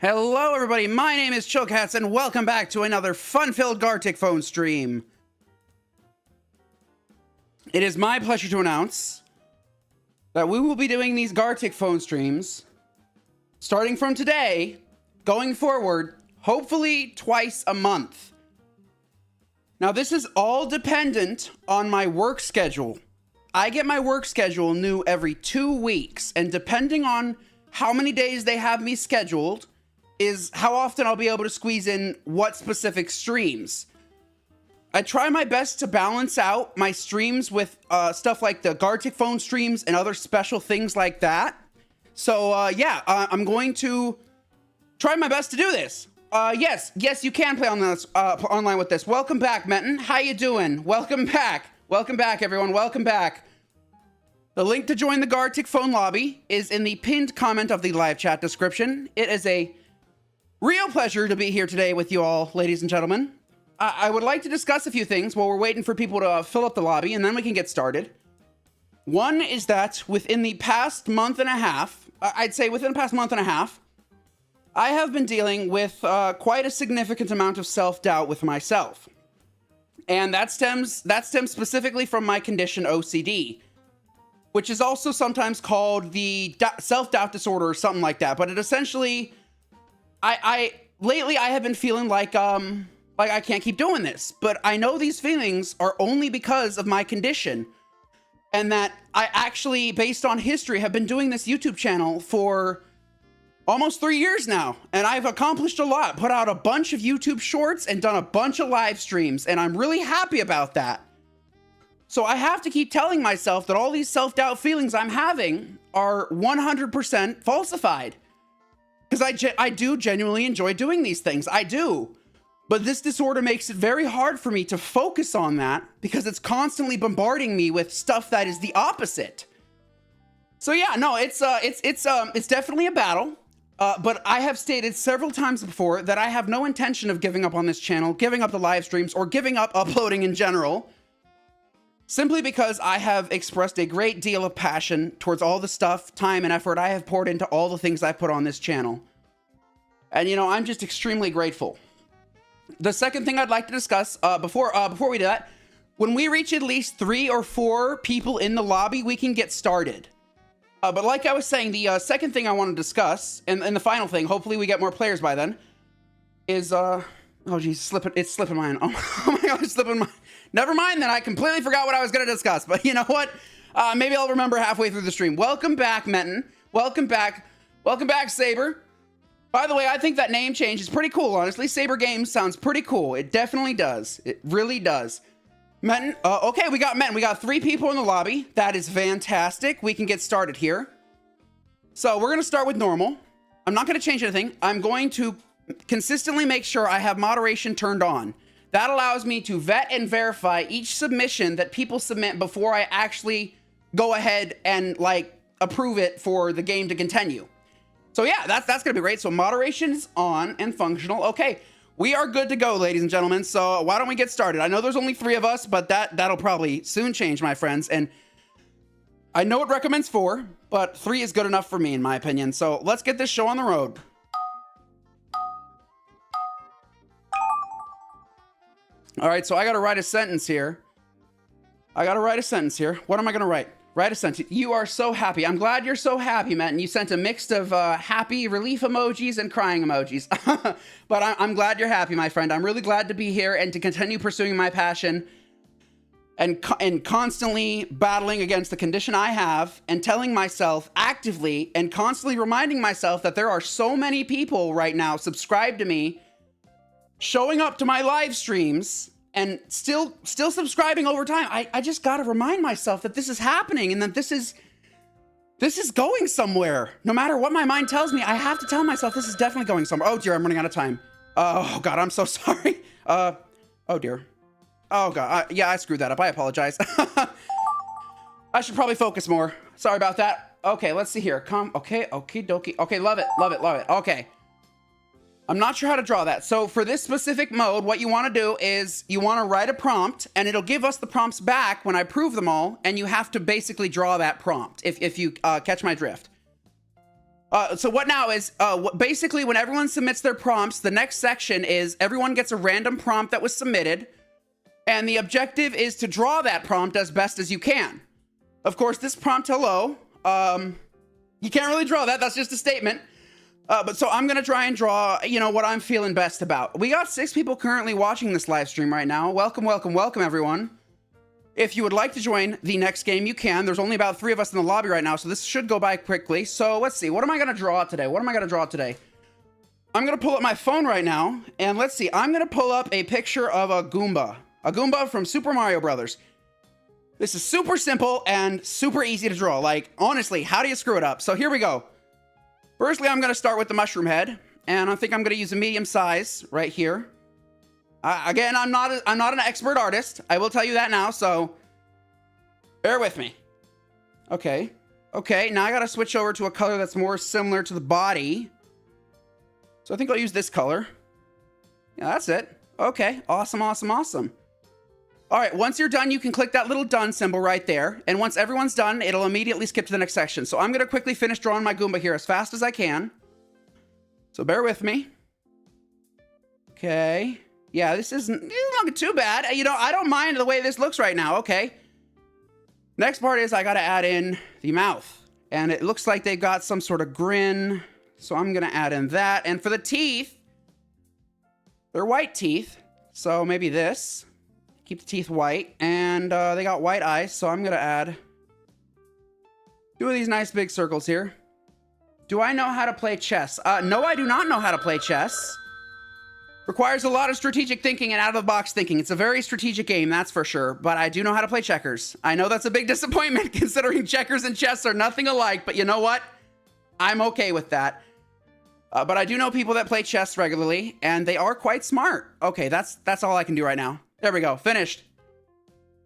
Hello everybody, my name is Chillcats and welcome back to another fun-filled Gartic phone stream. It is my pleasure to announce that we will be doing these Gartic phone streams starting from today, going forward, hopefully twice a month. Now this is all dependent on my work schedule. I get my work schedule new every 2 weeks, and depending on how many days they have me scheduled is how often I'll be able to squeeze in what specific streams. I try my best to balance out my streams with stuff like the Gartic phone streams and other special things like that. So yeah, I'm going to try my best to do this. Yes, you can play on this, online with this. Welcome back, Menton. How you doing? Welcome back. Welcome back, everyone. Welcome back. The link to join the Gartic phone lobby is in the pinned comment of the live chat description. It is a real pleasure to be here today with you all, ladies and gentlemen. I would like to discuss a few things while we're waiting for people to fill up the lobby, and then we can get started. One is that within the past month and a half, I'd say within the past month and a half, I have been dealing with quite a significant amount of self-doubt with myself. And that stems specifically from my condition OCD, which is also sometimes called the self-doubt disorder or something like that. But it essentially, lately I have been feeling like I can't keep doing this, but I know these feelings are only because of my condition, and that I actually, based on history, have been doing this YouTube channel for almost 3 years now, and I've accomplished a lot, put out a bunch of YouTube shorts and done a bunch of live streams, and I'm really happy about that. So I have to keep telling myself that all these self-doubt feelings I'm having are 100% falsified. Because I do genuinely enjoy doing these things. I do. But this disorder makes it very hard for me to focus on that because it's constantly bombarding me with stuff that is the opposite. So yeah, no, it's definitely a battle. But I have stated several times before that I have no intention of giving up on this channel, giving up the live streams, or giving up uploading in general. Simply because I have expressed a great deal of passion towards all the stuff, time, and effort I have poured into all the things I put on this channel. And you know, I'm just extremely grateful. The second thing I'd like to discuss before we do that, when we reach at least 3 or 4 people in the lobby, we can get started. But like I was saying, the second thing I want to discuss, and the final thing, hopefully we get more players by then, is oh geez, it's slipping mine. Oh my god, it's slipping mine. Never mind then, I completely forgot what I was going to discuss. But you know what? Maybe I'll remember halfway through the stream. Welcome back, Menton. Welcome back. Welcome back, Saber. By the way, I think that name change is pretty cool, honestly. Saber Games sounds pretty cool. It definitely does. It really does. Menton, okay, we got Menton. We got 3 people in the lobby. That is fantastic. We can get started here. So we're going to start with normal. I'm not going to change anything. I'm going to consistently make sure I have moderation turned on. That allows me to vet and verify each submission that people submit before I actually go ahead and like approve it for the game to continue. So yeah, that's gonna be great. So moderation is on and functional. Okay, we are good to go, ladies and gentlemen. So why don't we get started? I know there's only 3 of us, but that'll probably soon change, my friends. And I know it recommends 4, but 3 is good enough for me, in my opinion. So let's get this show on the road. All right, so I gotta write a sentence here. What am I gonna write? Write a sentence. You are so happy. I'm glad you're so happy, Matt. And you sent a mix of happy relief emojis and crying emojis. But I'm glad you're happy, my friend. I'm really glad to be here and to continue pursuing my passion and constantly battling against the condition I have and telling myself actively and constantly reminding myself that there are so many people right now subscribed to me, showing up to my live streams, and still subscribing over time. I just gotta remind myself that this is happening and that this is going somewhere. No matter what my mind tells me, I have to tell myself this is definitely going somewhere. Oh dear, I'm running out of time. Oh god, I'm so sorry. Oh dear. Oh god, yeah, I screwed that up. I apologize. I should probably focus more. Sorry about that. Okay, let's see here. Okay, okie dokie. Okay, love it. Okay. I'm not sure how to draw that. So for this specific mode, what you want to do is you want to write a prompt, and it'll give us the prompts back when I prove them all, and you have to basically draw that prompt, if you catch my drift. So what now is, basically when everyone submits their prompts, the next section is everyone gets a random prompt that was submitted. And the objective is to draw that prompt as best as you can. Of course, this prompt, hello, you can't really draw that. That's just a statement. But so I'm going to try and draw, you know, what I'm feeling best about. We got 6 people currently watching this live stream right now. Welcome, welcome, welcome, everyone. If you would like to join the next game, you can. There's only about 3 of us in the lobby right now, so this should go by quickly. So let's see. What am I going to draw today? What am I going to draw today? I'm going to pull up my phone right now, and let's see. I'm going to pull up a picture of a Goomba. A Goomba from Super Mario Brothers. This is super simple and super easy to draw. Like, honestly, how do you screw it up? So here we go. Firstly, I'm going to start with the mushroom head, and I think I'm going to use a medium size right here. Again, I'm not an expert artist. I will tell you that now, so bear with me. Okay. Okay, now I got to switch over to a color that's more similar to the body. So I think I'll use this color. Yeah, that's it. Okay, awesome, awesome, awesome. All right, once you're done, you can click that little done symbol right there. And once everyone's done, it'll immediately skip to the next section. So I'm going to quickly finish drawing my Goomba here as fast as I can. So bear with me. Okay. Yeah, this isn't looking too bad. You know, I don't mind the way this looks right now. Okay. Next part is I got to add in the mouth. And it looks like they got some sort of grin. So I'm going to add in that. And for the teeth, they're white teeth. So maybe this. Keep the teeth white, and they got white eyes, so I'm gonna add 2 of these nice big circles here. Do I know how to play chess? No, I do not know how to play chess. Requires a lot of strategic thinking and out-of-the-box thinking. It's a very strategic game, that's for sure, but I do know how to play checkers. I know that's a big disappointment considering checkers and chess are nothing alike, but you know what? I'm okay with that. But I do know people that play chess regularly, and they are quite smart. Okay, that's all I can do right now. There we go. Finished.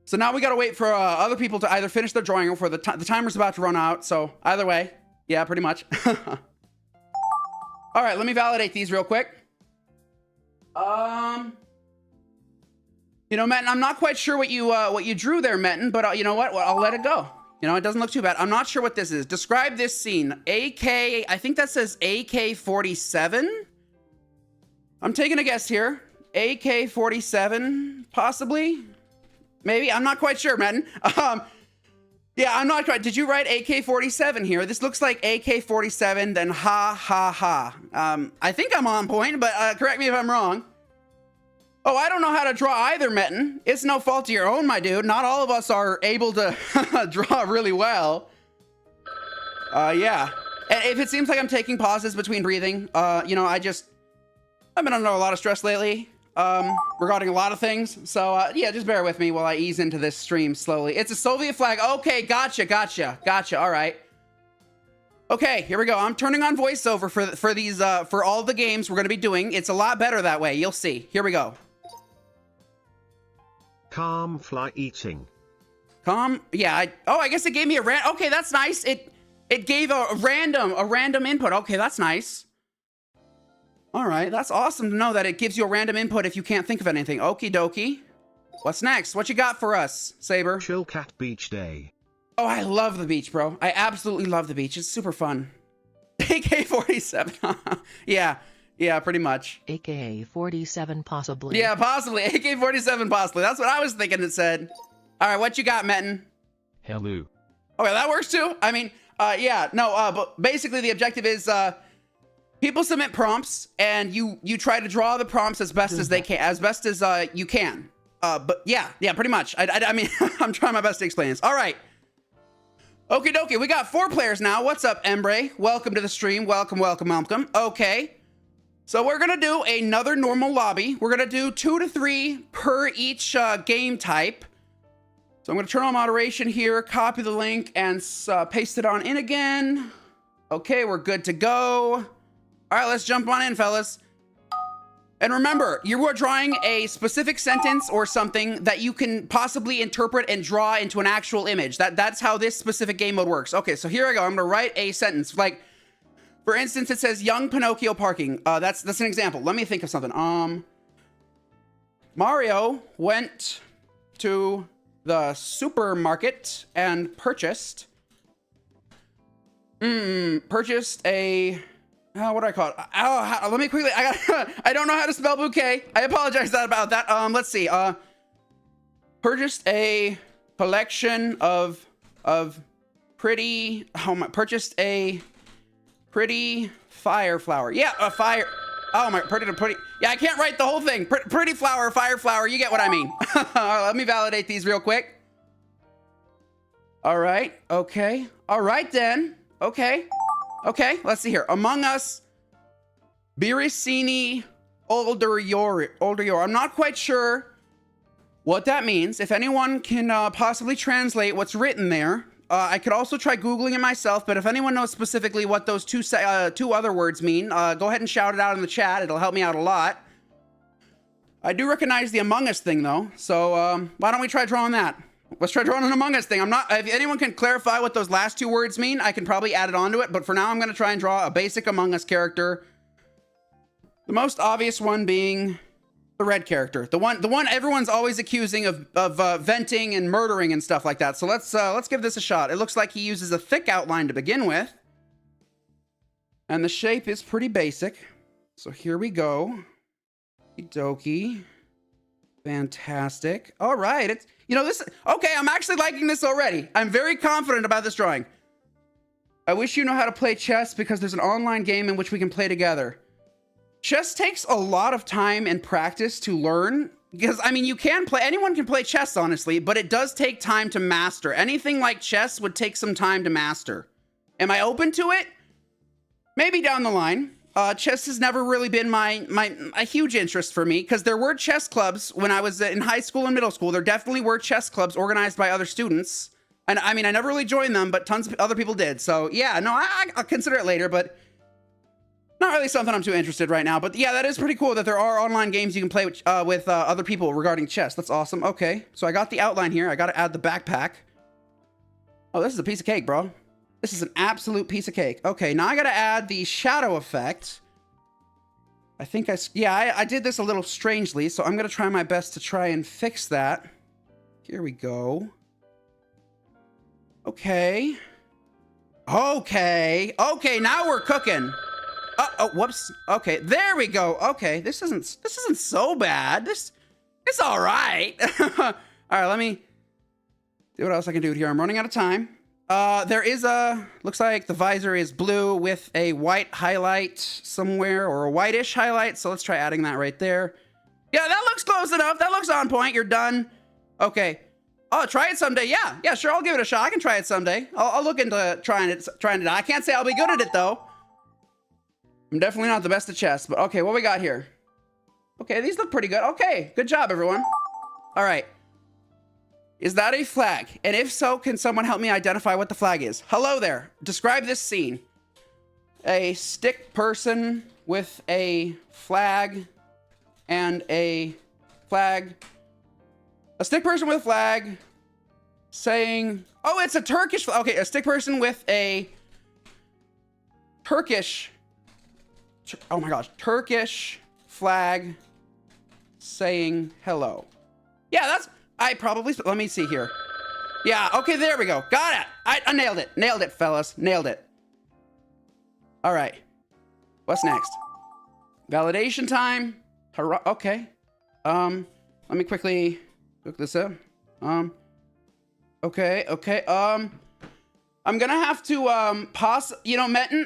So now we got to wait for other people to either finish their drawing or for the timer's about to run out. So either way. Yeah, pretty much. All right, let me validate these real quick. You know, Metin, I'm not quite sure what you drew there, Metin, but you know what? Well, I'll let it go. You know, it doesn't look too bad. I'm not sure what this is. Describe this scene. I think that says AK-47. I'm taking a guess here. AK-47, possibly? Maybe? I'm not quite sure, Metin. Yeah, I'm not quite. Did you write AK-47 here? This looks like AK-47, then ha, ha, ha. I think I'm on point, but correct me if I'm wrong. Oh, I don't know how to draw either, Metin. It's no fault of your own, my dude. Not all of us are able to draw really well. Yeah. And if it seems like I'm taking pauses between breathing, you know, I've been under a lot of stress lately. Regarding a lot of things. So, yeah, just bear with me while I ease into this stream slowly. It's a Soviet flag. Okay, gotcha. All right. Okay, here we go. I'm turning on voiceover for these, for all the games we're going to be doing. It's a lot better that way. You'll see. Here we go. Calm fly eating. Calm. Yeah. I guess it gave me a okay, that's nice. It gave a random input. Okay, that's nice. All right, that's awesome to know that it gives you a random input if you can't think of anything. Okie dokie. What's next? What you got for us, Saber? Chill Cat Beach Day. Oh, I love the beach, bro. I absolutely love the beach. It's super fun. AK-47. Yeah, pretty much. AK-47 possibly. Yeah, possibly. AK-47 possibly. That's what I was thinking it said. All right, what you got, Metin? Hello. Okay, that works too. I mean, yeah, no, but basically the objective is, people submit prompts, and you try to draw the prompts as best as they can, as best as you can. But yeah, pretty much. I mean, I'm trying my best to explain this. All right. Okie dokie, we got 4 players now. What's up, Embre? Welcome to the stream. Welcome. Okay. So we're gonna do another normal lobby. We're gonna do 2 to 3 per each game type. So I'm gonna turn on moderation here, copy the link, and paste it on in again. Okay, we're good to go. All right, let's jump on in, fellas. And remember, you are drawing a specific sentence or something that you can possibly interpret and draw into an actual image. That's how this specific game mode works. Okay, so here I go. I'm gonna write a sentence. Like, for instance, it says young Pinocchio parking. That's an example. Let me think of something. Mario went to the supermarket and purchased Purchased a... what do I call it? Let me quickly... I don't know how to spell bouquet. I apologize about that. Let's see. Purchased a collection of pretty... purchased a pretty fire flower. Yeah, a fire... Oh my... Pretty... Yeah, I can't write the whole thing. Pretty flower, fire flower. You get what I mean. Let me validate these real quick. All right. Okay. All right, then. Okay. Okay. Let's see here. Among Us, Biricini Older. I'm not quite sure what that means. If anyone can possibly translate what's written there, I could also try Googling it myself, but if anyone knows specifically what those two other words mean, go ahead and shout it out in the chat. It'll help me out a lot. I do recognize the Among Us thing, though, so why don't we try drawing that? Let's try drawing an Among Us thing. If anyone can clarify what those last two words mean, I can probably add it onto it, but for now I'm going to try and draw a basic Among Us character. The most obvious one being the red character. The one everyone's always accusing of venting and murdering and stuff like that. So let's give this a shot. It looks like he uses a thick outline to begin with. And the shape is pretty basic. So here we go. Okie-dokie. Fantastic. All right. It's, okay, I'm actually liking this already. I'm very confident about this drawing. I wish you know how to play chess because there's an online game in which we can play together. Chess takes a lot of time and practice to learn because, I mean, anyone can play chess, honestly, but it does take time to master. Anything like chess would take some time to master. Am I open to it? Maybe down the line. Chess has never really been a huge interest for me because there were chess clubs when I was in high school and middle school. There definitely were chess clubs organized by other students. And I mean, I never really joined them, but tons of other people did. So yeah, no, I'll consider it later, but not really something I'm too interested right now. But yeah, that is pretty cool that there are online games you can play with other people regarding chess. That's awesome. Okay, so I got the outline here. I got to add the backpack. Oh, this is a piece of cake, bro. This is an absolute piece of cake. Okay, now I got to add the shadow effect. I think I did this a little strangely, so I'm going to try my best to try and fix that. Here we go. Okay. Okay, now we're cooking. Oh, whoops. Okay, there we go. Okay, this isn't so bad. It's all right. All right, let me see what else I can do here. I'm running out of time. There is looks like the visor is blue with a white highlight somewhere, or a whitish highlight. So let's try adding that right there. Yeah, that looks close enough. That looks on point. You're done. Okay. Oh, try it someday. Yeah, sure. I'll give it a shot. I can try it someday. I'll look into trying it. I can't say I'll be good at it though. I'm definitely not the best at chess, but okay, what we got here? Okay, these look pretty good. Okay, good job, everyone. All right. Is that a flag? And if so, can someone help me identify what the flag is? Hello there. Describe this scene. A stick person with a flag and a flag. A stick person with a flag saying, oh, it's a Turkish flag. Okay, a stick person with a Turkish, oh my gosh, Turkish flag saying hello. Yeah, that's, let me see here. Yeah, okay, there we go. Got it. I nailed it. Nailed it, fellas. Nailed it. All right. What's next? Validation time. Okay. Let me quickly look this up. Okay. I'm gonna have to, pause, Metin,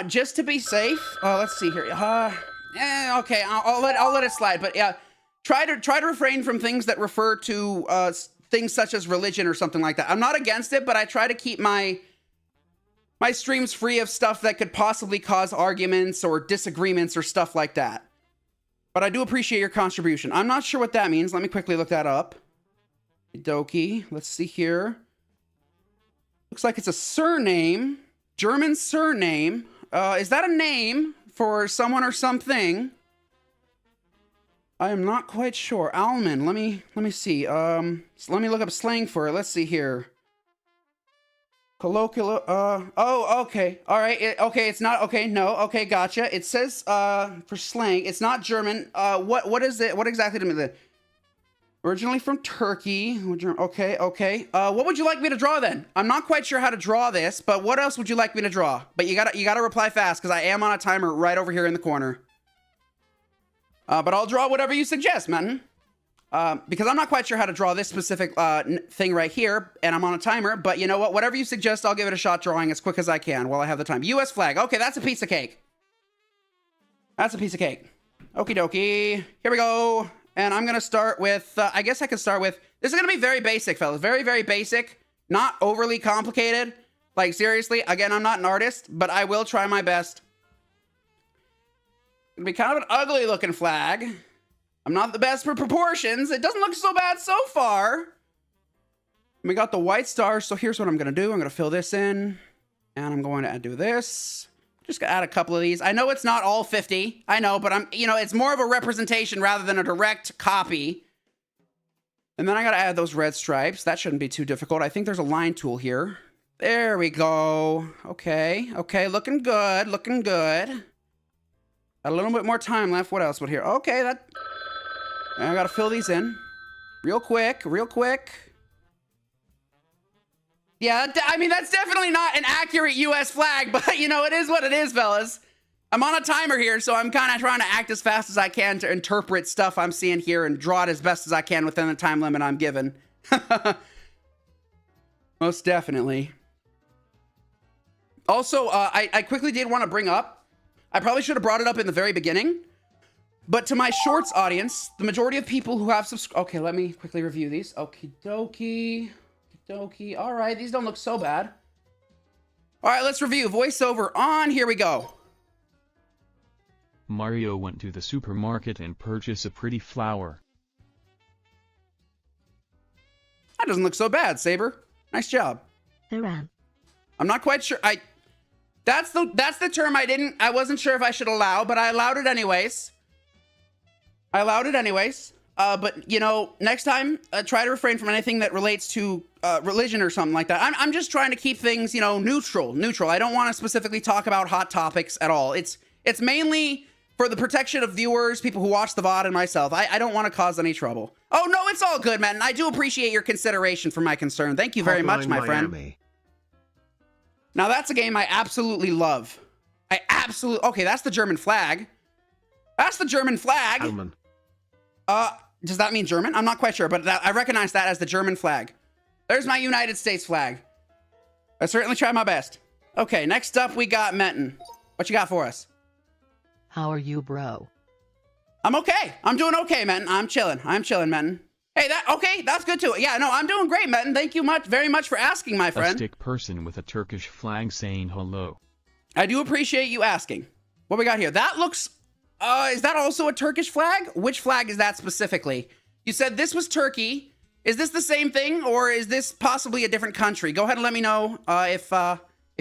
just to be safe. Let's see here. Okay, I'll let it slide, but yeah. Try to refrain from things that refer to things such as religion or something like that. I'm not against it, but I try to keep my streams free of stuff that could possibly cause arguments or disagreements or stuff like that. But I do appreciate your contribution. I'm not sure what that means. Let me quickly look that up. Dokie. Let's see here. Looks like it's a surname. German surname. Is that a name for someone or something? I am not quite sure. Alman, let me see. So let me look up slang for it. Let's see here. Colloquial, oh, okay. All right. Okay, it's not, okay, no, okay, gotcha. It says, for slang, it's not German. What is it? What exactly do you mean? Originally from Turkey. Okay, okay. What would you like me to draw then? I'm not quite sure how to draw this, but what else would you like me to draw? But you gotta reply fast because I am on a timer right over here in the corner. But I'll draw whatever you suggest, man. Because I'm not quite sure how to draw this specific thing right here, and I'm on a timer. But you know what? Whatever you suggest, I'll give it a shot drawing as quick as I can while I have the time. U.S. flag. Okay, that's a piece of cake. That's a piece of cake. Okie dokie. Here we go. And I'm going to start with, I guess I could start with, this is going to be very basic, fellas. Very, very basic. Not overly complicated. Like, seriously, again, I'm not an artist, but I will try my best. It'll be kind of an ugly looking flag. I'm not the best for proportions. It doesn't look so bad so far. We got the white stars, so here's what I'm going to do. I'm going to fill this in, and I'm going to do this. Just gonna add a couple of these. I know it's not all 50. I know, but it's more of a representation rather than a direct copy. And then I gotta add those red stripes. That shouldn't be too difficult. I think there's a line tool here. There we go. Okay, okay, looking good, looking good. Got a little bit more time left. What else would here? Okay, I gotta fill these in. Real quick, real quick. Yeah, I mean, that's definitely not an accurate U.S. flag, but, you know, it is what it is, fellas. I'm on a timer here, so I'm kind of trying to act as fast as I can to interpret stuff I'm seeing here and draw it as best as I can within the time limit I'm given. Most definitely. Also, I quickly did want to bring up, I probably should have brought it up in the very beginning, but to my shorts audience, the majority of people who have subscribed... Okay, let me quickly review these. Okie dokie. Dokie. All right, these don't look so bad. All right, let's review. Voiceover on. Here we go. Mario went to the supermarket and purchased a pretty flower. That doesn't look so bad, Saber. Nice job. Haram. I'm not quite sure. That's the term I wasn't sure if I should allow, but I allowed it anyways. But, you know, next time, try to refrain from anything that relates to religion or something like that. I'm just trying to keep things, you know, neutral. I don't want to specifically talk about hot topics at all. It's mainly for the protection of viewers, people who watch the VOD, and myself. I don't want to cause any trouble. Oh, no, it's all good, man. I do appreciate your consideration for my concern. Thank you very much, my friend. Now, that's a game I absolutely love. Okay, that's the German flag. That's the German flag. Alman. Does that mean German? I'm not quite sure, but I recognize that as the German flag. There's my United States flag. I certainly try my best. Okay, next up we got Menton. What you got for us? How are you, bro? I'm okay. I'm doing okay, Menton. I'm chilling, Menton. Hey, that's good too. Yeah, no, I'm doing great, Menton. Thank you very much for asking, my friend. A stick person with a Turkish flag saying hello. I do appreciate you asking. What we got here? That looks... is that also a Turkish flag? Which flag is that specifically? You said this was Turkey. Is this the same thing, or is this possibly a different country? Go ahead and let me know if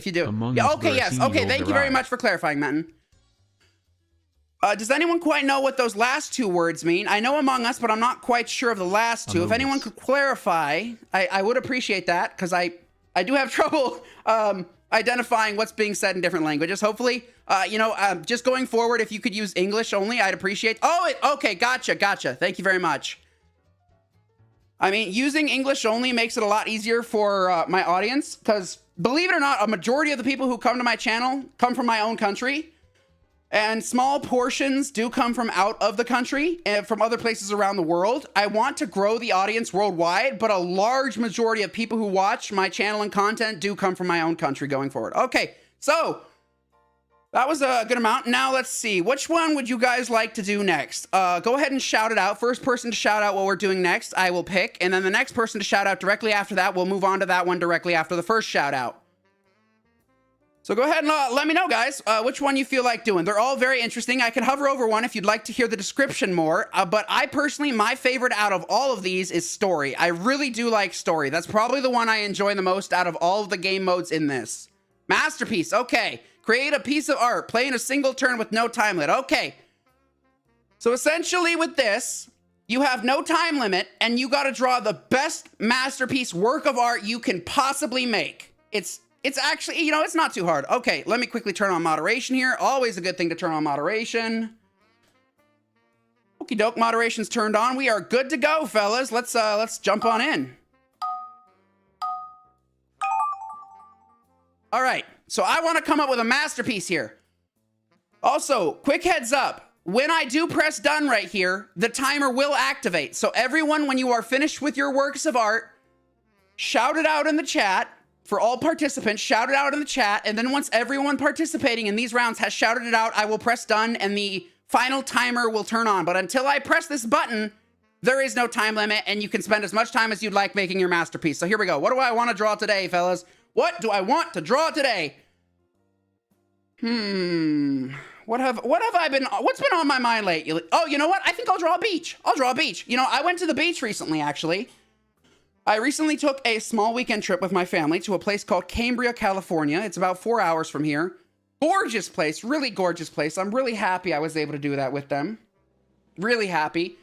you do. Yeah, okay, yes. Okay, thank you very much for clarifying, Menton. Does anyone quite know what those last two words mean? I know Among Us, but I'm not quite sure of the last two. If anyone could clarify, I would appreciate that, because I do have trouble identifying what's being said in different languages. Hopefully, just going forward, if you could use English only, I'd appreciate. Okay, gotcha. Thank you very much. I mean, using English only makes it a lot easier for my audience, because believe it or not, a majority of the people who come to my channel come from my own country, and small portions do come from out of the country and from other places around the world. I want to grow the audience worldwide, but a large majority of people who watch my channel and content do come from my own country going forward. Okay, so that was a good amount. Now let's see. Which one would you guys like to do next? Go ahead and shout it out. First person to shout out what we're doing next, I will pick. And then the next person to shout out directly after that, we'll move on to that one directly after the first shout out. So go ahead and let me know, guys, which one you feel like doing. They're all very interesting. I can hover over one if you'd like to hear the description more. But I personally, my favorite out of all of these is story. I really do like story. That's probably the one I enjoy the most out of all of the game modes in this. Masterpiece. Okay. Create a piece of art. Play in a single turn with no time limit. Okay. So essentially with this, you have no time limit and you got to draw the best masterpiece work of art you can possibly make. It's actually, it's not too hard. Okay, let me quickly turn on moderation here. Always a good thing to turn on moderation. Okie doke, moderation's turned on. We are good to go, fellas. Let's jump on in. All right, so I want to come up with a masterpiece here. Also, quick heads up. When I do press done right here, the timer will activate. So everyone, when you are finished with your works of art, shout it out in the chat. For all participants, shout it out in the chat. And then once everyone participating in these rounds has shouted it out, I will press done and the final timer will turn on. But until I press this button, there is no time limit and you can spend as much time as you'd like making your masterpiece. So here we go. What do I want to draw today, fellas? What do I want to draw today? What's been on my mind lately? Oh, you know what? I think I'll draw a beach. I'll draw a beach. You know, I went to the beach recently, actually. I recently took a small weekend trip with my family to a place called Cambria, California. It's about 4 hours from here. Gorgeous place, really gorgeous place. I'm really happy I was able to do that with them. Really happy.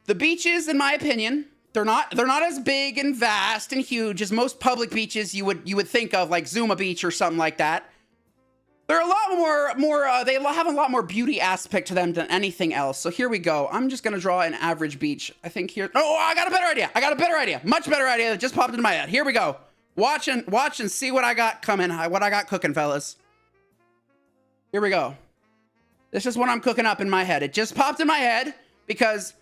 The beaches, in my opinion, they're not as big and vast and huge as most public beaches you would think of, like Zuma Beach or something like that. They're a lot more they have a lot more beauty aspect to them than anything else. So here we go. I'm just gonna draw an average beach. I think here. Oh, I got a better idea. I got a better idea. Much better idea that just popped into my head. Here we go. Watch and see what I got coming. What I got cooking, fellas. Here we go. This is what I'm cooking up in my head. It just popped in my head because,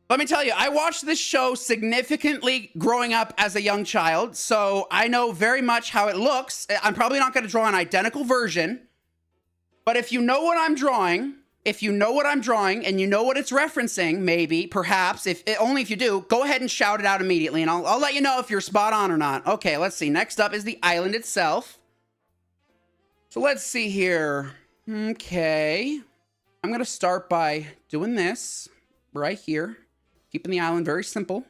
let me tell you, I watched this show significantly growing up as a young child, so I know very much how it looks. I'm probably not going to draw an identical version, but if you know what I'm drawing, and you know what it's referencing, maybe, perhaps, only if you do, go ahead and shout it out immediately, and I'll let you know if you're spot on or not. Okay, let's see. Next up is the island itself. So let's see here. Okay. I'm going to start by doing this right here. Keeping the island very simple.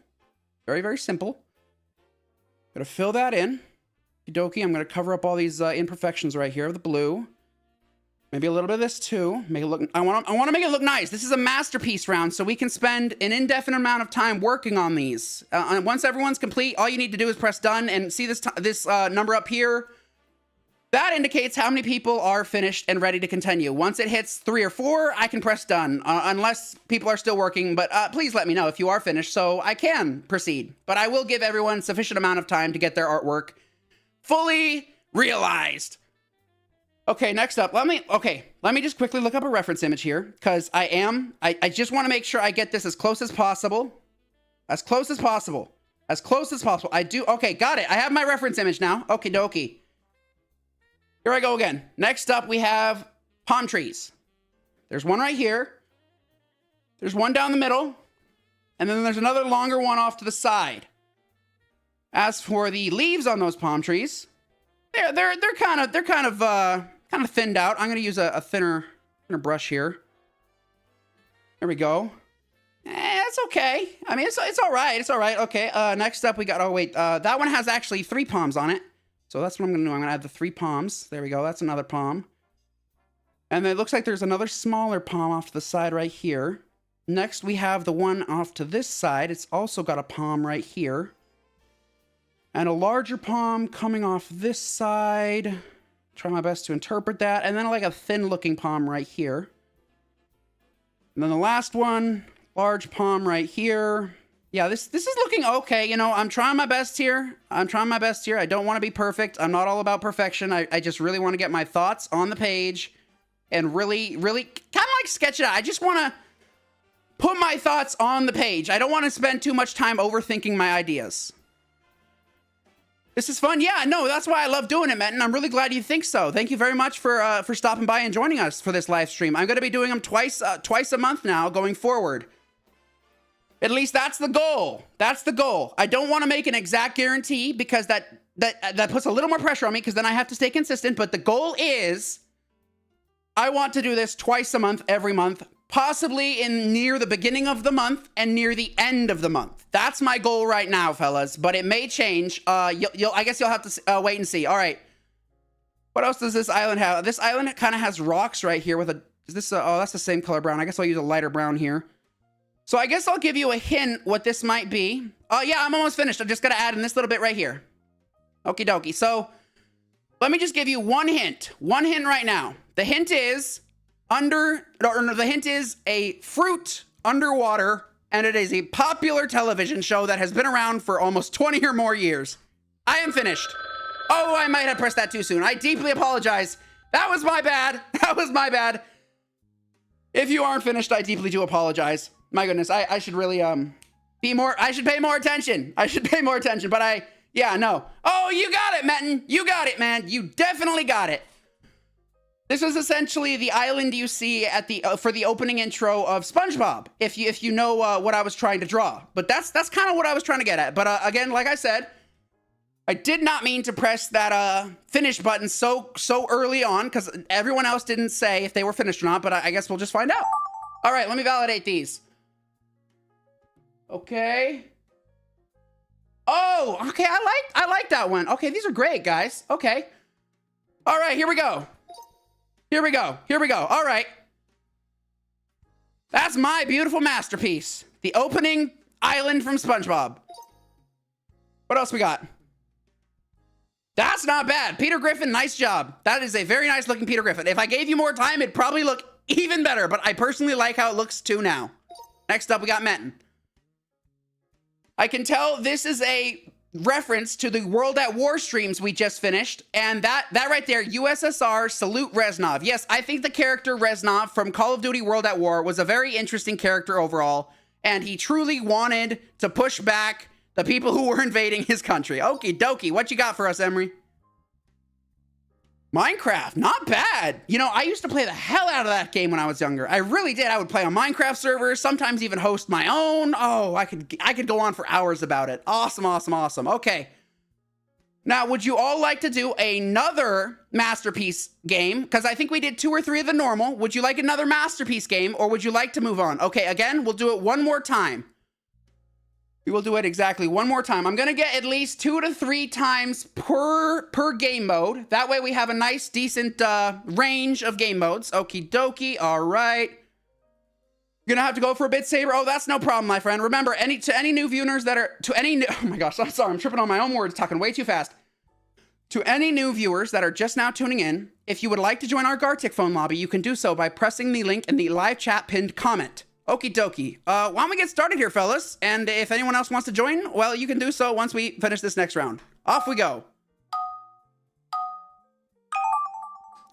Very, very simple. Gonna fill that in. Okie, I'm gonna cover up all these imperfections right here of the blue. Maybe a little bit of this too. Make it look. I want to make it look nice. This is a masterpiece round, so we can spend an indefinite amount of time working on these. And once everyone's complete, all you need to do is press done and see this number up here. That indicates how many people are finished and ready to continue. Once it hits 3 or 4, I can press done, unless people are still working. But please let me know if you are finished so I can proceed. But I will give everyone sufficient amount of time to get their artwork fully realized. Okay, next up, let me just quickly look up a reference image here, because I just want to make sure I get this as close as possible. As close as possible. As close as possible. Okay, got it. I have my reference image now. Okie dokie. Here I go again. Next up, we have palm trees. There's one right here. There's one down the middle. And then there's another longer one off to the side. As for the leaves on those palm trees, they're kind of thinned out. I'm going to use a thinner brush here. There we go. It's okay. I mean, it's all right. It's all right. Okay. Next up, we got, that one has actually 3 palms on it. So that's what I'm going to do. I'm going to add the 3 palms. There we go. That's another palm. And it looks like there's another smaller palm off to the side right here. Next, we have the one off to this side. It's also got a palm right here. And a larger palm coming off this side. Try my best to interpret that. And then like a thin-looking palm right here. And then the last one, large palm right here. Yeah, this is looking okay. You know, I'm trying my best here. I don't want to be perfect. I'm not all about perfection. I just really want to get my thoughts on the page and really kind of like sketch it out. I just want to put my thoughts on the page. I don't want to spend too much time overthinking my ideas. This is fun. Yeah, no, that's why I love doing it, Matt, and I'm really glad you think so. Thank you very much for stopping by and joining us for this live stream. I'm going to be doing them twice a month now going forward. At least that's the goal. That's the goal. I don't want to make an exact guarantee because that puts a little more pressure on me because then I have to stay consistent. But the goal is I want to do this twice a month, every month, possibly in near the beginning of the month and near the end of the month. That's my goal right now, fellas. But it may change. I guess you'll have to wait and see. All right. What else does this island have? This island kind of has rocks right here with oh, that's the same color brown. I guess I'll use a lighter brown here. So I guess I'll give you a hint what this might be. Oh, yeah, I'm almost finished. I'm just going to add in this little bit right here. Okie dokie. So let me just give you one hint. One hint right now. The hint is no, the hint is a fruit underwater, and it is a popular television show that has been around for almost 20 or more years. I am finished. Oh, I might have pressed that too soon. I deeply apologize. That was my bad. That was my bad. If you aren't finished, I deeply do apologize. My goodness, I should really, I should pay more attention. I should pay more attention, but yeah, no. Oh, you got it, Metin. You got it, man. You definitely got it. This was essentially the island you see at the for the opening intro of SpongeBob, if you know what I was trying to draw. But that's kind of what I was trying to get at. But again, like I said, I did not mean to press that finish button so early on, because everyone else didn't say if they were finished or not. But I guess we'll just find out. All right, let me validate these. Okay. Oh, okay. I like that one. Okay, these are great, guys. Okay. All right, here we go. Here we go. Here we go. All right. That's my beautiful masterpiece. The opening island from SpongeBob. What else we got? That's not bad. Peter Griffin, nice job. That is a very nice looking Peter Griffin. If I gave you more time, it'd probably look even better, but I personally like how it looks too now. Next up, we got Metin. I can tell this is a reference to the World at War streams we just finished, and that right there, USSR salute Reznov. Yes, I think the character Reznov from Call of Duty World at War was a very interesting character overall, and he truly wanted to push back the people who were invading his country. Okie dokie, what you got for us, Emery? Minecraft, not bad. You know, I used to play the hell out of that game when I was younger. I really did. I would play on Minecraft servers, sometimes even host my own. Oh, I could go on for hours about it. Awesome, awesome, awesome. Okay. Now, would you all like to do another masterpiece game? Because I think we did 2 or 3 of the normal. Would you like another masterpiece game, or would you like to move on? Okay, again, we'll do it one more time. We will do it exactly one more time. I'm going to get at least 2 to 3 times per game mode. That way we have a nice, decent range of game modes. Okie dokie. All right. You're going to have to go for a bit saber. Oh, that's no problem, my friend. Remember, to any new viewers that are... oh my gosh, I'm sorry. I'm tripping on my own words, talking way too fast. To any new viewers that are just now tuning in, if you would like to join our Gartic phone lobby, you can do so by pressing the link in the live chat pinned comment. Okie dokie. Why don't we get started here, fellas? And if anyone else wants to join, well, you can do so once we finish this next round. Off we go.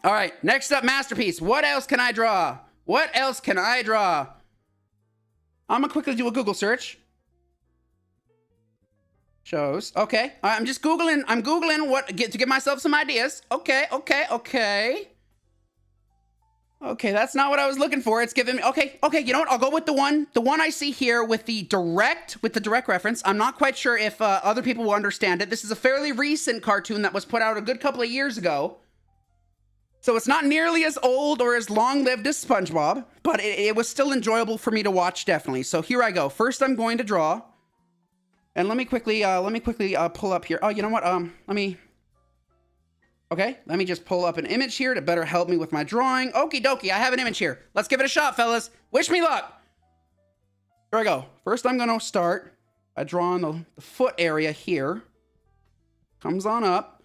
All right, next up, masterpiece. What else can I draw? What else can I draw? I'm gonna quickly do a Google search. Shows. Okay. All right, I'm just Googling. I'm Googling to give myself some ideas. Okay. Okay, that's not what I was looking for. It's giving me, okay, you know what? I'll go with the one I see here with the direct reference. I'm not quite sure if other people will understand it. This is a fairly recent cartoon that was put out a good couple of years ago. So it's not nearly as old or as long-lived as SpongeBob, but it was still enjoyable for me to watch, definitely. So here I go. First, I'm going to draw. And let me quickly pull up here. Oh, you know what? Okay, let me just pull up an image here to better help me with my drawing. Okie dokie, I have an image here. Let's give it a shot, fellas. Wish me luck. Here I go. First, I'm going to start by drawing the foot area here. Comes on up.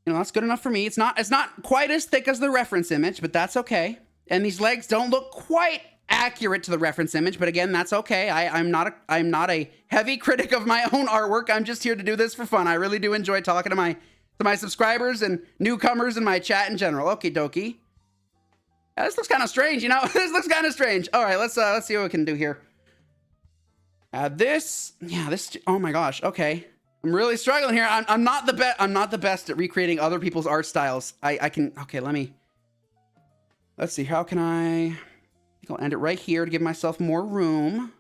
You know, that's good enough for me. It's not quite as thick as the reference image, but that's okay. And these legs don't look quite accurate to the reference image, but again, that's okay. I'm not a heavy critic of my own artwork. I'm just here to do this for fun. I really do enjoy talking to my subscribers and newcomers in my chat in general. Okie dokie. Yeah, this looks kind of strange, you know? This looks kind of strange. All right, let's see what we can do here. Add this. Yeah, this. Oh my gosh. Okay, I'm really struggling here. I'm not the best at recreating other people's art styles. I can. Okay, let's see. How can I think I'll end it right here to give myself more room.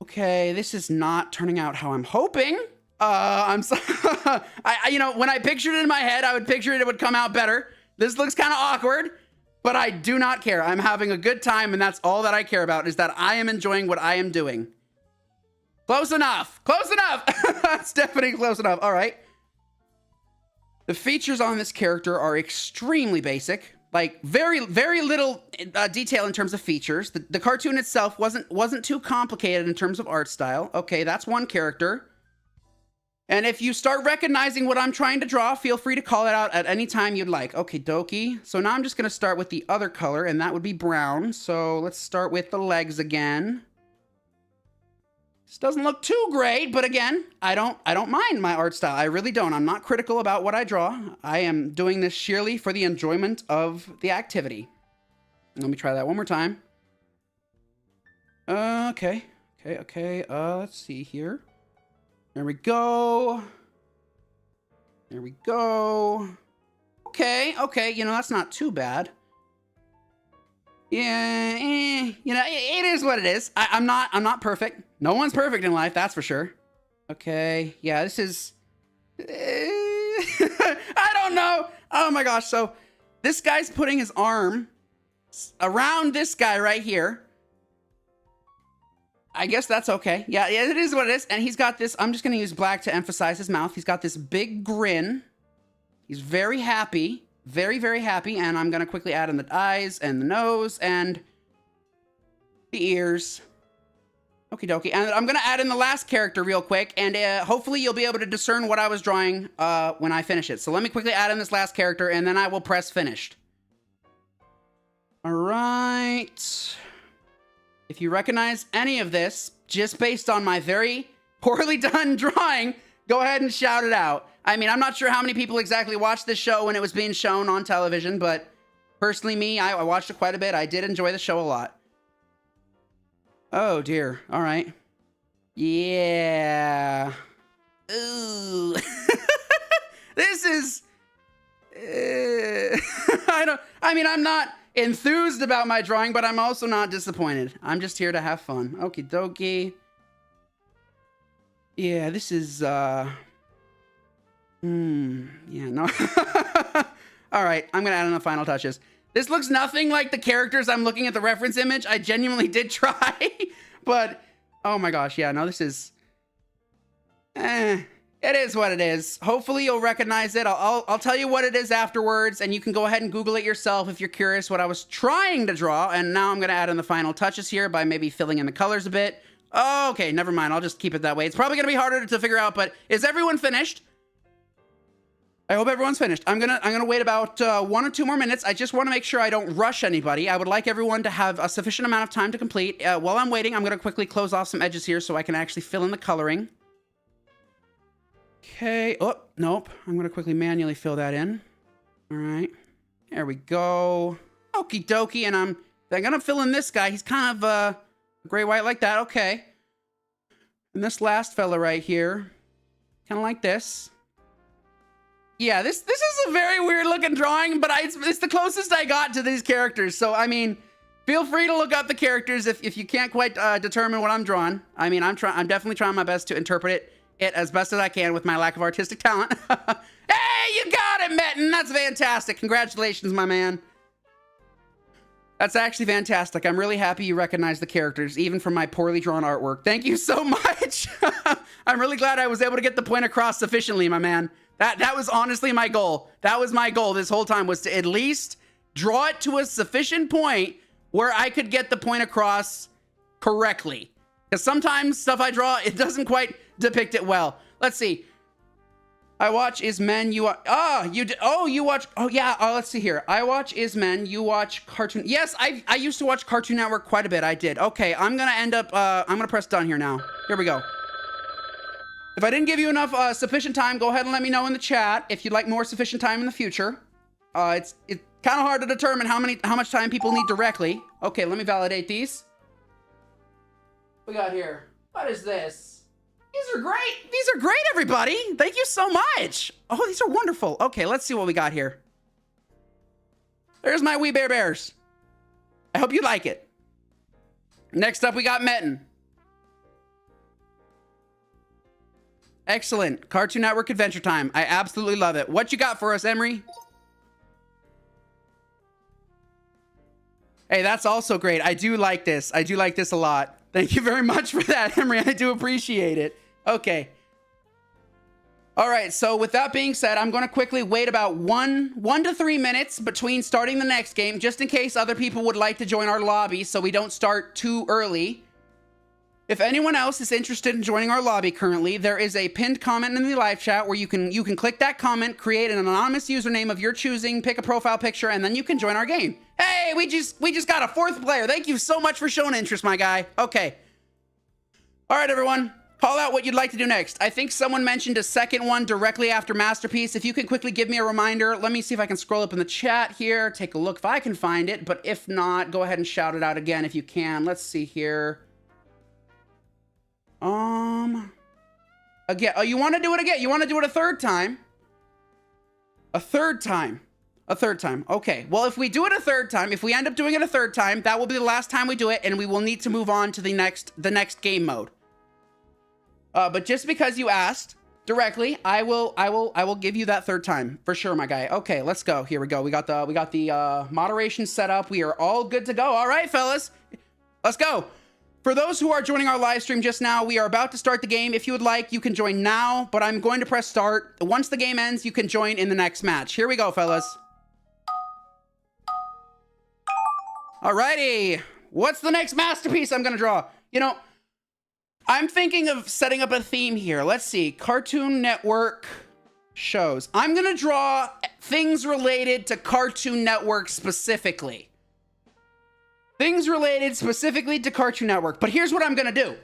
Okay, this is not turning out how I'm hoping. I'm so you know, when I pictured it in my head, I would picture it would come out better. This looks kind of awkward, but I do not care. I'm having a good time, and that's all that I care about, is that I am enjoying what I am doing. Close enough. Close enough. That's definitely close enough. All right. The features on this character are extremely basic. Like very, very little detail in terms of features. The cartoon itself wasn't too complicated in terms of art style. Okay, that's one character. And if you start recognizing what I'm trying to draw, feel free to call it out at any time you'd like. Okay, dokie. So now I'm just going to start with the other color, and that would be brown. So let's start with the legs again. This doesn't look too great, but again, I don't mind my art style. I really don't. I'm not critical about what I draw. I am doing this sheerly for the enjoyment of the activity. Let me try that one more time. Okay. Let's see here. There we go. There we go. Okay. You know, that's not too bad. Yeah, you know, it is what it is. I'm not perfect. No one's perfect in life, that's for sure. Okay, yeah, this is... I don't know. Oh my gosh, so this guy's putting his arm around this guy right here. I guess that's okay. Yeah, it is what it is. And he's got this, I'm just going to use black to emphasize his mouth. He's got this big grin. He's very happy. Very, very happy. And I'm going to quickly add in the eyes and the nose and the ears. Okie dokie. And I'm going to add in the last character real quick. And hopefully you'll be able to discern what I was drawing when I finish it. So let me quickly add in this last character and then I will press finished. All right. If you recognize any of this, just based on my very poorly done drawing, go ahead and shout it out. I mean, I'm not sure how many people exactly watched this show when it was being shown on television, but personally me, I watched it quite a bit. I did enjoy the show a lot. Oh dear. All right. Yeah. Ooh. This is... I'm not enthused about my drawing, but I'm also not disappointed. I'm just here to have fun. Okie dokie. Yeah, this is, yeah, no. All right, I'm gonna add in the final touches. This looks nothing like the characters I'm looking at the reference image. I genuinely did try, but, oh my gosh, yeah, no, this is, it is what it is. Hopefully you'll recognize it. I'll tell you what it is afterwards, and you can go ahead and Google it yourself if you're curious what I was trying to draw. And now I'm going to add in the final touches here by maybe filling in the colors a bit. Oh, okay, never mind. I'll just keep it that way. It's probably going to be harder to figure out, but is everyone finished? I hope everyone's finished. I'm gonna wait about 1 or 2 more minutes. I just want to make sure I don't rush anybody. I would like everyone to have a sufficient amount of time to complete. While I'm waiting, I'm going to quickly close off some edges here so I can actually fill in the coloring. Okay. Oh, nope. I'm going to quickly manually fill that in. All right. There we go. Okie dokie. And I'm going to fill in this guy. He's kind of gray-white like that. Okay. And this last fella right here, kind of like this. Yeah, this is a very weird looking drawing, but it's the closest I got to these characters. So, I mean, feel free to look up the characters if you can't quite determine what I'm drawing. I mean, I'm definitely trying my best to interpret it as best as I can with my lack of artistic talent. Hey, you got it, Metin. That's fantastic. Congratulations, my man. That's actually fantastic. I'm really happy you recognize the characters, even from my poorly drawn artwork. Thank you so much. I'm really glad I was able to get the point across sufficiently, my man. That was honestly my goal. That was my goal this whole time, was to at least draw it to a sufficient point where I could get the point across correctly. Because sometimes stuff I draw, it doesn't quite depict it well. Let's see. I watch is men, you watch. You watch. Oh, yeah. Let's see here. I watch is men, you watch Cartoon. Yes, I used to watch Cartoon Network quite a bit. I did. Okay, I'm going to end up, I'm going to press done here now. Here we go. If I didn't give you enough sufficient time, go ahead and let me know in the chat if you'd like more sufficient time in the future. It's kind of hard to determine how much time people need directly. Okay, let me validate these. What we got here? What is this? These are great. These are great, everybody. Thank you so much. Oh, these are wonderful. Okay, let's see what we got here. There's my wee bear bears. I hope you like it. Next up, we got Metin. Excellent. Cartoon Network Adventure Time. I absolutely love it. What you got for us, Emery? Hey, that's also great. I do like this. I do like this a lot. Thank you very much for that, Emery. I do appreciate it. Okay. All right. So with that being said, I'm going to quickly wait about 1 to 3 minutes between starting the next game, just in case other people would like to join our lobby so we don't start too early. If anyone else is interested in joining our lobby currently, there is a pinned comment in the live chat where you can click that comment, create an anonymous username of your choosing, pick a profile picture, and then you can join our game. Hey, we just got a 4th player. Thank you so much for showing interest, my guy. Okay. All right, everyone. Call out what you'd like to do next. I think someone mentioned a second one directly after Masterpiece. If you could quickly give me a reminder, let me see if I can scroll up in the chat here, take a look if I can find it, but if not, go ahead and shout it out again if you can. Let's see here. Again, oh, you want to do it again? You want to do it a 3rd time? A 3rd time. A 3rd time. Okay. Well, if we do it a 3rd time, if we end up doing it a 3rd time, that will be the last time we do it, and we will need to move on to the next game mode. But just because you asked directly, I will give you that 3rd time for sure, my guy. Okay, let's go. Here we go. We got the moderation set up. We are all good to go. All right, fellas, let's go. For those who are joining our live stream just now, we are about to start the game. If you would like, you can join now, but I'm going to press start. Once the game ends, you can join in the next match. Here we go, fellas. Alrighty. What's the next masterpiece I'm going to draw? You know, I'm thinking of setting up a theme here. Let's see. Cartoon Network shows. I'm going to draw things related to Cartoon Network specifically. Things related specifically to Cartoon Network. But here's what I'm going to do.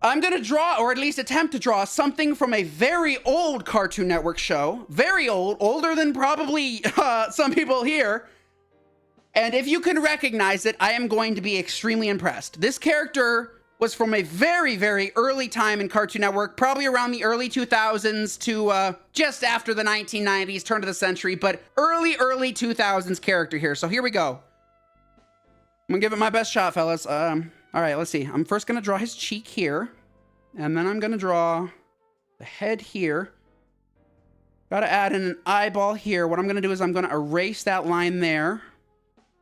I'm going to draw, or at least attempt to draw, something from a very old Cartoon Network show. Very old. Older than probably some people here. And if you can recognize it, I am going to be extremely impressed. This character was from a very, very early time in Cartoon Network. Probably around the early 2000s to just after the 1990s, turn of the century. But early 2000s character here. So here we go. I'm gonna give it my best shot, fellas. All right, let's see. I'm first gonna draw his cheek here, and then I'm gonna draw the head here. Gotta add in an eyeball here. What I'm gonna do is I'm gonna erase that line there.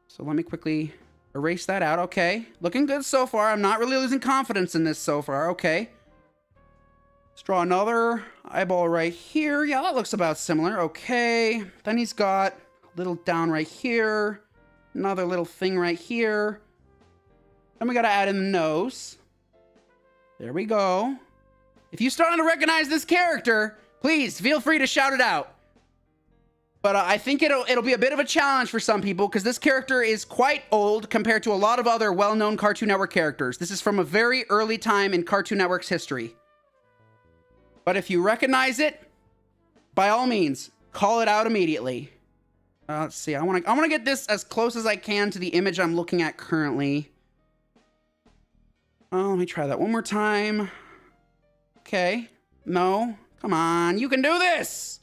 So let me quickly erase that out. Okay, looking good so far. I'm not really losing confidence in this so far. Okay. Let's draw another eyeball right here. Yeah, that looks about similar. Okay. Then he's got a little down right here. Another little thing right here. Then we gotta add in the nose. There we go. If you're starting to recognize this character, please feel free to shout it out. But I think it'll be a bit of a challenge for some people because this character is quite old compared to a lot of other well-known Cartoon Network characters. This is from a very early time in Cartoon Network's history. But if you recognize it, by all means, call it out immediately. Let's see. I want to get this as close as I can to the image I'm looking at currently. Oh, let me try that one more time. Okay. No. Come on. You can do this.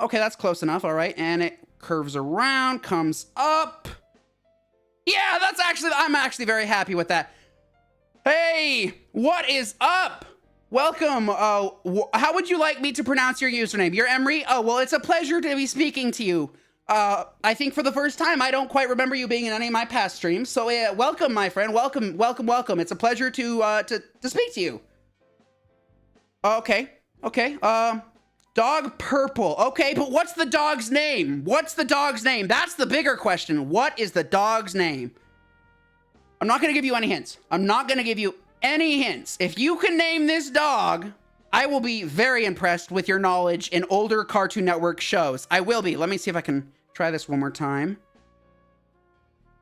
Okay, that's close enough. All right. And it curves around, comes up. Yeah, I'm actually very happy with that. Hey, what is up? Welcome. How would you like me to pronounce your username? You're Emery? Oh, well, it's a pleasure to be speaking to you. I think for the first time, I don't quite remember you being in any of my past streams. So welcome, my friend. Welcome. It's a pleasure to speak to you. Okay. Dog Purple. Okay, but what's the dog's name? That's the bigger question. What is the dog's name? I'm not going to give you any hints. If you can name this dog, I will be very impressed with your knowledge in older Cartoon Network shows. I will be. Let me see if I can try this one more time.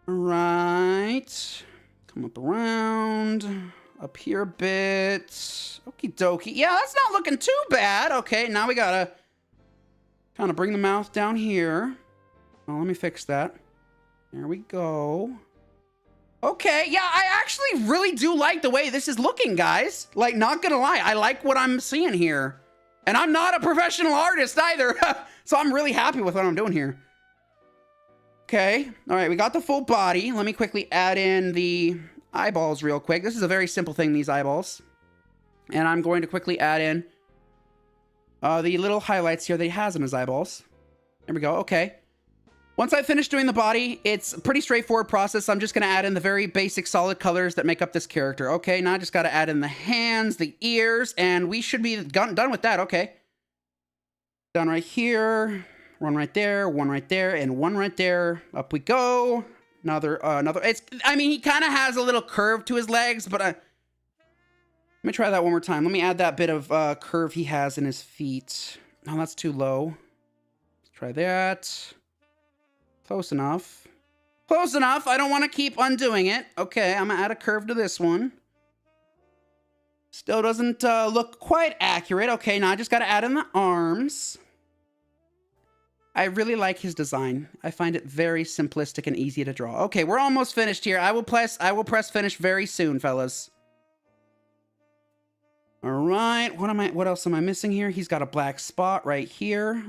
All right. Come up around. Up here a bit. Okie dokie. Yeah, that's not looking too bad. Okay, now we gotta kind of bring the mouth down here. Oh, let me fix that. There we go. Okay, yeah, I actually really do like the way this is looking, guys. Like, not gonna lie, I like what I'm seeing here. And I'm not a professional artist either, so I'm really happy with what I'm doing here. Okay, all right, we got the full body. Let me quickly add in the eyeballs real quick. This is a very simple thing, these eyeballs. And I'm going to quickly add in the little highlights here that he has in his eyeballs. There we go, okay. Once I finish doing the body, it's a pretty straightforward process. I'm just going to add in the very basic solid colors that make up this character. Okay, now I just got to add in the hands, the ears, and we should be done with that. Okay. Done right here, one right there, and one right there. Up we go. Another. I mean, he kind of has a little curve to his legs, but Let me try that one more time. Let me add that bit of curve he has in his feet. Oh, that's too low. Let's try that. Close enough. Close enough. I don't want to keep undoing it. Okay, I'm going to add a curve to this one. Still doesn't look quite accurate. Okay, now I just got to add in the arms. I really like his design. I find it very simplistic and easy to draw. Okay, we're almost finished here. I will press finish very soon, fellas. All right, what else am I missing here? He's got a black spot right here.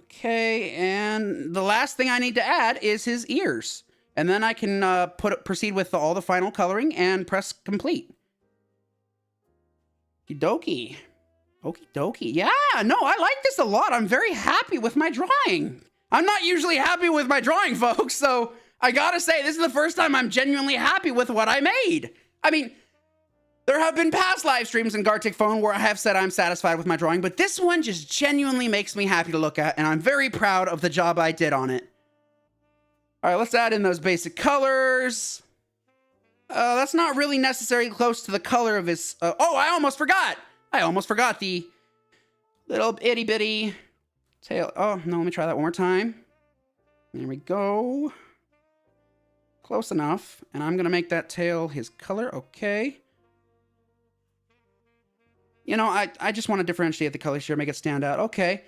Okay, and the last thing I need to add is his ears. And then I can proceed with all the final coloring and press complete. Okie dokie. Okie dokie. Yeah, no, I like this a lot. I'm very happy with my drawing. I'm not usually happy with my drawing, folks, so I gotta say, this is the first time I'm genuinely happy with what I made. I mean, there have been past live streams in Gartic Phone where I have said I'm satisfied with my drawing, but this one just genuinely makes me happy to look at, and I'm very proud of the job I did on it. All right, let's add in those basic colors. That's not really necessarily close to the color of his... oh, I almost forgot! I almost forgot the little itty-bitty tail. Oh, no, let me try that one more time. There we go. Close enough. And I'm going to make that tail his color. Okay. You know, I just want to differentiate the colors here, make it stand out. Okay.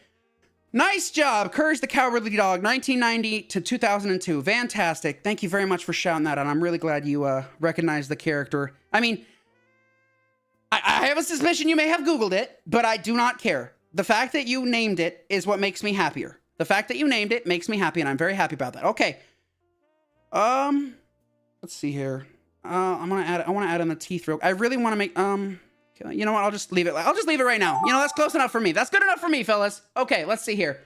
Nice job. Courage the Cowardly Dog, 1990 to 2002. Fantastic. Thank you very much for shouting that out. I'm really glad you recognized the character. I mean, I have a suspicion you may have Googled it, but I do not care. The fact that you named it is what makes me happier. The fact that you named it makes me happy, and I'm very happy about that. Okay. Let's see here. I want to add in the teeth real. I really want to make, you know what? I'll just leave it. I'll just leave it right now. You know, that's close enough for me. That's good enough for me, fellas. Okay, let's see here.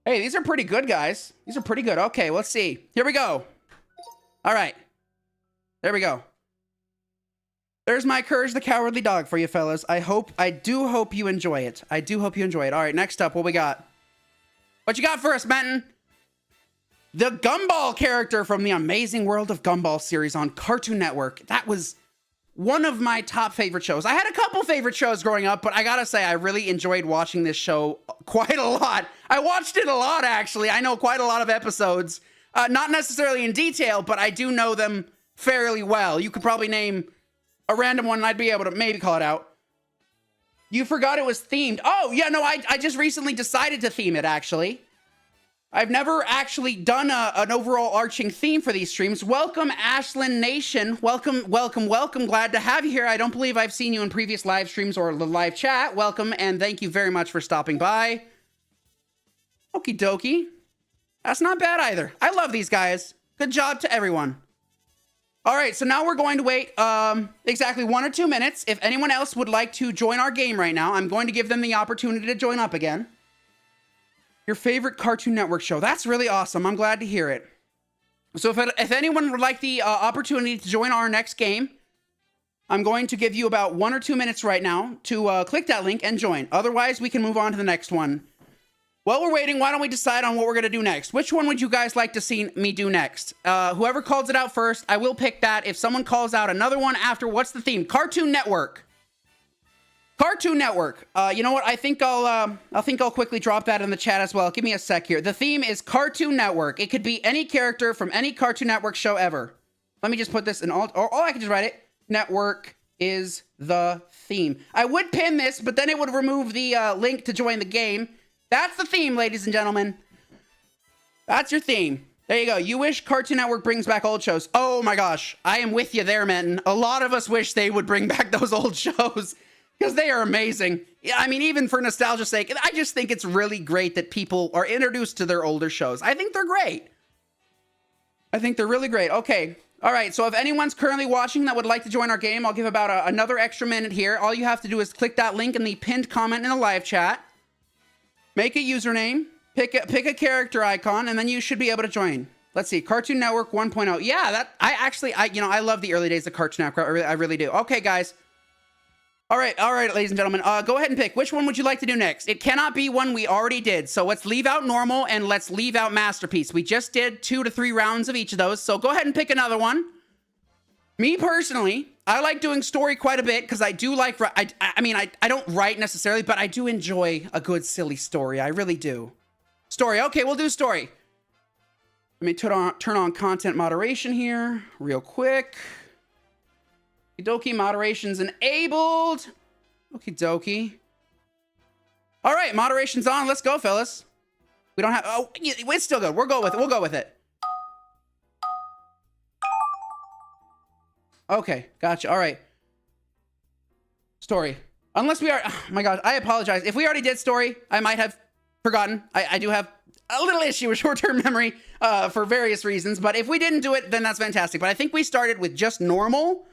Hey, these are pretty good, guys. These are pretty good. Okay, let's see. Here we go. All right. There we go. There's my Courage the Cowardly Dog for you, fellas. I do hope you enjoy it. I do hope you enjoy it. All right, next up, what we got? What you got for us, Benton? The Gumball character from the Amazing World of Gumball series on Cartoon Network. That was one of my top favorite shows. I had a couple favorite shows growing up, but I gotta say, I really enjoyed watching this show quite a lot. I watched it a lot, actually. I know quite a lot of episodes. Not necessarily in detail, but I do know them fairly well. You could probably name a random one and I'd be able to maybe call it out. You forgot it was themed. Oh, yeah, no, I just recently decided to theme it, actually. I've never actually done an overall arching theme for these streams. Welcome, Ashland Nation. Welcome, welcome, welcome. Glad to have you here. I don't believe I've seen you in previous live streams or the live chat. Welcome, and thank you very much for stopping by. Okie dokie. That's not bad either. I love these guys. Good job to everyone. All right, so now we're going to wait exactly 1 or 2 minutes. If anyone else would like to join our game right now, I'm going to give them the opportunity to join up again. Your favorite Cartoon Network show. That's really awesome. I'm glad to hear it. So if anyone would like the opportunity to join our next game, I'm going to give you about 1 or 2 minutes right now to click that link and join. Otherwise, we can move on to the next one. While we're waiting, why don't we decide on what we're going to do next? Which one would you guys like to see me do next? Whoever calls it out first, I will pick that. If someone calls out another one after, what's the theme? Cartoon Network. Cartoon Network. You know what? I think I'll quickly drop that in the chat as well. Give me a sec here. The theme is Cartoon Network. It could be any character from any Cartoon Network show ever. Let me just put this in alt, or I can just write it. Network is the theme. I would pin this, but then it would remove the link to join the game. That's the theme, ladies and gentlemen. That's your theme. There you go. You wish Cartoon Network brings back old shows. Oh my gosh. I am with you there, Menton. A lot of us wish they would bring back those old shows. Because they are amazing. I mean, even for nostalgia's sake, I just think it's really great that people are introduced to their older shows. I think they're great. I think they're really great. Okay. All right. So if anyone's currently watching that would like to join our game, I'll give about another extra minute here. All you have to do is click that link in the pinned comment in the live chat. Make a username. Pick a character icon, and then you should be able to join. Let's see. Cartoon Network 1.0. Yeah, I love the early days of Cartoon Network. I really do. Okay, guys. All right, ladies and gentlemen, go ahead and pick. Which one would you like to do next? It cannot be one we already did, so let's leave out normal and let's leave out masterpiece. We just did 2 to 3 rounds of each of those, so go ahead and pick another one. Me personally, I like doing story quite a bit because I do like, I mean, I don't write necessarily, but I do enjoy a good silly story. I really do. Story. Okay, we'll do story. Let me turn on content moderation here real quick. Okie dokie, moderation's enabled. Okie dokie. All right, moderation's on. Let's go, fellas. We don't have, oh, it's still good. We'll go with it. We'll go with it. Okay, gotcha. All right. Story. Unless we are, oh my gosh, I apologize. If we already did story, I might have forgotten. I do have a little issue with short-term memory for various reasons, but if we didn't do it, then that's fantastic. But I think we started with just normal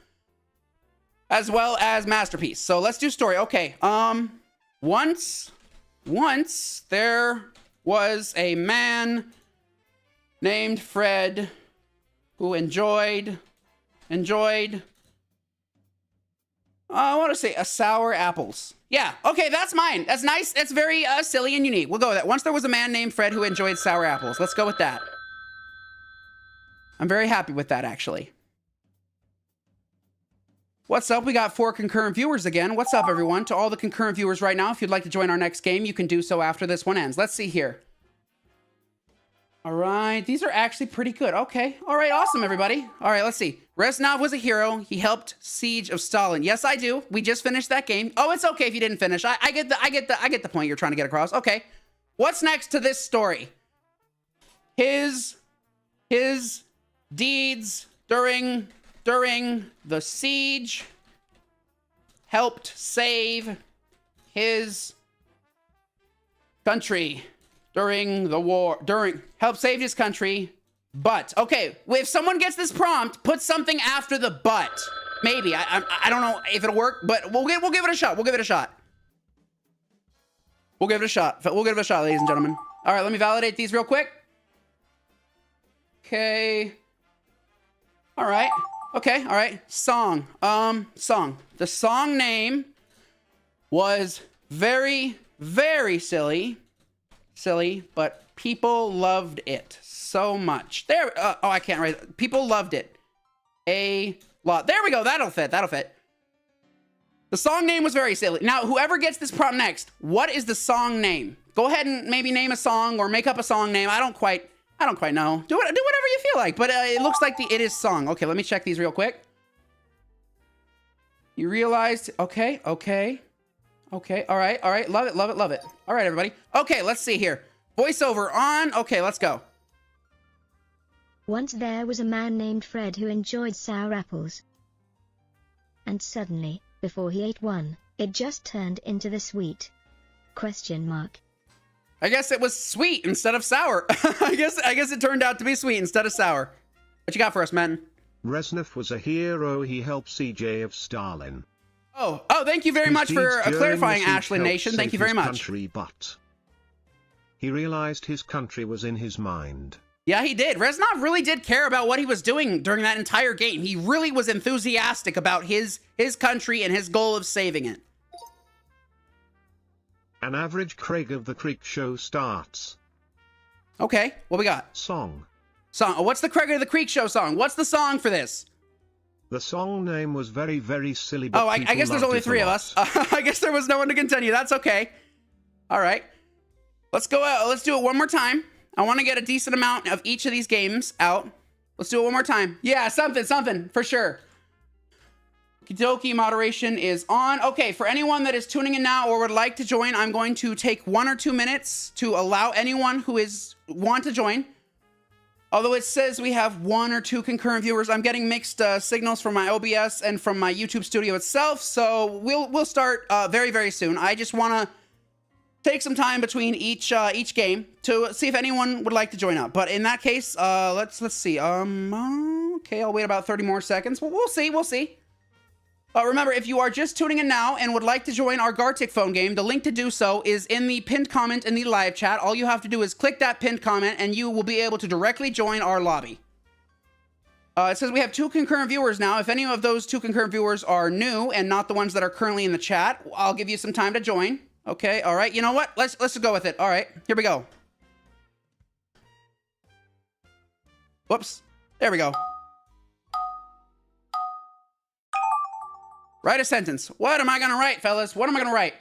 as well as masterpiece. So let's do story. Okay. Once there was a man named Fred who enjoyed I want to say sour apples. Yeah, okay, that's mine. That's nice. That's very silly and unique. We'll go with that. Once there was a man named Fred who enjoyed sour apples. Let's go with that. I'm very happy with that, actually. What's up? We got 4 concurrent viewers again. What's up, everyone? To all the concurrent viewers right now, if you'd like to join our next game, you can do so after this one ends. Let's see here. All right, these are actually pretty good. Okay, all right, awesome, everybody. All right, let's see. Reznov was a hero. He helped Siege of Stalin. Yes, I do. We just finished that game. Oh, it's okay if you didn't finish. I get the point you're trying to get across. Okay, what's next to this story? His deeds during the siege helped save his country. During the war, help save his country, but, okay, if someone gets this prompt, put something after the but. Maybe, I don't know if it'll work, but we'll give it a shot, we'll give it a shot. We'll give it a shot, ladies and gentlemen. All right, let me validate these real quick. Okay. All right, okay, all right, song. The song name was very, very silly, but people loved it so much. There, oh, I can't write. People loved it a lot. There we go. That'll fit. The song name was very silly. Now, whoever gets this prompt next, what is the song name? Go ahead and maybe name a song or make up a song name. I don't quite know. Do whatever you feel like, but it looks like it is song. Okay, let me check these real quick. You realized, okay. All right. Love it. All right, everybody. Okay, let's see here. Voiceover on. Okay, let's go. Once there was a man named Fred who enjoyed sour apples. And suddenly, before he ate one, it just turned into the sweet ? I guess it was sweet instead of sour. I guess it turned out to be sweet instead of sour. What you got for us, man? Reznov was a hero. He helped CJ of Stalin. Oh, thank you very much for clarifying, Ashland Nation. Thank you very much. Country, but he realized his country was in his mind. Yeah, he did. Reznov really did care about what he was doing during that entire game. He really was enthusiastic about his country and his goal of saving it. An average Craig of the Creek show starts. Okay, what we got? Song. What's the Craig of the Creek show song? What's the song for this? The song name was very, very silly, but I guess there's only 3 of us. I guess there was no one to continue. That's okay. All right. Let's go out. Let's do it one more time. I want to get a decent amount of each of these games out. Let's do it one more time. Yeah, something, for sure. Kidoki moderation is on. Okay, for anyone that is tuning in now or would like to join, I'm going to take 1 or 2 minutes to allow anyone who want to join. Although it says we have 1 or 2 concurrent viewers, I'm getting mixed signals from my OBS and from my YouTube studio itself. So we'll start very, very soon. I just want to take some time between each game to see if anyone would like to join up. But in that case, let's see. Okay, I'll wait about 30 more seconds. Well, we'll see. Remember, if you are just tuning in now and would like to join our Gartic phone game, the link to do so is in the pinned comment in the live chat. All you have to do is click that pinned comment and you will be able to directly join our lobby. It says we have 2 concurrent viewers now. If any of those 2 concurrent viewers are new and not the ones that are currently in the chat, I'll give you some time to join. Okay, all right. You know what? Let's just go with it. All right, here we go. Whoops. There we go. Write a sentence. What am I gonna write, fellas? What am I gonna write?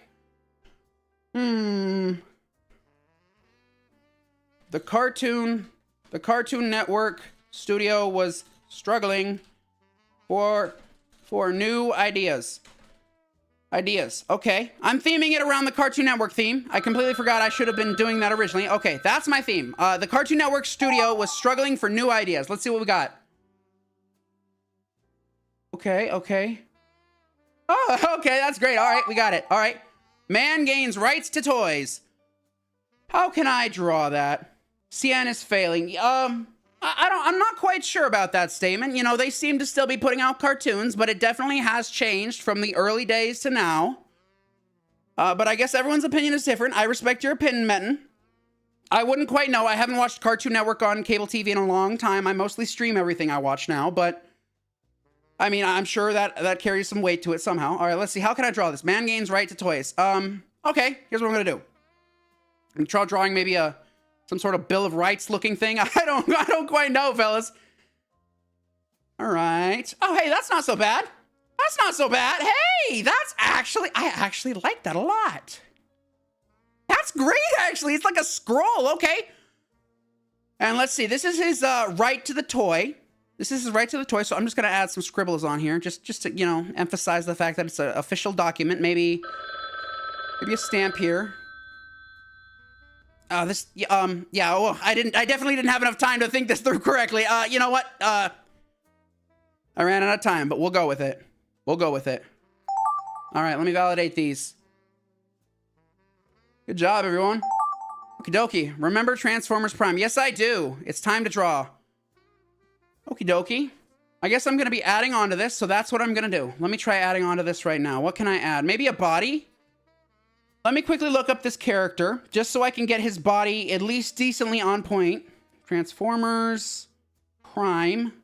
The Cartoon Network studio was struggling for new ideas. Okay. I'm theming it around the Cartoon Network theme. I completely forgot I should have been doing that originally. Okay, that's my theme. The Cartoon Network studio was struggling for new ideas. Let's see what we got. Okay. Oh, okay, that's great. All right, we got it. All right. Man gains rights to toys. How can I draw that? CN is failing. I'm not quite sure about that statement. You know, they seem to still be putting out cartoons, but it definitely has changed from the early days to now. But I guess everyone's opinion is different. I respect your opinion, Metten. I wouldn't quite know. I haven't watched Cartoon Network on cable TV in a long time. I mostly stream everything I watch now, but I mean, I'm sure that carries some weight to it somehow. All right, let's see. How can I draw this? Man gains right to toys. Okay, here's what I'm gonna do. I'm drawing maybe some sort of Bill of Rights looking thing. I don't quite know, fellas. All right. Oh, hey, that's not so bad. That's not so bad. Hey, I actually like that a lot. That's great, actually. It's like a scroll. Okay. And let's see. This is his right to the toy. This is his right to the toy. So I'm just going to add some scribbles on here just to, you know, emphasize the fact that it's an official document. Maybe a stamp here. Yeah, well, I definitely didn't have enough time to think this through correctly. You know what? I ran out of time, but we'll go with it. We'll go with it. All right, let me validate these. Good job, everyone. Okie dokie. Remember Transformers Prime? Yes, I do. It's time to draw. Okie dokie. I guess I'm going to be adding on to this, so that's what I'm going to do. Let me try adding on to this right now. What can I add? Maybe a body? Let me quickly look up this character, just so I can get his body at least decently on point. Transformers Prime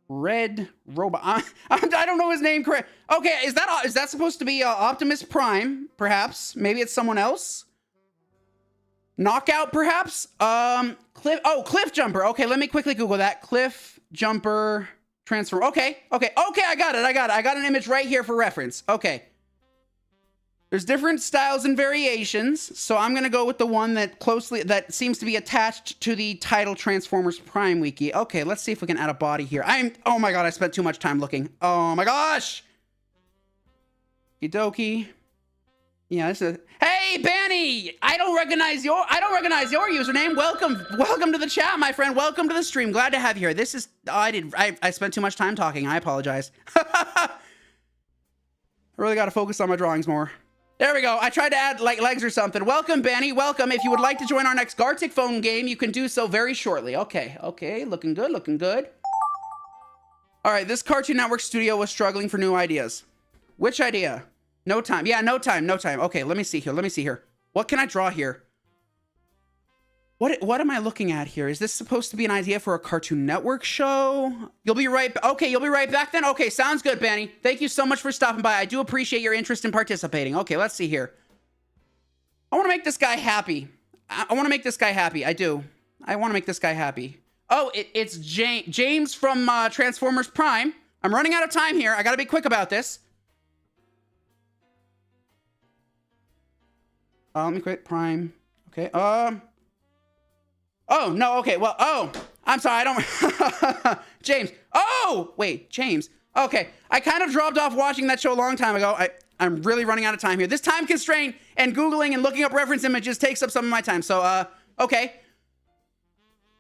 Red Robot. I don't know his name correct. Okay, is that supposed to be Optimus Prime? Perhaps. Maybe it's someone else. Knockout, perhaps. Cliff Jumper. Okay, let me quickly Google that. Cliff Jumper Transform. Okay. I got it. I got an image right here for reference. Okay. There's different styles and variations, so I'm going to go with the one that seems to be attached to the title Transformers Prime Wiki. Okay, let's see if we can add a body here. Oh my god, I spent too much time looking. Oh my gosh! Okie dokie. Yeah, this is... Hey, Banny! I don't recognize your username. Welcome to the chat, my friend. Welcome to the stream. Glad to have you here. This is... I spent too much time talking. I apologize. I really got to focus on my drawings more. There we go. I tried to add like legs or something. Welcome, Banny. Welcome. If you would like to join our next Gartic phone game, you can do so very shortly. Okay. Looking good. All right. This Cartoon Network studio was struggling for new ideas. Which idea? No time. Yeah, no time. Okay, let me see here. What can I draw here? What am I looking at here? Is this supposed to be an idea for a Cartoon Network show? You'll be right back then? Okay, sounds good, Banny. Thank you so much for stopping by. I do appreciate your interest in participating. Okay, let's see here. I want to make this guy happy. I do. I want to make this guy happy. Oh, it's James from Transformers Prime. I'm running out of time here. I got to be quick about this. Let me quit Prime. Okay. Oh, no, okay, well, I'm sorry, I don't... James. Oh, wait, James. Okay, I kind of dropped off watching that show a long time ago. I'm really running out of time here. This time constraint and Googling and looking up reference images takes up some of my time, so, okay.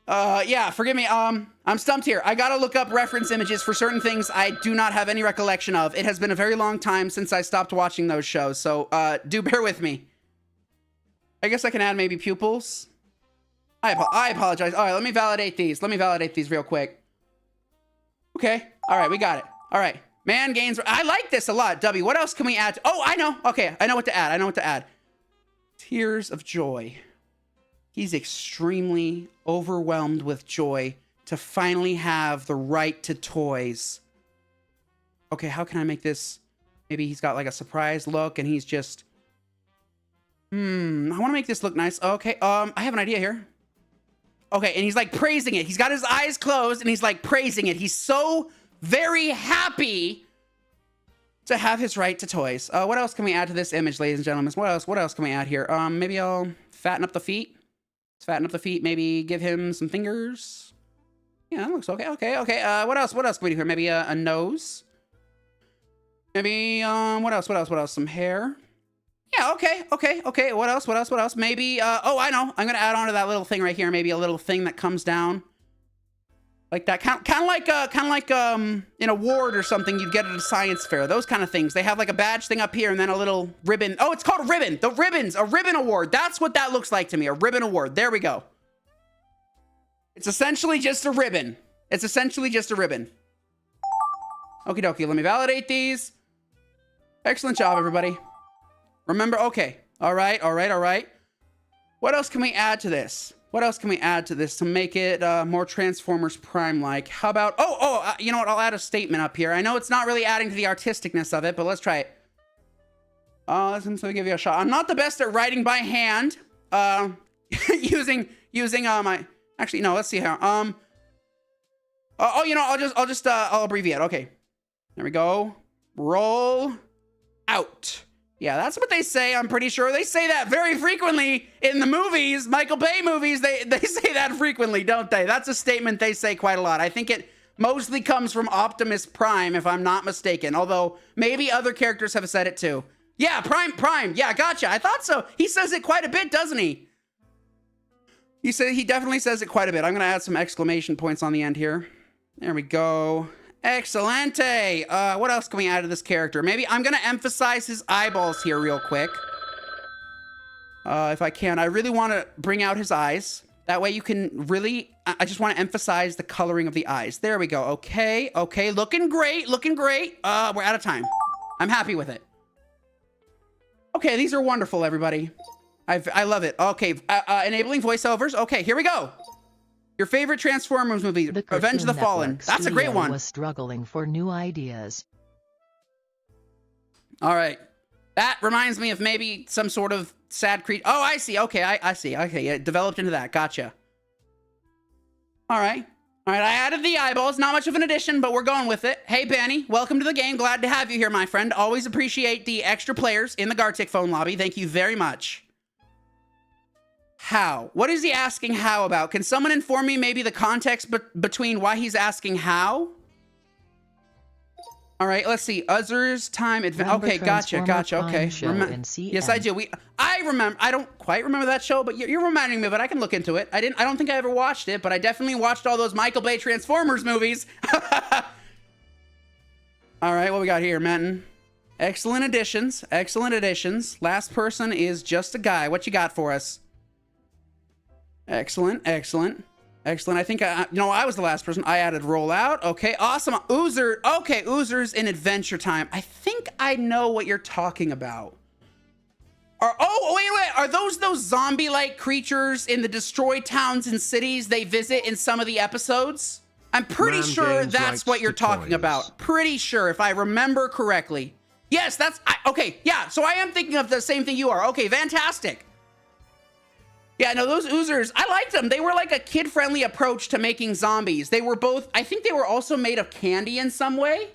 Yeah, forgive me, I'm stumped here. I gotta look up reference images for certain things I do not have any recollection of. It has been a very long time since I stopped watching those shows, so, do bear with me. I guess I can add maybe pupils. I apologize. All right, let me validate these. Real quick. Okay. All right, we got it. All right. Man gains... I like this a lot, W. What else can we add? Oh, I know. Okay, I know what to add. Tears of joy. He's extremely overwhelmed with joy to finally have the right to toys. Okay, how can I make this... Maybe he's got like a surprised look and he's just... I want to make this look nice. Okay, I have an idea here. Okay, and he's like praising it. He's got his eyes closed and he's like praising it. He's so very happy to have his right to toys. What else can we add to this image, ladies and gentlemen? What else can we add here? Maybe I'll fatten up the feet. Let's fatten up the feet. Maybe give him some fingers. Yeah, that looks okay. Okay. What else can we do here? Maybe a nose. Maybe, what else? Some hair. Yeah, okay. What else? Maybe, oh, I know. I'm gonna add on to that little thing right here. Maybe a little thing that comes down. Like that, kind of like an award or something you'd get at a science fair. Those kind of things. They have like a badge thing up here and then a little ribbon. Oh, it's called a ribbon. The ribbons, a ribbon award. That's what that looks like to me. A ribbon award. There we go. It's essentially just a ribbon. Okie dokie. Let me validate these. Excellent job, everybody. Remember, okay. All right. What else can we add to this? To make it more Transformers Prime-like? How about... you know what? I'll add a statement up here. I know it's not really adding to the artisticness of it, but let's try it. Let me give you a shot. I'm not the best at writing by hand. Using my... Actually, no, let's see here. I'll abbreviate. Okay. There we go. Roll out. Yeah, that's what they say. I'm pretty sure they say that very frequently in the movies, Michael Bay movies. They say that frequently, don't they? That's a statement they say quite a lot. I think it mostly comes from Optimus Prime, if I'm not mistaken. Although maybe other characters have said it too. Yeah, Prime. Yeah, gotcha. I thought so. He says it quite a bit, doesn't he? He definitely says it quite a bit. I'm gonna add some exclamation points on the end here. There we go. Excellente. What else can we add to this character? Maybe I'm gonna emphasize his eyeballs here real quick. If I can. I really want to bring out his eyes. That way you can really... I just want to emphasize the coloring of the eyes. There we go. Okay. Looking great. We're out of time. I'm happy with it. Okay, these are wonderful, everybody. I love it. Okay, enabling voiceovers. Okay, here we go. Your favorite Transformers movie, Revenge of the Fallen. That's a great one. Was struggling for new ideas. All right. That reminds me of maybe some sort of sad creature. Oh, I see. Okay, I see. Okay, yeah, developed into that. Gotcha. All right. I added the eyeballs. Not much of an addition, but we're going with it. Hey, Benny, welcome to the game. Glad to have you here, my friend. Always appreciate the extra players in the Gartic phone lobby. Thank you very much. How? What is he asking how about? Can someone inform me maybe the context between why he's asking how? All right, let's see. Uzzer's time adventure. Okay, gotcha. Okay. Yes, I do. I remember. I don't quite remember that show, but you're reminding me of it. I can look into it. I don't think I ever watched it, but I definitely watched all those Michael Bay Transformers movies. All right, what we got here, Menton? Excellent additions. Last person is just a guy. What you got for us? Excellent. I think I was the last person. I added rollout. Okay, awesome. Oozer. Okay, Oozer's in Adventure Time. I think I know what you're talking about. Wait. Are those zombie-like creatures in the destroyed towns and cities they visit in some of the episodes? I'm pretty sure that's what you're talking about. Pretty sure, if I remember correctly. Yes, okay, yeah, so I am thinking of the same thing you are. Okay, fantastic. Yeah, no, those Oozers, I liked them. They were like a kid-friendly approach to making zombies. They were both, I think they were also made of candy in some way.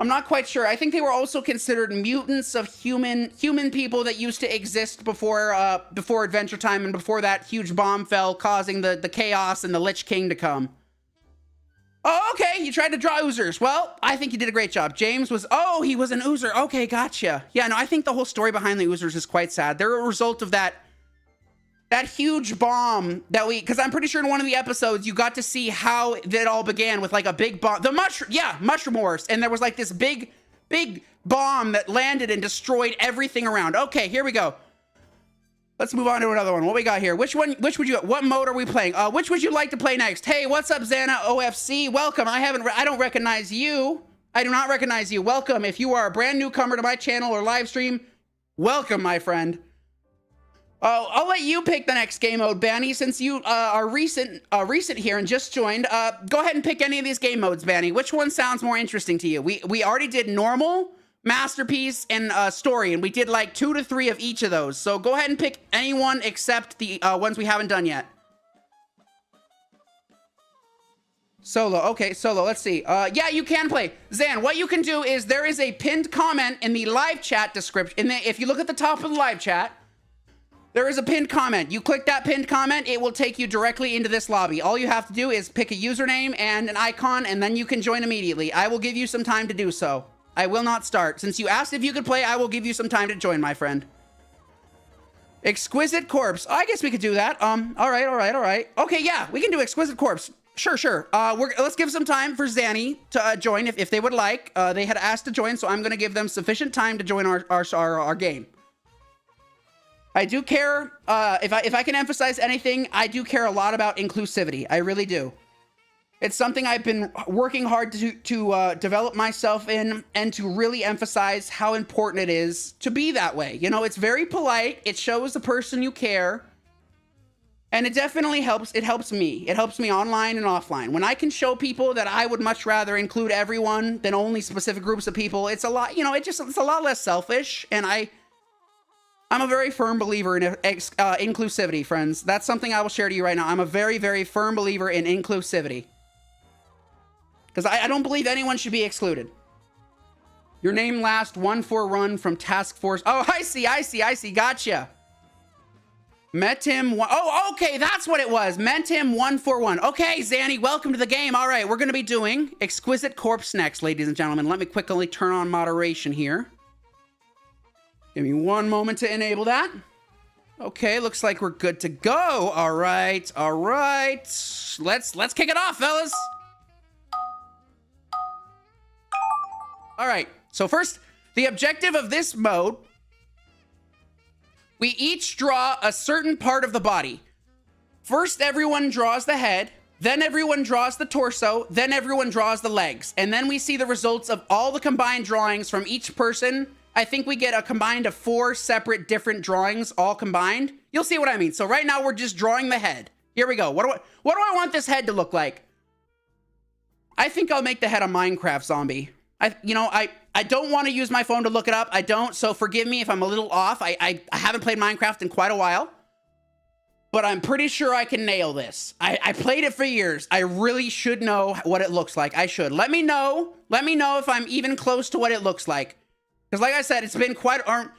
I'm not quite sure. I think they were also considered mutants of human people that used to exist before Adventure Time and before that huge bomb fell, causing the chaos and the Lich King to come. Oh, okay, you tried to draw Oozers. Well, I think you did a great job. James was, he was an Oozer. Okay, gotcha. Yeah, no, I think the whole story behind the Oozers is quite sad. They're a result of that huge bomb that because I'm pretty sure in one of the episodes you got to see how it all began with like a big bomb. Mushroom Wars. And there was like this big bomb that landed and destroyed everything around. Okay, here we go. Let's move on to another one. What we got here? Which what mode are we playing? Which would you like to play next? Hey, what's up, Xana OFC? Welcome. I don't recognize you. I do not recognize you. Welcome. If you are a brand newcomer to my channel or live stream, welcome, my friend. I'll let you pick the next game mode, Banny, since you are recent here and just joined. Go ahead and pick any of these game modes, Banny. Which one sounds more interesting to you? We already did normal, masterpiece, and story, and we did like 2 to 3 of each of those. So go ahead and pick any one except the ones we haven't done yet. Solo. Okay, solo. Let's see. Yeah, you can play. Zan, what you can do is there is a pinned comment in the live chat description. If you look at the top of the live chat, there is a pinned comment. You click that pinned comment, it will take you directly into this lobby. All you have to do is pick a username and an icon, and then you can join immediately. I will give you some time to do so. I will not start. Since you asked if you could play, I will give you some time to join, my friend. Exquisite Corpse. Oh, I guess we could do that. All right. Okay, yeah, we can do Exquisite Corpse. Sure. Let's give some time for Zanny to join if they would like. They had asked to join, so I'm going to give them sufficient time to join our game. I do care, if I can emphasize anything, I do care a lot about inclusivity. I really do. It's something I've been working hard to develop myself in, and to really emphasize how important it is to be that way. You know, it's very polite. It shows the person you care. And it definitely helps. It helps me. It helps me online and offline. When I can show people that I would much rather include everyone than only specific groups of people, it's a lot, you know, it's a lot less selfish. And I'm a very firm believer in inclusivity, friends. That's something I will share to you right now. I'm a very, very firm believer in inclusivity. Because I don't believe anyone should be excluded. Your name last 1-4 from Task Force. Oh, I see. Gotcha. Met him. Oh, okay. That's what it was. Meant him 141. Okay, Zanny, welcome to the game. All right, we're going to be doing Exquisite Corpse next, ladies and gentlemen. Let me quickly turn on moderation here. Give me one moment to enable that. Okay, looks like we're good to go. All right. Let's kick it off, fellas. All right. So first, the objective of this mode, we each draw a certain part of the body. First, everyone draws the head, then everyone draws the torso, then everyone draws the legs, and then we see the results of all the combined drawings from each person. I think we get a combined of 4 separate different drawings all combined. You'll see what I mean. So right now we're just drawing the head. Here we go. What do I want this head to look like? I think I'll make the head a Minecraft zombie. I don't want to use my phone to look it up. I don't, so forgive me if I'm a little off. I haven't played Minecraft in quite a while, but I'm pretty sure I can nail this. I played it for years. I really should know what it looks like. I should. Let me know if I'm even close to what it looks like. Because like I said, it's been quite... No,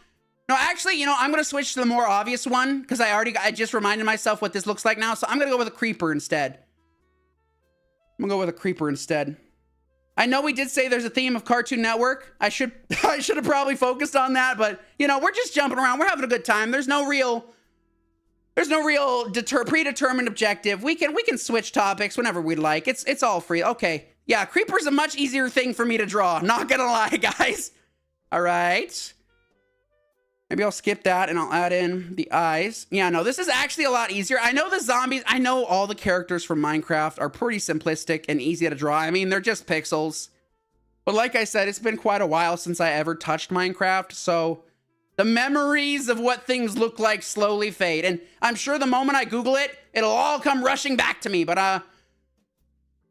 actually, I'm going to switch to the more obvious one, because I just reminded myself what this looks like now, so I'm going to go with a creeper instead. I know we did say there's a theme of Cartoon Network. I should have probably focused on that, but we're just jumping around. We're having a good time. There's no real predetermined objective. We can switch topics whenever we'd like. It's all free. Okay. Yeah, creeper's a much easier thing for me to draw. Not gonna lie, guys. All right. Maybe I'll skip that and I'll add in the eyes. Yeah, no, this is actually a lot easier. I know the zombies, I know all the characters from Minecraft are pretty simplistic and easy to draw. I mean, they're just pixels. But like I said, it's been quite a while since I ever touched Minecraft, so the memories of what things look like slowly fade. And I'm sure the moment I Google it, it'll all come rushing back to me, but I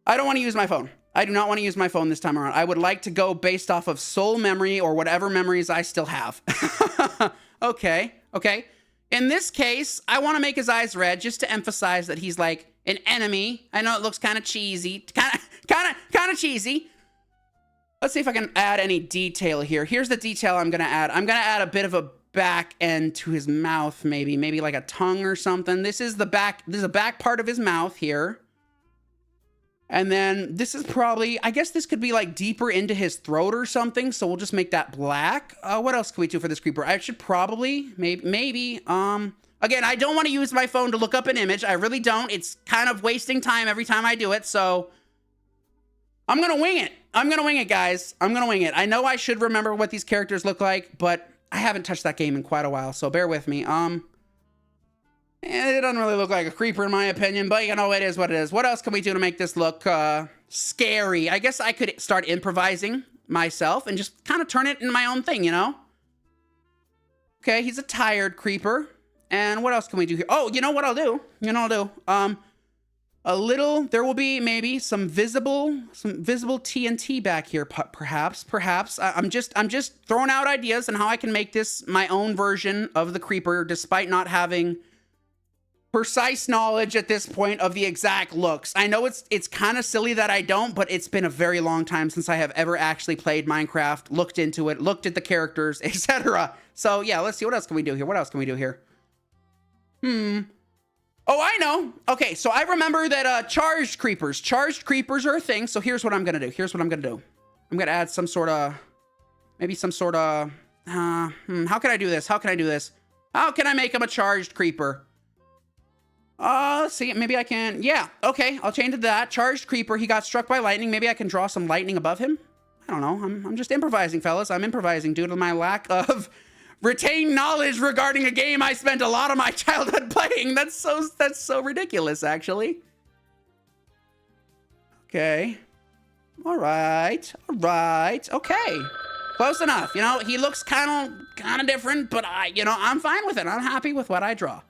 don't want to use my phone. I do not want to use my phone this time around. I would like to go based off of soul memory or whatever memories I still have. Okay. In this case, I want to make his eyes red just to emphasize that he's like an enemy. I know it looks kind of cheesy. Kind of cheesy. Let's see if I can add any detail here. Here's the detail I'm going to add. I'm going to add a bit of a back end to his mouth, maybe like a tongue or something. This is the back. This is a back part of his mouth here. And then this is probably, I guess this could be like deeper into his throat or something. So we'll just make that black. What else can we do for this creeper? I should probably, maybe, again, I don't want to use my phone to look up an image. I really don't. It's kind of wasting time every time I do it. So I'm going to wing it. Guys. I'm going to wing it. I know I should remember what these characters look like, but I haven't touched that game in quite a while. So bear with me. It doesn't really look like a creeper in my opinion, but it is what it is. What else can we do to make this look scary? I guess I could start improvising myself and just kind of turn it into my own thing, Okay, he's a tired creeper. And what else can we do here? Oh, you know what I'll do? There will be maybe some visible TNT back here, perhaps. I'm just throwing out ideas on how I can make this my own version of the creeper, despite not having precise knowledge at this point of the exact looks. I know it's kind of silly that I don't, but it's been a very long time since I have ever actually played Minecraft, looked into it, looked at the characters, etc. So yeah, let's see, what else can we do here? What else can we do here? Oh, I know. Okay, so I remember that charged creepers are a thing. So here's what I'm gonna do. I'm gonna add some sort of, maybe some sort of, how can I do this? How can I make him a charged creeper? Let's see, maybe I can, yeah, okay, I'll change it to that. Charged creeper, he got struck by lightning. Maybe I can draw some lightning above him. I don't know, I'm just improvising, fellas. I'm improvising due to my lack of retained knowledge regarding a game I spent a lot of my childhood playing. That's so ridiculous, actually. Okay. All right, okay. Close enough. You know, he looks kind of different, but I'm fine with it. I'm happy with what I draw.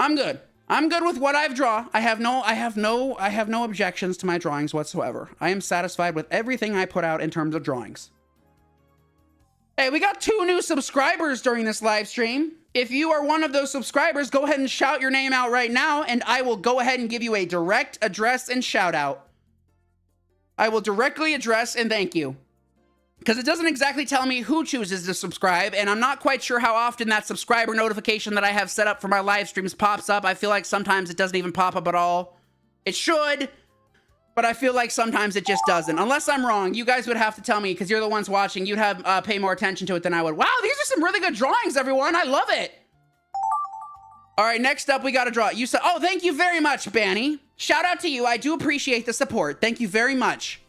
I'm good. I'm good with what I've drawn. I have no objections to my drawings whatsoever. I am satisfied with everything I put out in terms of drawings. Hey, we got 2 new subscribers during this live stream. If you are one of those subscribers, go ahead and shout your name out right now, and I will go ahead and give you a direct address and shout out. I will directly address and thank you. Because it doesn't exactly tell me who chooses to subscribe, and I'm not quite sure how often that subscriber notification that I have set up for my live streams pops up. I feel like sometimes it doesn't even pop up at all. It should, but I feel like sometimes it just doesn't. Unless I'm wrong, you guys would have to tell me, because you're the ones watching. You'd have pay more attention to it than I would. Wow, these are some really good drawings, everyone. I love it. All right, next up, we got to draw. You said, oh, thank you very much, Banny. Shout out to you. I do appreciate the support. Thank you very much.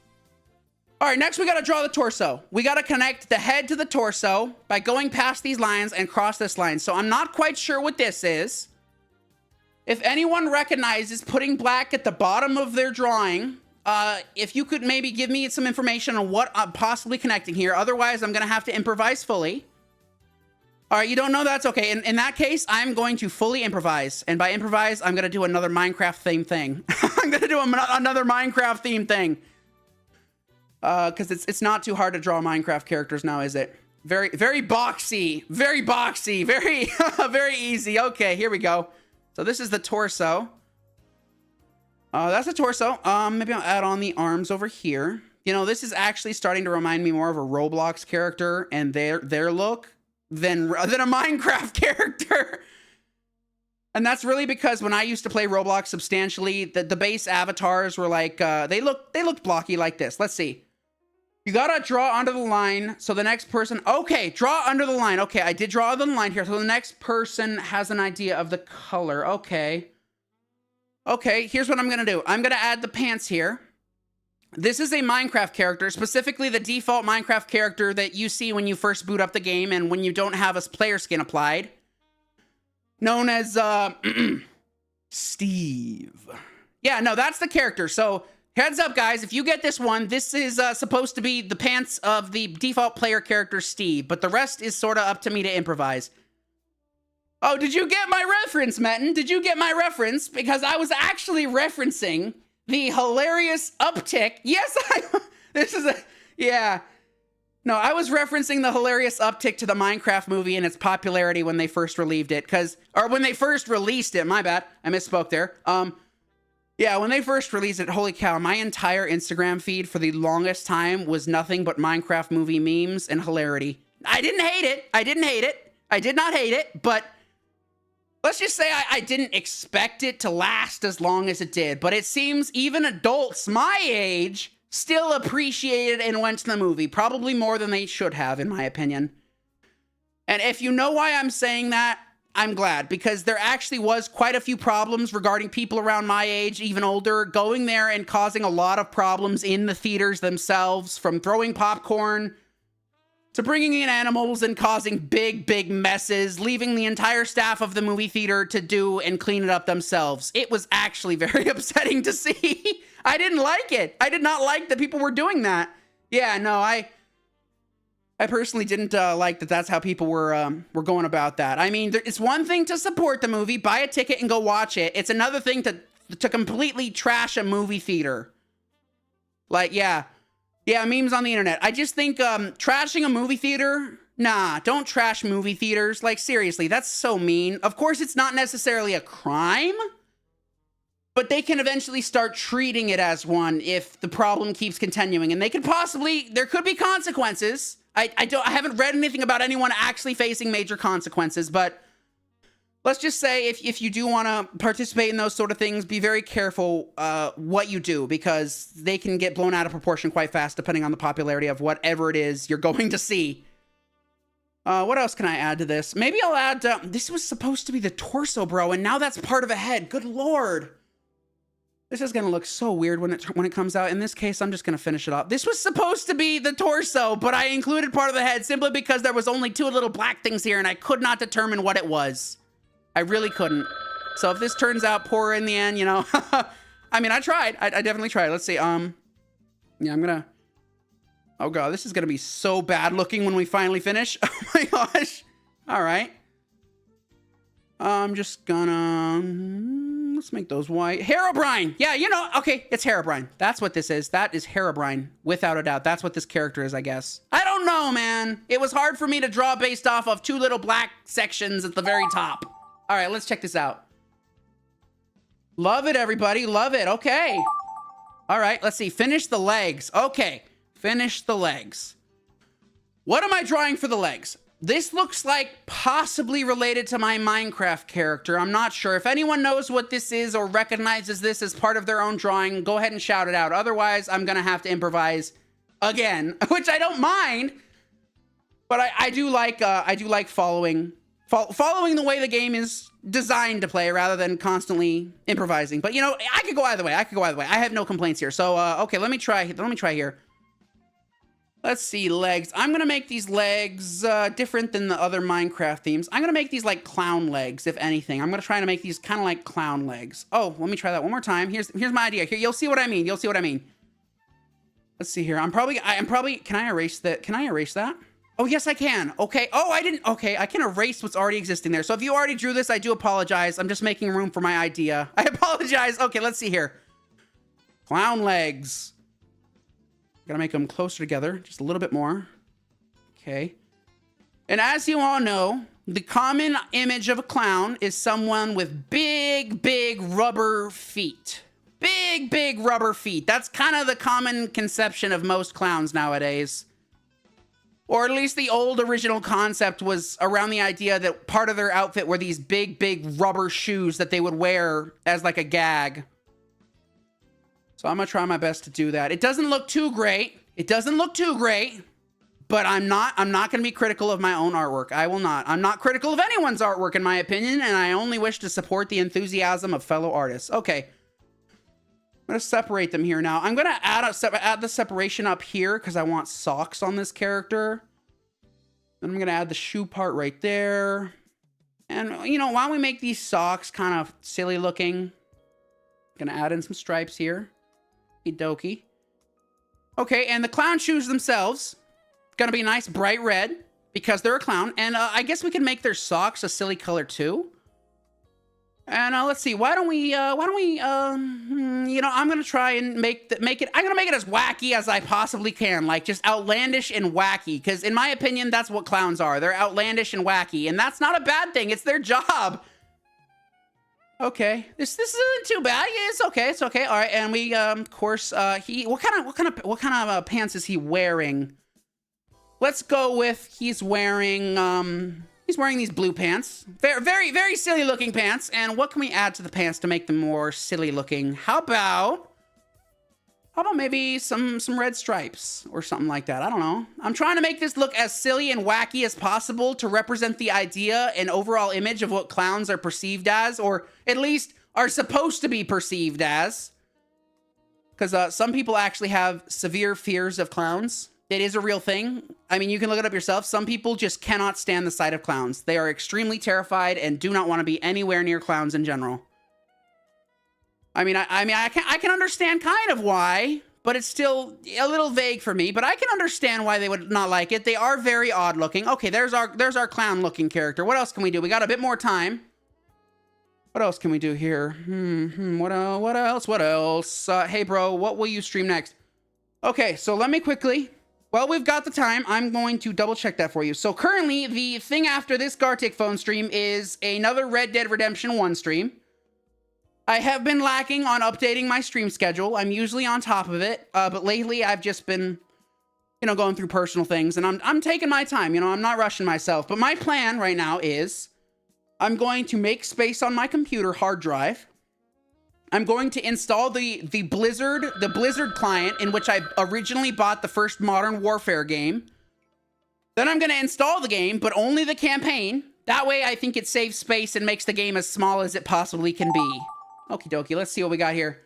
All right, next we got to draw the torso. We got to connect the head to the torso by going past these lines and cross this line. So I'm not quite sure what this is. If anyone recognizes putting black at the bottom of their drawing, if you could maybe give me some information on what I'm possibly connecting here. Otherwise, I'm going to have to improvise fully. All right, you don't know, that's okay. In that case, I'm going to fully improvise. And by improvise, I'm going to do another Minecraft themed thing. I'm going to do another Minecraft themed thing. Because it's not too hard to draw Minecraft characters now, is it? Very boxy, very very easy. Okay, here we go. So this is the torso. That's the torso. Maybe I'll add on the arms over here. You know, this is actually starting to remind me more of a Roblox character and their look than a Minecraft character. And that's really because when I used to play Roblox substantially, the base avatars were like, they looked blocky like this. Let's see. You gotta draw under the line, so the next person... Okay, draw under the line. Okay, I did draw the line here, so the next person has an idea of the color. Okay. Okay, here's what I'm gonna do. I'm gonna add the pants here. This is a Minecraft character, specifically the default Minecraft character that you see when you first boot up the game and when you don't have a player skin applied. Known as, Steve. Yeah, no, that's the character, so... Heads up, guys, if you get this one, this is supposed to be the pants of the default player character, Steve, but the rest is sort of up to me to improvise. Oh, did you get my reference, Metin? Did you get my reference? Because I was actually referencing the hilarious uptick. Yes, yeah. No, I was referencing the hilarious uptick to the Minecraft movie and its popularity when they first released it, when they first released it, my bad, I misspoke there. Yeah, when they first released it, holy cow, my entire Instagram feed for the longest time was nothing but Minecraft movie memes and hilarity. I didn't hate it. I did not hate it, but let's just say I didn't expect it to last as long as it did. But it seems even adults my age still appreciated and went to the movie, probably more than they should have, in my opinion. And if you know why I'm saying that, I'm glad, because there actually was quite a few problems regarding people around my age, even older, going there and causing a lot of problems in the theaters themselves, from throwing popcorn to bringing in animals and causing big messes, leaving the entire staff of the movie theater to do and clean it up themselves. It was actually very upsetting to see. I didn't like it. I did not like that people were doing that. Yeah, no, I personally didn't like that that's how people were going about that. I mean, it's one thing to support the movie, buy a ticket and go watch it. It's another thing to completely trash a movie theater. Like, yeah, memes on the internet. I just think trashing a movie theater Nah, don't trash movie theaters. Like, seriously, that's so mean. Of course, it's not necessarily a crime, but they can eventually start treating it as one if the problem keeps continuing, and they could possibly, there could be consequences. I haven't read anything about anyone actually facing major consequences, but let's just say if you do want to participate in those sort of things, be very careful what you do, because they can get blown out of proportion quite fast depending on the popularity of whatever it is you're going to see. What else can I add to this? Maybe I'll add, this was supposed to be the torso, bro, and now that's part of a head. Good lord. This is going to look so weird when it comes out. In this case, I'm just going to finish it off. This was supposed to be the torso, but I included part of the head simply because there was only 2 little black things here, and I could not determine what it was. I really couldn't. So if this turns out poor in the end, you know, I mean, I tried. I definitely tried. Let's see. Yeah, I'm gonna. Oh god, this is gonna be so bad looking when we finally finish. Oh my gosh. All right. I'm just gonna. Let's make those white. Herobrine. Yeah, you know. Okay, it's Herobrine. That's what this is. That is Herobrine, without a doubt. That's what this character is, I guess. I don't know, man. It was hard for me to draw based off of 2 little black sections at the very top. All right, let's check this out. Love it, everybody. Love it. Okay. All right, let's see. Finish the legs. Okay. Finish the legs. What am I drawing for the legs? This looks like possibly related to my Minecraft character. I'm not sure. If anyone knows what this is or recognizes this as part of their own drawing, go ahead and shout it out. Otherwise, I'm going to have to improvise again, which I don't mind. But I do like following the way the game is designed to play rather than constantly improvising. But, you know, I could go either way. I have no complaints here. So, okay, let me try here. Let's see, legs. I'm going to make these legs different than the other Minecraft themes. I'm going to make these like clown legs, if anything. I'm going to try to make these kind of like clown legs. Oh, let me try that one more time. Here's my idea. Here, you'll see what I mean. Let's see here. I'm probably, can I erase that? Can I erase that? Oh, yes, I can. Okay. Oh, I didn't. Okay, I can erase what's already existing there. So if you already drew this, I do apologize. I'm just making room for my idea. I apologize. Okay, let's see here. Clown legs. Gotta make them closer together, just a little bit more. Okay. And as you all know, the common image of a clown is someone with big, big rubber feet. Big, big rubber feet. That's kind of the common conception of most clowns nowadays. Or at least the old original concept was around the idea that part of their outfit were these big, big rubber shoes that they would wear as like a gag. So I'm going to try my best to do that. It doesn't look too great. But I'm not going to be critical of my own artwork. I will not. I'm not critical of anyone's artwork, in my opinion, and I only wish to support the enthusiasm of fellow artists. Okay. I'm going to separate them here now. I'm going to add the separation up here because I want socks on this character. Then I'm going to add the shoe part right there. And, you know, while we make these socks kind of silly looking, I'm going to add in some stripes here. Okie-dokie. Okay, and the clown shoes themselves, gonna be nice bright red because they're a clown. And I guess we can make their socks a silly color too. And let's see, why don't we, you know, I'm gonna try and make it. I'm gonna make it as wacky as I possibly can, like just outlandish and wacky. Because in my opinion, that's what clowns are. They're outlandish and wacky, and that's not a bad thing. It's their job. Okay, this isn't too bad. Yeah, it's okay. All right, and we of course what kind of pants is he wearing? Let's go with he's wearing these blue pants. Very very silly looking pants. And what can we add to the pants to make them more silly looking? How about maybe some red stripes or something like that? I don't know. I'm trying to make this look as silly and wacky as possible to represent the idea and overall image of what clowns are perceived as, or at least are supposed to be perceived as. Because some people actually have severe fears of clowns. It is a real thing. I mean, you can look it up yourself. Some people just cannot stand the sight of clowns. They are extremely terrified and do not want to be anywhere near clowns in general. I mean, I can understand kind of why, but it's still a little vague for me. But I can understand why they would not like it. They are very odd looking. Okay, there's our clown looking character. What else can we do? We got a bit more time. What else can we do here? What else? Hey, bro, what will you stream next? Okay, so let me quickly Well, we've got the time. I'm going to double check that for you. So currently, the thing after this Gartic phone stream is another Red Dead Redemption 1 stream. I have been lacking on updating my stream schedule. I'm usually on top of it, but lately I've just been, you know, going through personal things, and I'm taking my time. You know, I'm not rushing myself. But my plan right now is I'm going to make space on my computer hard drive. I'm going to install the Blizzard client in which I originally bought the first Modern Warfare game. Then I'm going to install the game, but only the campaign. That way I think it saves space and makes the game as small as it possibly can be. Okie dokie, let's see what we got here.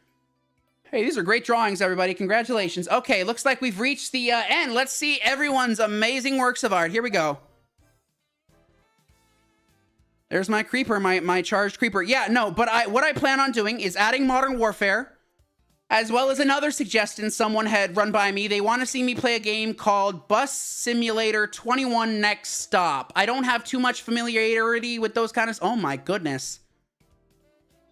Hey, these are great drawings, everybody. Congratulations. Okay, looks like we've reached the end. Let's see everyone's amazing works of art. Here we go. There's my creeper, my charged creeper. Yeah, no, but what I plan on doing is adding Modern Warfare, as well as another suggestion someone had run by me. They want to see me play a game called Bus Simulator 21 Next Stop. I don't have too much familiarity with those kind of... Oh my goodness.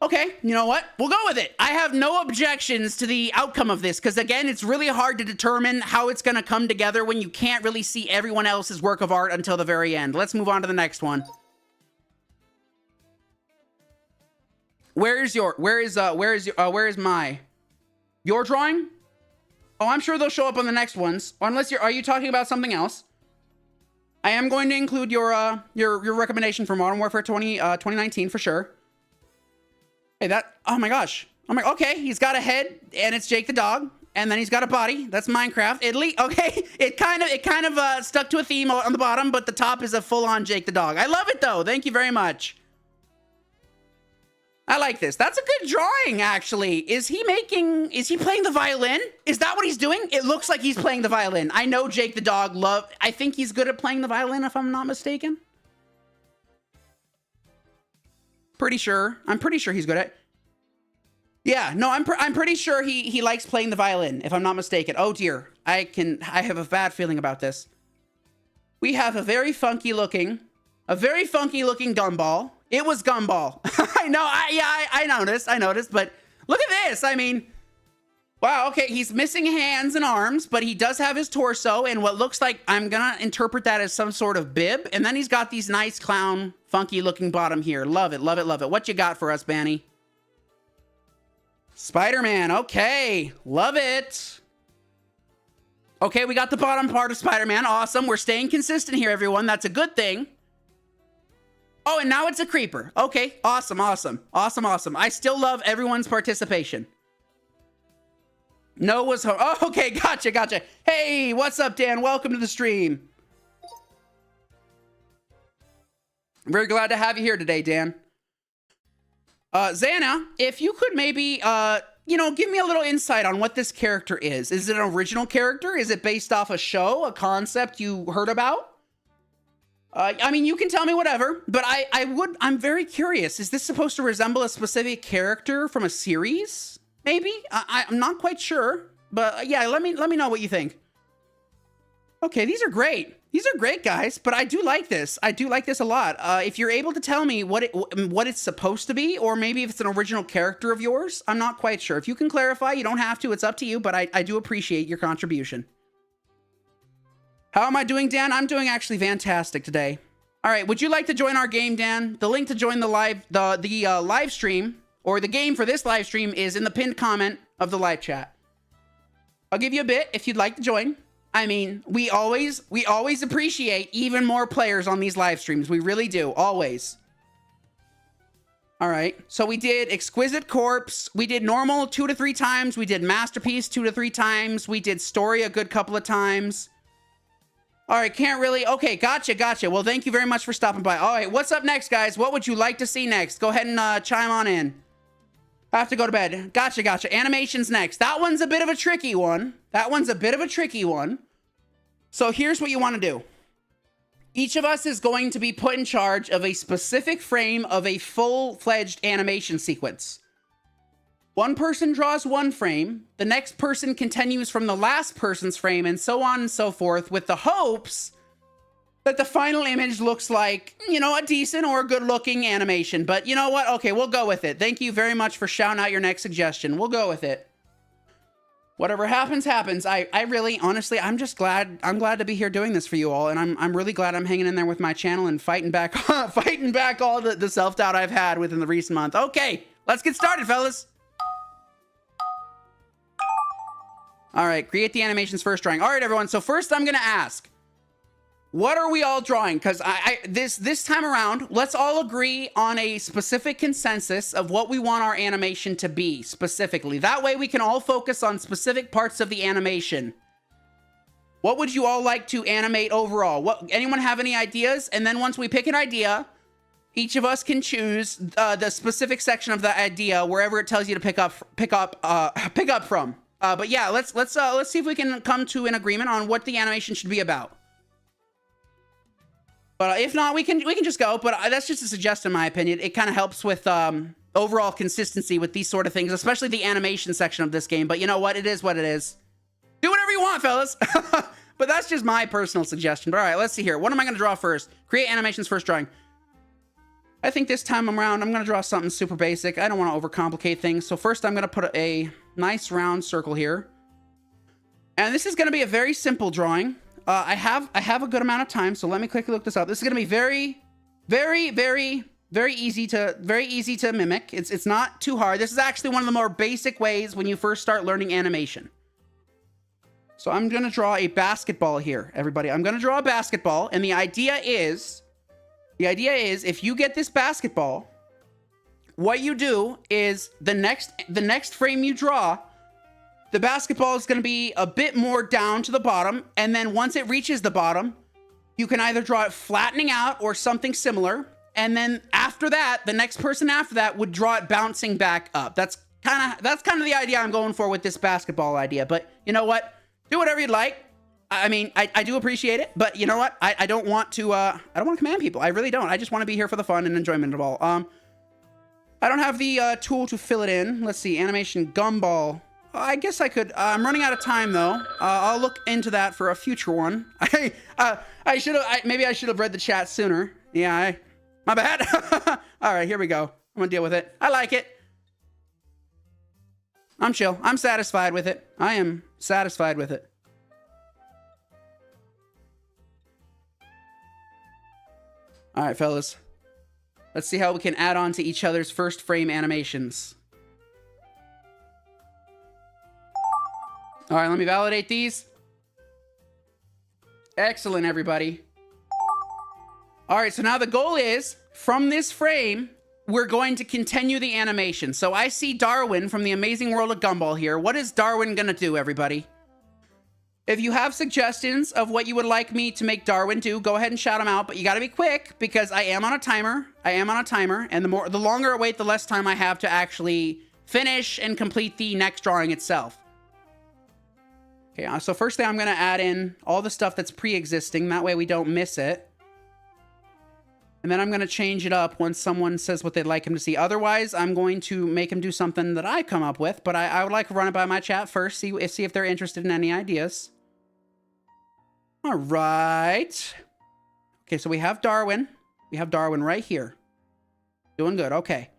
Okay, you know what? We'll go with it. I have no objections to the outcome of this, because again, it's really hard to determine how it's going to come together when you can't really see everyone else's work of art until the very end. Let's move on to the next one. Where is your drawing? Oh, I'm sure they'll show up on the next ones. Unless are you talking about something else? I am going to include your recommendation for Modern Warfare 2019 for sure. Hey, oh my gosh. Okay, he's got a head and it's Jake the dog, and then he's got a body. That's Minecraft. Okay, it kind of stuck to a theme on the bottom, but the top is a full-on Jake the dog. I love it though. Thank you very much. I like this. That's a good drawing, actually. Is he playing the violin? Is that what he's doing? It looks like he's playing the violin. I know Jake the dog I think he's good at playing the violin, if I'm not mistaken. I'm pretty sure he's good at... Yeah, no, I'm pretty sure he likes playing the violin, if I'm not mistaken. Oh dear. I have a bad feeling about this. We have a very funky looking gumball. It was Gumball. I know. I noticed. But look at this. I mean, wow. Okay, he's missing hands and arms, but he does have his torso and what looks like, I'm gonna interpret that as some sort of bib. And then he's got these nice clown, funky looking bottom here. Love it. Love it. Love it. What you got for us, Banny? Spider-Man. Okay, love it. Okay, we got the bottom part of Spider-Man. Awesome. We're staying consistent here, everyone. That's a good thing. Oh, and now it's a creeper. Okay, awesome. I still love everyone's participation. Noah's home. Oh, okay, gotcha. Hey, what's up, Dan? Welcome to the stream. I'm very glad to have you here today, Dan. Xana, if you could maybe, give me a little insight on what this character is. Is it an original character? Is it based off a show, a concept you heard about? I mean, you can tell me whatever, but I'm very curious. Is this supposed to resemble a specific character from a series? Maybe? I'm not quite sure, but yeah, let me know what you think. Okay, these are great. These are great, guys, but I do like this. I do like this a lot. If you're able to tell me what it's supposed to be, or maybe if it's an original character of yours, I'm not quite sure. If you can clarify, you don't have to. It's up to you, but I do appreciate your contribution. How am I doing, Dan? I'm doing actually fantastic today. All right, would you like to join our game, Dan? The link to join the live stream, or the game for this live stream, is in the pinned comment of the live chat. I'll give you a bit if you'd like to join. I mean, we always appreciate even more players on these live streams. We really do, always. All right, so we did Exquisite Corpse. We did Normal 2 to 3 times. We did Masterpiece 2 to 3 times. We did Story a good couple of times. All right, can't really... Okay, gotcha. Well, thank you very much for stopping by. All right, what's up next, guys? What would you like to see next? Go ahead and chime on in. I have to go to bed. Gotcha. Animation's next. That one's a bit of a tricky one. So here's what you want to do. Each of us is going to be put in charge of a specific frame of a full-fledged animation sequence. One person draws one frame, the next person continues from the last person's frame, and so on and so forth, with the hopes that the final image looks like, a decent or a good-looking animation. But you know what? Okay, we'll go with it. Thank you very much for shouting out your next suggestion. We'll go with it. Whatever happens, happens. I really, honestly, I'm glad to be here doing this for you all. And I'm really glad I'm hanging in there with my channel and fighting back, fighting back all the self-doubt I've had within the recent month. Okay, let's get started, fellas. All right, create the animations first drawing. All right, everyone. So first I'm going to ask, what are we all drawing? Because this time around, let's all agree on a specific consensus of what we want our animation to be specifically. That way we can all focus on specific parts of the animation. What would you all like to animate overall? Anyone have any ideas? And then once we pick an idea, each of us can choose the specific section of the idea wherever it tells you to pick up from. But yeah, let's see if we can come to an agreement on what the animation should be about. But if not, we can just go. But that's just a suggestion, in my opinion. It kind of helps with overall consistency with these sort of things, especially the animation section of this game. But you know what? It is what it is. Do whatever you want, fellas. But that's just my personal suggestion. But all right, let's see here. What am I going to draw first? Create animations first drawing. I think this time around, I'm going to draw something super basic. I don't want to overcomplicate things. So first, I'm going to put a nice round circle here. And this is going to be a very simple drawing. I have a good amount of time, so let me quickly look this up. This is going to be very easy to mimic. It's not too hard. This is actually one of the more basic ways when you first start learning animation. So I'm going to draw a basketball here, everybody. I'm going to draw a basketball, and the idea is if you get this basketball, what you do is the next frame you draw, the basketball is going to be a bit more down to the bottom, and then once it reaches the bottom, you can either draw it flattening out or something similar, and then after that, the next person after that would draw it bouncing back up. That's kind of the idea I'm going for with this basketball idea. But you know what? Do whatever you'd like. I mean, I do appreciate it, but you know what? I don't want to command people. I really don't. I just want to be here for the fun and enjoyment of all. I don't have the tool to fill it in. Let's see, animation gumball. I guess I could. I'm running out of time though. I'll look into that for a future one. Maybe I should have read the chat sooner. Yeah, my bad. All right, here we go. I'm gonna deal with it. I like it. I'm chill. I'm satisfied with it. I am satisfied with it. All right, fellas. Let's see how we can add on to each other's first frame animations. All right, let me validate these. Excellent, everybody. All right, so now the goal is, from this frame, we're going to continue the animation. So I see Darwin from the Amazing World of Gumball here. What is Darwin gonna do, everybody? If you have suggestions of what you would like me to make Darwin do, go ahead and shout them out, but you gotta be quick because I am on a timer. And the longer I wait, the less time I have to actually finish and complete the next drawing itself. Okay, so first thing I'm going to add in all the stuff that's pre-existing. That way we don't miss it. And then I'm going to change it up once someone says what they'd like him to see. Otherwise, I'm going to make him do something that I come up with. But I would like to run it by my chat first, see if they're interested in any ideas. All right. Okay, so we have Darwin. We have Darwin right here. Doing good, okay.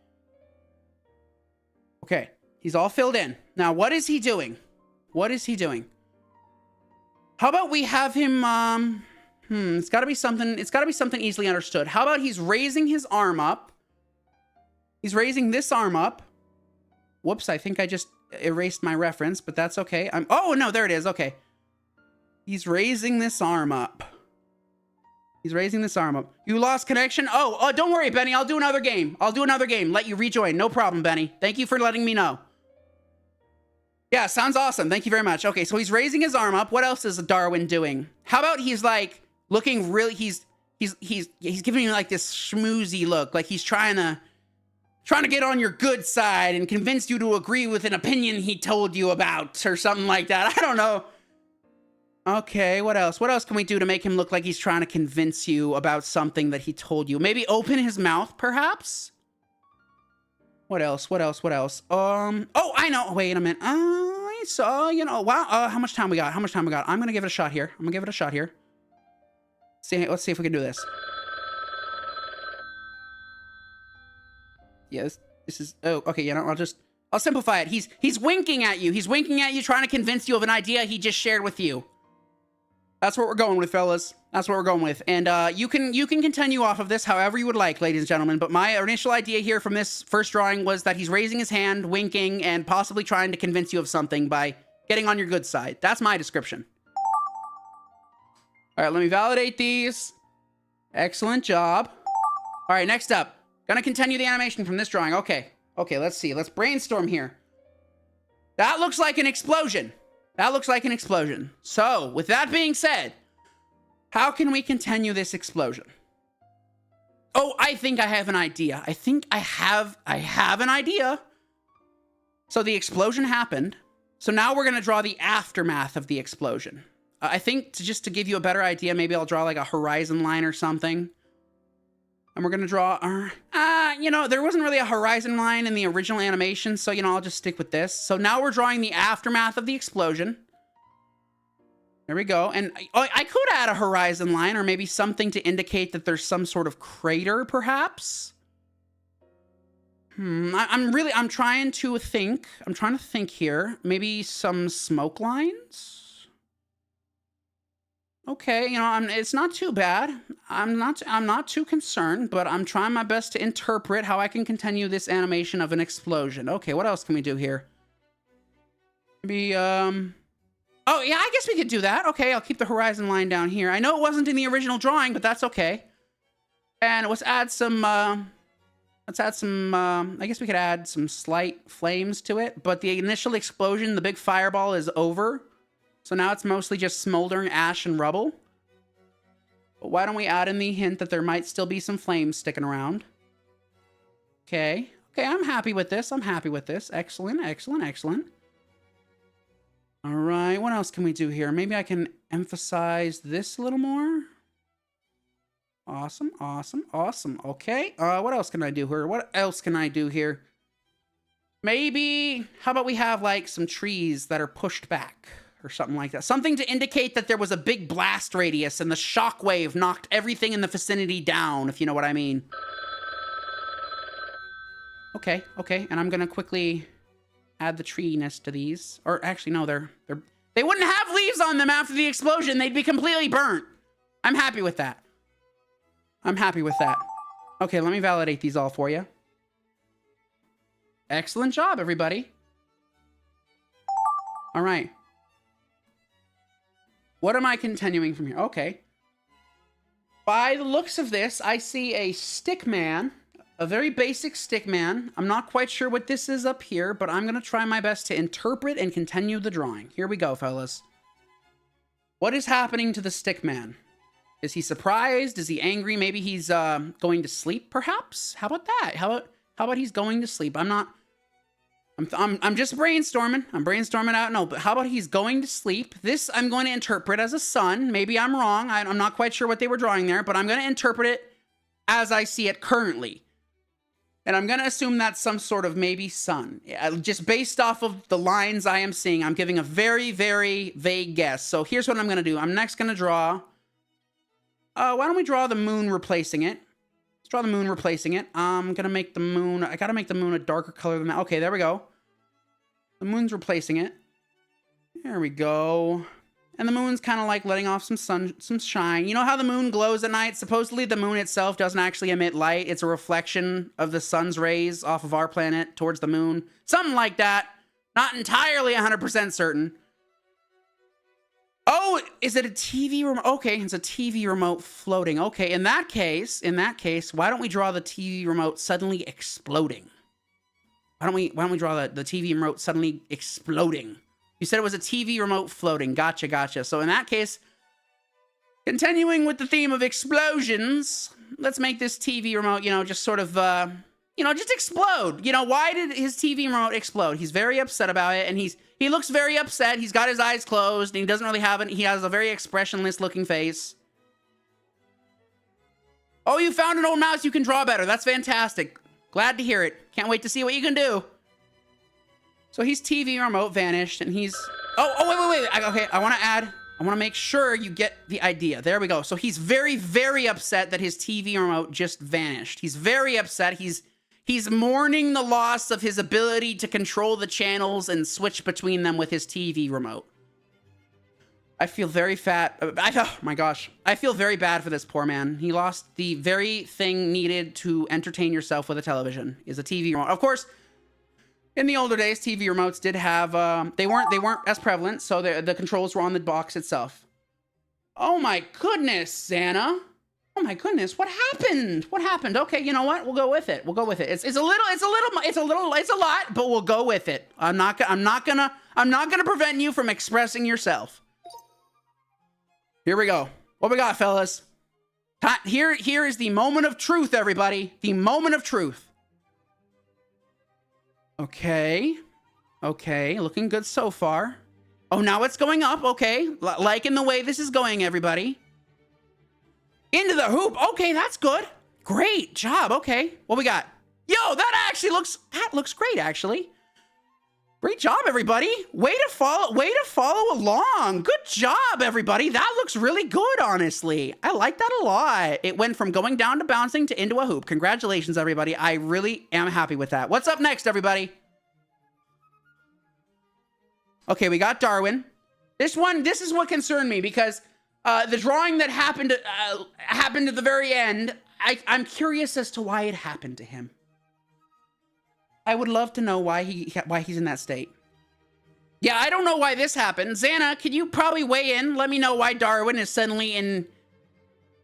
Okay, he's all filled in. Now, what is he doing? What is he doing? How about we have him, it's gotta be something easily understood. How about he's raising his arm up? He's raising this arm up. Whoops, I think I just erased my reference, but that's okay. Oh, no, there it is, okay. He's raising this arm up. He's raising this arm up. You lost connection? Oh, don't worry, Benny, I'll do another game. Let you rejoin, no problem, Benny. Thank you for letting me know. Yeah, sounds awesome. Thank you very much. Okay, so he's raising his arm up. What else is Darwin doing? How about he's like looking really, he's giving you like this schmoozy look, like he's trying to get on your good side and convince you to agree with an opinion he told you about or something like that. I don't know. Okay, what else? What else can we do to make him look like he's trying to convince you about something that he told you? Maybe open his mouth, perhaps? What else? Oh, I know. Wait a minute. I saw, wow. How much time we got? I'm going to give it a shot here. Let's see if we can do this. Yeah, this is, oh, okay, I'll I'll simplify it. He's winking at you. He's winking at you, trying to convince you of an idea he just shared with you. That's what we're going with, fellas. That's what we're going with. And you can continue off of this however you would like, ladies and gentlemen. But my initial idea here from this first drawing was that he's raising his hand, winking, and possibly trying to convince you of something by getting on your good side. That's my description. All right, let me validate these. Excellent job. All right, next up. Gonna continue the animation from this drawing. Okay, let's see. Let's brainstorm here. That looks like an explosion. That looks like an explosion. So, with that being said, how can we continue this explosion? Oh, I think I have an idea. I think I have an idea. So the explosion happened. So now we're going to draw the aftermath of the explosion. I think just to give you a better idea, maybe I'll draw like a horizon line or something. And we're going to draw, you know, there wasn't really a horizon line in the original animation, so, you know, I'll just stick with this. So now we're drawing the aftermath of the explosion. There we go. And I could add a horizon line or maybe something to indicate that there's some sort of crater, perhaps. I'm trying to think here. Maybe some smoke lines? Okay, you know, it's not too bad. I'm not too concerned, but I'm trying my best to interpret how I can continue this animation of an explosion. Okay, what else can we do here? Maybe, oh, yeah, I guess we could do that. Okay, I'll keep the horizon line down here. I know it wasn't in the original drawing, but that's okay. And let's add some, I guess we could add some slight flames to it, but the initial explosion, the big fireball, is over. So now it's mostly just smoldering ash and rubble. But why don't we add in the hint that there might still be some flames sticking around? Okay, I'm happy with this. Excellent. All right, what else can we do here? Maybe I can emphasize this a little more. Awesome. Okay, what else can I do here? Maybe, how about we have like some trees that are pushed back or something like that. Something to indicate that there was a big blast radius and the shockwave knocked everything in the vicinity down, if you know what I mean. Okay, and I'm gonna quickly add the treeness to these. Or actually, no, they wouldn't have leaves on them after the explosion. They'd be completely burnt. I'm happy with that. Okay, let me validate these all for you. Excellent job, everybody. All right. What am I continuing from here? Okay. By the looks of this, I see a stick man. A very basic stick man. I'm not quite sure what this is up here, but I'm going to try my best to interpret and continue the drawing. Here we go, fellas. What is happening to the stick man? Is he surprised? Is he angry? Maybe he's going to sleep, perhaps? How about that? How about he's going to sleep? I'm just brainstorming. I'm brainstorming out. No, but how about he's going to sleep? This I'm going to interpret as a sun. Maybe I'm wrong. I'm not quite sure what they were drawing there, but I'm going to interpret it as I see it currently. And I'm going to assume that's some sort of maybe sun. Just based off of the lines I am seeing, I'm giving a very, very vague guess. So here's what I'm going to do. I'm next going to draw... why don't we draw the moon replacing it? Let's draw the moon replacing it. I'm going to make the moon... I got to make the moon a darker color than that. Okay, there we go. The moon's replacing it. There we go. And the moon's kind of like letting off some shine. You know how the moon glows at night? Supposedly the moon itself doesn't actually emit light. It's a reflection of the sun's rays off of our planet towards the moon. Something like that. Not entirely 100% certain. Oh, is it a TV remote? Okay, it's a TV remote floating. Okay, in that case, why don't we draw the TV remote suddenly exploding? Why don't we draw the TV remote suddenly exploding? You said it was a TV remote floating. Gotcha. So in that case, continuing with the theme of explosions, let's make this TV remote, just sort of, just explode. Why did his TV remote explode? He's very upset about it, and he looks very upset. He's got his eyes closed, and he doesn't really he has a very expressionless looking face. Oh, you found an old mouse you can draw better. That's fantastic. Glad to hear it. Can't wait to see what you can do. So he's TV remote vanished, and he's... Oh, wait. Okay, I want to make sure you get the idea. There we go. So he's very, very upset that his TV remote just vanished. He's very upset. He's He's mourning the loss of his ability to control the channels and switch between them with his TV remote. I feel very fat. Oh my gosh. I feel very bad for this poor man. He lost the very thing needed to entertain yourself with a television, is a TV remote. Of course, in the older days, TV remotes did have, they weren't as prevalent, so the controls were on the box itself. Oh my goodness, Santa. Oh my goodness, what happened? What happened? Okay, you know what? We'll go with it. We'll go with it. It's a lot, but we'll go with it. I'm not gonna prevent you from expressing yourself. Here we go. What we got, fellas? Here is the moment of truth, everybody. The moment of truth. Okay. Okay, looking good so far. Oh, now it's going up. Okay, liking the way this is going, everybody. Into the hoop. Okay, that's good. Great job. Okay, what we got? Yo, that looks great, actually. Great job, everybody. Way to follow along. Good job, everybody. That looks really good, honestly. I like that a lot. It went from going down to bouncing to into a hoop. Congratulations, everybody. I really am happy with that. What's up next, everybody? Okay, we got Darwin. This is what concerned me, because the drawing that happened at the very end, I'm curious as to why it happened to him. I would love to know why he's in that state. Yeah, I don't know why this happened. Xana, could you probably weigh in? Let me know why Darwin is suddenly in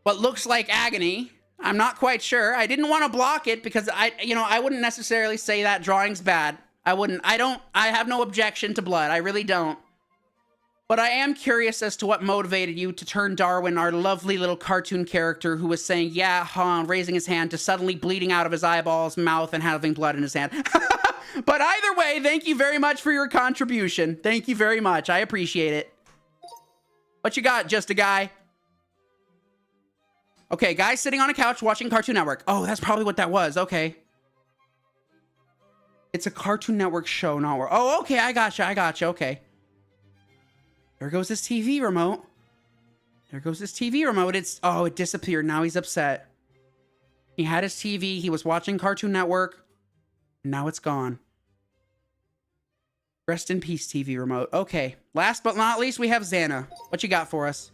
what looks like agony. I'm not quite sure. I didn't want to block it because I wouldn't necessarily say that drawing's bad. I have no objection to blood. I really don't. But I am curious as to what motivated you to turn Darwin, our lovely little cartoon character who was saying, yeah, huh, raising his hand, to suddenly bleeding out of his eyeballs, mouth, and having blood in his hand. But either way, thank you very much for your contribution. Thank you very much. I appreciate it. What you got, just a guy? Okay, guy sitting on a couch watching Cartoon Network. Oh, that's probably what that was. Okay. It's a Cartoon Network show, not where. Oh, okay, I gotcha. Okay. There goes his TV remote. There goes his TV remote. It disappeared. Now he's upset. He had his TV. He was watching Cartoon Network. And now it's gone. Rest in peace, TV remote. Okay. Last but not least, we have Xana. What you got for us?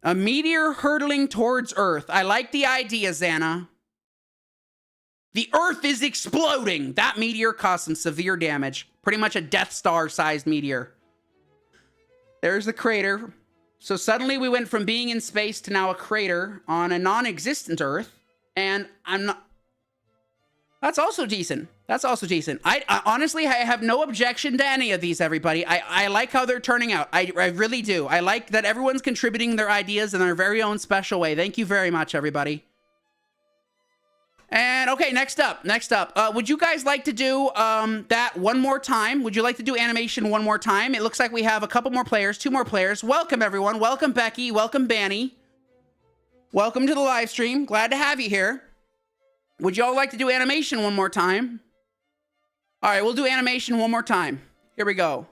A meteor hurtling towards Earth. I like the idea, Xana. The Earth is exploding. That meteor caused some severe damage. Pretty much a Death Star-sized meteor. There's the crater. So suddenly we went from being in space to now a crater on a non-existent Earth. And I'm not... That's also decent. That's also decent. I honestly, I have no objection to any of these, everybody. I like how they're turning out. I really do. I like that everyone's contributing their ideas in their very own special way. Thank you very much, everybody. And okay, next up. Would you guys like to do that one more time? Would you like to do animation one more time? It looks like we have a couple more players, 2 more players. Welcome, everyone. Welcome, Becky. Welcome, Banny. Welcome to the live stream. Glad to have you here. Would y'all like to do animation one more time? All right, we'll do animation one more time. Here we go.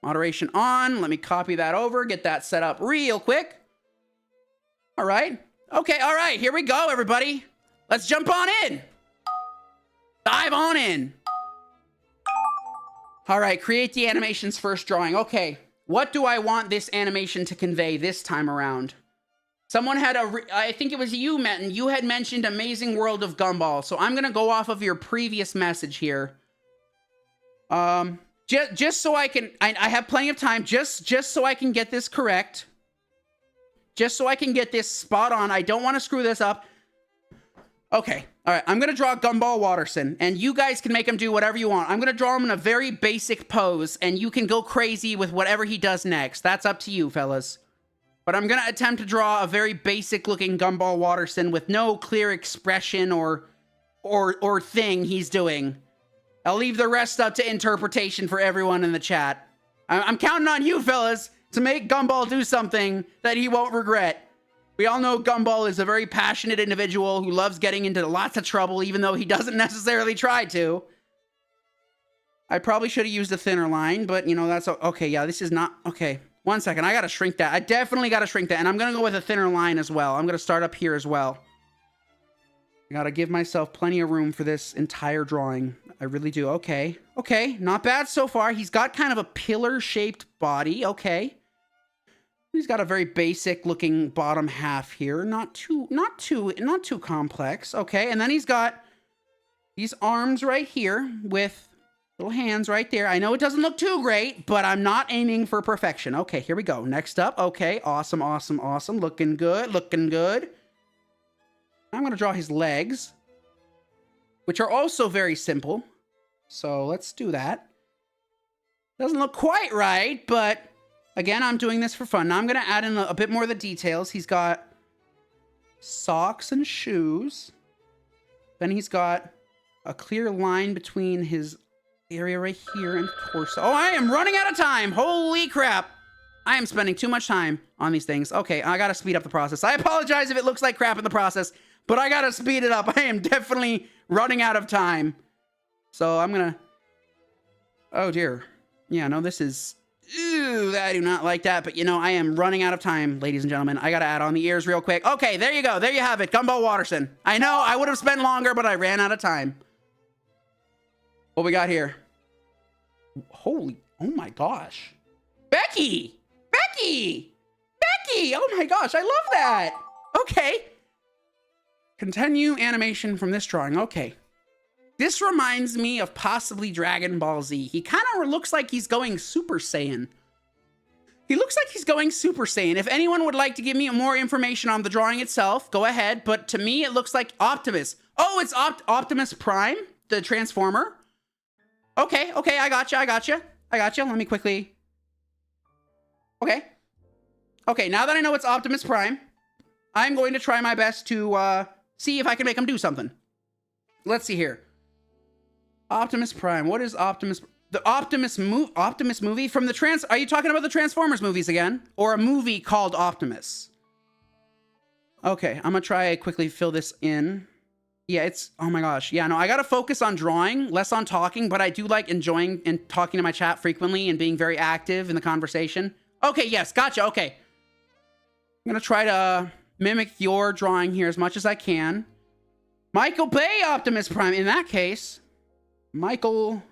Moderation on. Let me copy that over, get that set up real quick. All right. Okay, all right. Here we go, everybody. Let's jump on in. Dive on in. All right, create the animation's first drawing. Okay, what do I want this animation to convey this time around? Someone had I think it was you, Metin. You had mentioned Amazing World of Gumball. So I'm going to go off of your previous message here. Just so I can, I have plenty of time, just so I can get this correct. Just so I can get this spot on. I don't want to screw this up. Okay, all right, I'm going to draw Gumball Watterson, and you guys can make him do whatever you want. I'm going to draw him in a very basic pose, and you can go crazy with whatever he does next. That's up to you, fellas. But I'm going to attempt to draw a very basic-looking Gumball Watterson with no clear expression or thing he's doing. I'll leave the rest up to interpretation for everyone in the chat. I'm counting on you, fellas, to make Gumball do something that he won't regret. We all know Gumball is a very passionate individual who loves getting into lots of trouble, even though he doesn't necessarily try to. I probably should have used a thinner line, but, you know, that's... Okay, yeah, this is not... Okay, 1 second. I gotta shrink that. I definitely gotta shrink that, and I'm gonna go with a thinner line as well. I'm gonna start up here as well. I gotta give myself plenty of room for this entire drawing. I really do. Okay. Okay. Not bad so far. He's got kind of a pillar-shaped body. Okay. He's got a very basic looking bottom half here. Not too complex. Okay. And then he's got these arms right here with little hands right there. I know it doesn't look too great, but I'm not aiming for perfection. Okay, here we go. Next up. Okay. Awesome, awesome, awesome. Looking good. Looking good. I'm going to draw his legs, which are also very simple. So let's do that. Doesn't look quite right, but again, I'm doing this for fun. Now I'm going to add in a bit more of the details. He's got socks and shoes. Then he's got a clear line between his area right here and torso. Oh, I am running out of time. Holy crap. I am spending too much time on these things. Okay, I got to speed up the process. I apologize if it looks like crap in the process, but I got to speed it up. I am definitely running out of time. So I'm going to... Oh, dear. Yeah, no, this is... Ew, I do not like that, but you know, I am running out of time, ladies and gentlemen. I got to add on the ears real quick. Okay, there you go. There you have it. Gumbo Watterson. I know I would have spent longer, but I ran out of time. What we got here? Holy... Oh, my gosh. Becky! Becky! Becky! Oh, my gosh. I love that. Okay. Continue animation from this drawing. Okay. This reminds me of possibly Dragon Ball Z. He kind of looks like he's going Super Saiyan. He looks like he's going Super Saiyan. If anyone would like to give me more information on the drawing itself, go ahead. But to me, it looks like Optimus. Oh, it's Optimus Prime, the Transformer. Okay, okay, I got you, I got you. I got you. Let me quickly... Okay. Okay, now that I know it's Optimus Prime, I'm going to try my best to see if I can make him do something. Let's see here. Optimus Prime. What is Optimus... The Optimus movie from the Are you talking about the Transformers movies again? Or a movie called Optimus? Okay, I'm gonna try quickly fill this in. Yeah, it's... Oh my gosh. Yeah, no, I gotta focus on drawing, less on talking, but I do like enjoying and talking to my chat frequently and being very active in the conversation. Okay, yes, gotcha, okay. I'm gonna try to mimic your drawing here as much as I can. Michael Bay Optimus Prime. In that case, Michael...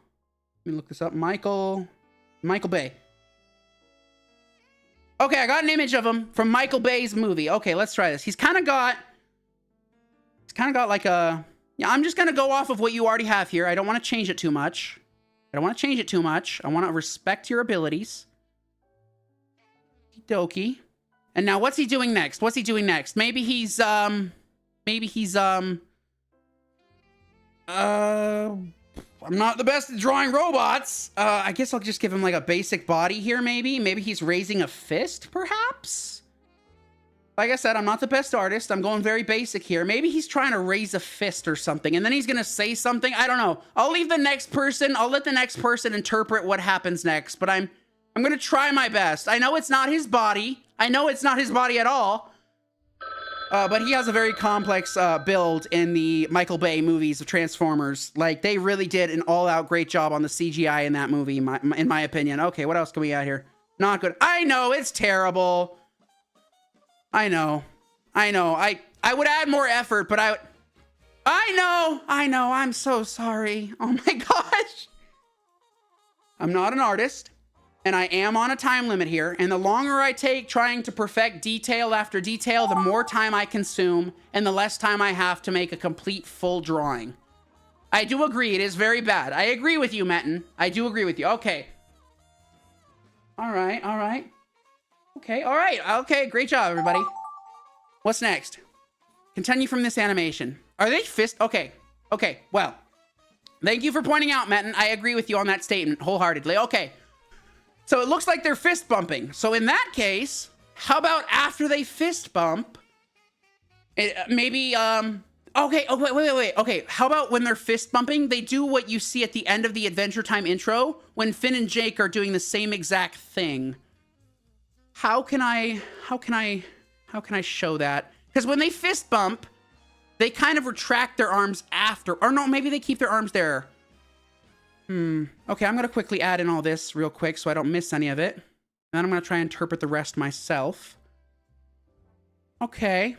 Let me look this up. Michael Bay. Okay, I got an image of him from Michael Bay's movie. Okay, let's try this. He's kind of got like a... Yeah, I'm just going to go off of what you already have here. I don't want to change it too much. I want to respect your abilities. Okie-dokie. And now what's he doing next? Maybe he's I'm not the best at drawing robots. I guess I'll just give him like a basic body here, maybe. Maybe he's raising a fist, perhaps? Like I said, I'm not the best artist. I'm going very basic here. Maybe he's trying to raise a fist or something, and then he's gonna say something. I don't know. I'll let the next person interpret what happens next, but I'm gonna try my best. I know it's not his body. I know it's not his body at all. But he has a very complex build in the Michael Bay movies of Transformers. Like, they really did an all-out great job on the CGI in that movie, in my opinion. Okay, what else can we add here? Not good. I know, it's terrible. I know. I would add more effort, but I know. I'm so sorry. Oh my gosh. I'm not an artist. And I am on a time limit here, and the longer I take trying to perfect detail after detail, the more time I consume, and the less time I have to make a complete full drawing. I do agree, it is very bad. I agree with you, Metin. I do agree with you. Okay. Alright. Okay, great job, everybody. What's next? Continue from this animation. Are they fist? Okay, well. Thank you for pointing out, Metin. I agree with you on that statement wholeheartedly. Okay. So it looks like they're fist bumping. So in that case, how about after they fist bump, wait. Okay, how about when they're fist bumping, they do what you see at the end of the Adventure Time intro when Finn and Jake are doing the same exact thing. How can I show that? Because when they fist bump, they kind of retract their arms after, or no, maybe they keep their arms there. Okay, I'm going to quickly add in all this real quick so I don't miss any of it. Then I'm going to try and interpret the rest myself. Okay.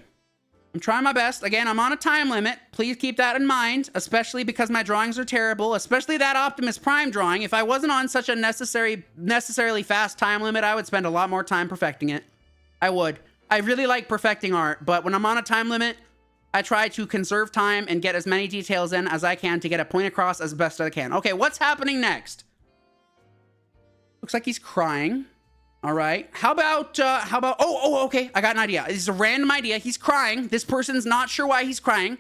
I'm trying my best. Again, I'm on a time limit. Please keep that in mind, especially because my drawings are terrible, especially that Optimus Prime drawing. If I wasn't on such a necessarily fast time limit, I would spend a lot more time perfecting it. I would. I really like perfecting art, but when I'm on a time limit, I try to conserve time and get as many details in as I can to get a point across as best I can. Okay, what's happening next? Looks like he's crying. All right. How about, okay. I got an idea. This is a random idea. He's crying. This person's not sure why he's crying.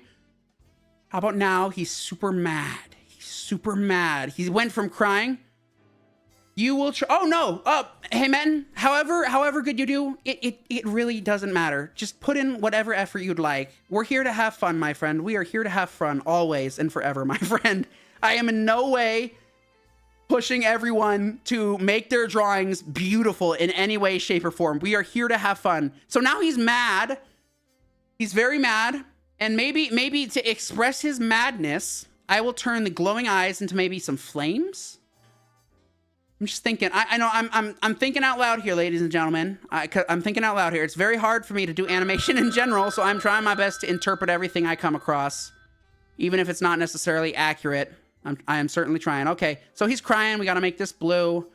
How about now? He's super mad. He's super mad. He went from crying. You will oh no. Hey man, however good you do, it really doesn't matter. Just put in whatever effort you'd like. We're here to have fun, my friend. We are here to have fun always and forever, my friend. I am in no way pushing everyone to make their drawings beautiful in any way, shape, or form. We are here to have fun. So now he's mad. He's very mad. And maybe to express his madness, I will turn the glowing eyes into maybe some flames. I'm just thinking. I know I'm thinking out loud here, ladies and gentlemen. I'm thinking out loud here. It's very hard for me to do animation in general, so I'm trying my best to interpret everything I come across, even if it's not necessarily accurate. I am certainly trying. Okay, so he's crying. We got to make this blue.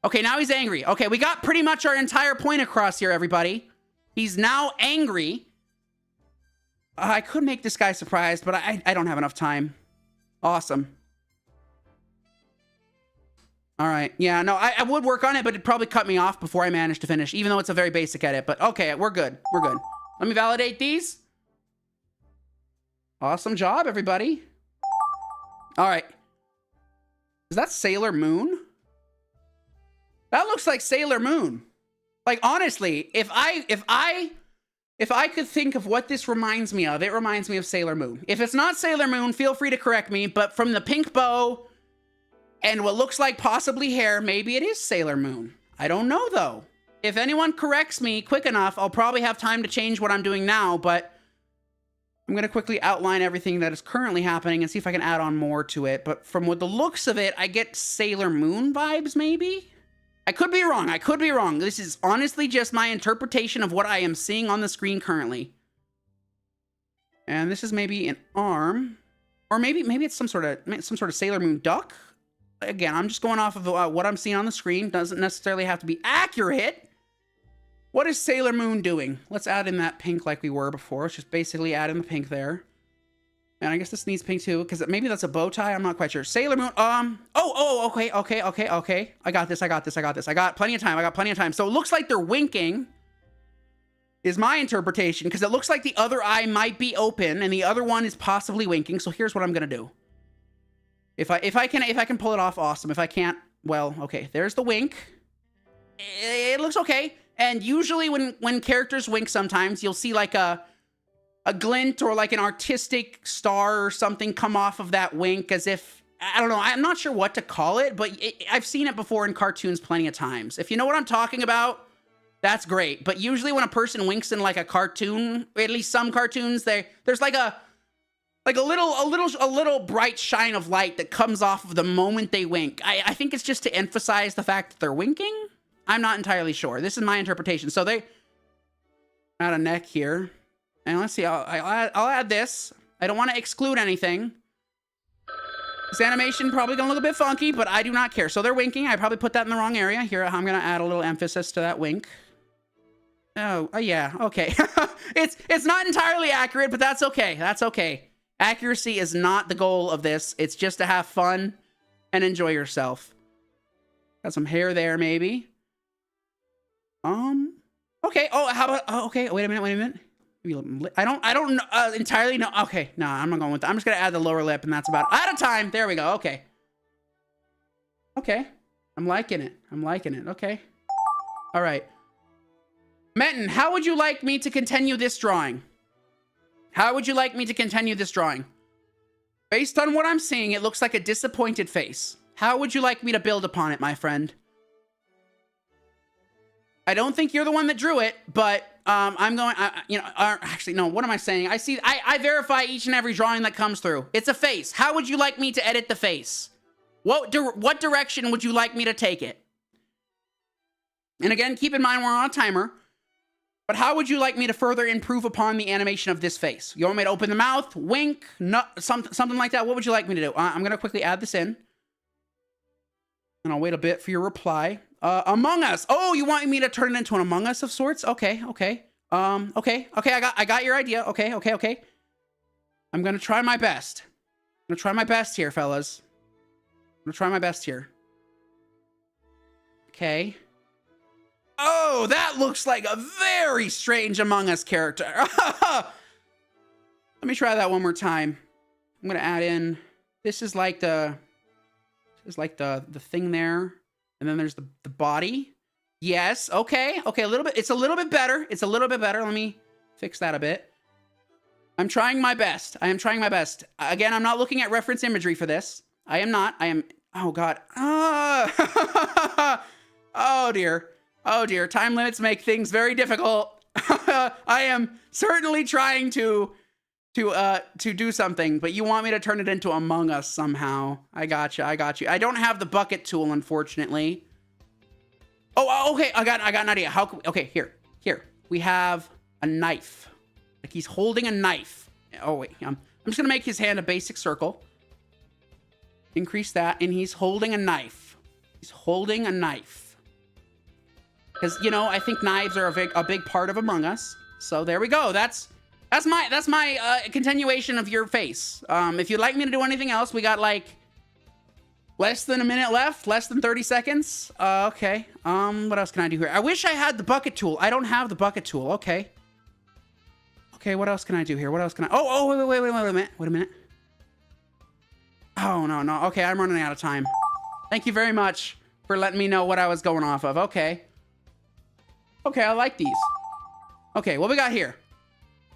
Okay, now he's angry. Okay, we got pretty much our entire point across here, everybody. He's now angry. I could make this guy surprised, but I don't have enough time. Awesome. All right. Yeah, no, I would work on it, but it'd probably cut me off before I managed to finish, even though it's a very basic edit. But okay, we're good. We're good. Let me validate these. Awesome job, everybody. All right. Is that Sailor Moon? That looks like Sailor Moon. Like, honestly, if I could think of what this reminds me of, it reminds me of Sailor Moon. If it's not Sailor Moon, feel free to correct me, but from the pink bow and what looks like possibly hair, maybe it is Sailor Moon. I don't know, though. If anyone corrects me quick enough, I'll probably have time to change what I'm doing now, but I'm going to quickly outline everything that is currently happening and see if I can add on more to it. But from what the looks of it, I get Sailor Moon vibes, maybe? I could be wrong. I could be wrong. This is honestly just my interpretation of what I am seeing on the screen currently. And this is maybe an arm. Or maybe it's some sort of Sailor Moon duck. Again, I'm just going off of what I'm seeing on the screen. Doesn't necessarily have to be accurate. What is Sailor Moon doing? Let's add in that pink like we were before. Let's just basically add in the pink there. And I guess this needs pink too, because maybe that's a bow tie. I'm not quite sure. Sailor Moon, okay. I got this. I got plenty of time. So it looks like they're winking, is my interpretation, because it looks like the other eye might be open and the other one is possibly winking. So here's what I'm going to do. If I can pull it off, awesome. If I can't, well, okay. There's the wink. It looks okay. And usually when characters wink sometimes, you'll see like a glint or like an artistic star or something come off of that wink as if, I don't know, I'm not sure what to call it, but I've seen it before in cartoons plenty of times. If you know what I'm talking about, that's great. But usually when a person winks in like a cartoon, or at least some cartoons, there's like a little bright shine of light that comes off of the moment they wink. I think it's just to emphasize the fact that they're winking. I'm not entirely sure. This is my interpretation. So they add a neck here. And let's see, I'll add this. I don't want to exclude anything. This animation probably going to look a bit funky, but I do not care. So they're winking. I probably put that in the wrong area. Here, I'm going to add a little emphasis to that wink. Oh, yeah, okay. It's not entirely accurate, but that's okay. That's okay. Accuracy is not the goal of this. It's just to have fun and enjoy yourself. Got some hair there, maybe. Okay. Oh, how about, okay. Wait a minute. I don't entirely know. Okay. No, I'm not going with that. I'm just going to add the lower lip and that's about out of time. There we go. Okay. Okay. I'm liking it. Okay. All right. Menton, how would you like me to continue this drawing? Based on what I'm seeing, it looks like a disappointed face. How would you like me to build upon it, my friend? I don't think you're the one that drew it, but I'm going, actually, no, what am I saying? I verify each and every drawing that comes through. It's a face. How would you like me to edit the face? What direction would you like me to take it? And again, keep in mind, we're on a timer. But how would you like me to further improve upon the animation of this face? You want me to open the mouth, wink, something like that? What would you like me to do? I'm going to quickly add this in. And I'll wait a bit for your reply. Among Us. Oh, you want me to turn it into an Among Us of sorts? Okay. Okay, I got your idea. Okay. I'm going to try my best. I'm going to try my best here, fellas. I'm going to try my best here. Okay. Oh, that looks like a very strange Among Us character. Let me try that one more time. I'm going to add in, this is like the thing there. And then there's the body. Yes. Okay. A little bit. It's a little bit better. Let me fix that a bit. I'm trying my best. I am trying my best. Again, I'm not looking at reference imagery for this. I am not. I am. Oh, God. Oh, dear. Oh, dear. Time limits make things very difficult. I am certainly trying to do something, but you want me to turn it into Among Us somehow. I got you. I don't have the bucket tool, unfortunately. Oh, okay. I got an idea. Okay, here. We have a knife. Like he's holding a knife. Oh, wait. I'm just going to make his hand a basic circle. Increase that, and he's holding a knife. Because, you know, I think knives are a big part of Among Us. So there we go. That's my continuation of your face. If you'd like me to do anything else, we got like less than a minute left, less than 30 seconds. Okay. What else can I do here? I wish I had the bucket tool. I don't have the bucket tool. Okay. Okay, what else can I do here? What else can I... Oh, wait a minute. Oh, no. Okay, I'm running out of time. Thank you very much for letting me know what I was going off of. Okay. Okay, I like these. Okay, what we got here?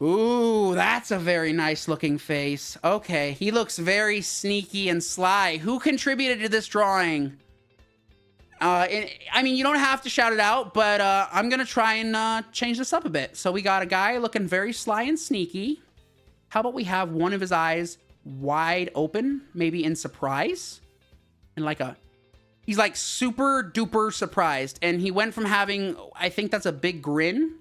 Ooh, that's a very nice looking face. Okay, he looks very sneaky and sly. Who contributed to this drawing? I mean, you don't have to shout it out, but I'm going to try and change this up a bit. So we got a guy looking very sly and sneaky. How about we have one of his eyes wide open, maybe in surprise? And like he's like super duper surprised. And he went from having, I think that's a big grin.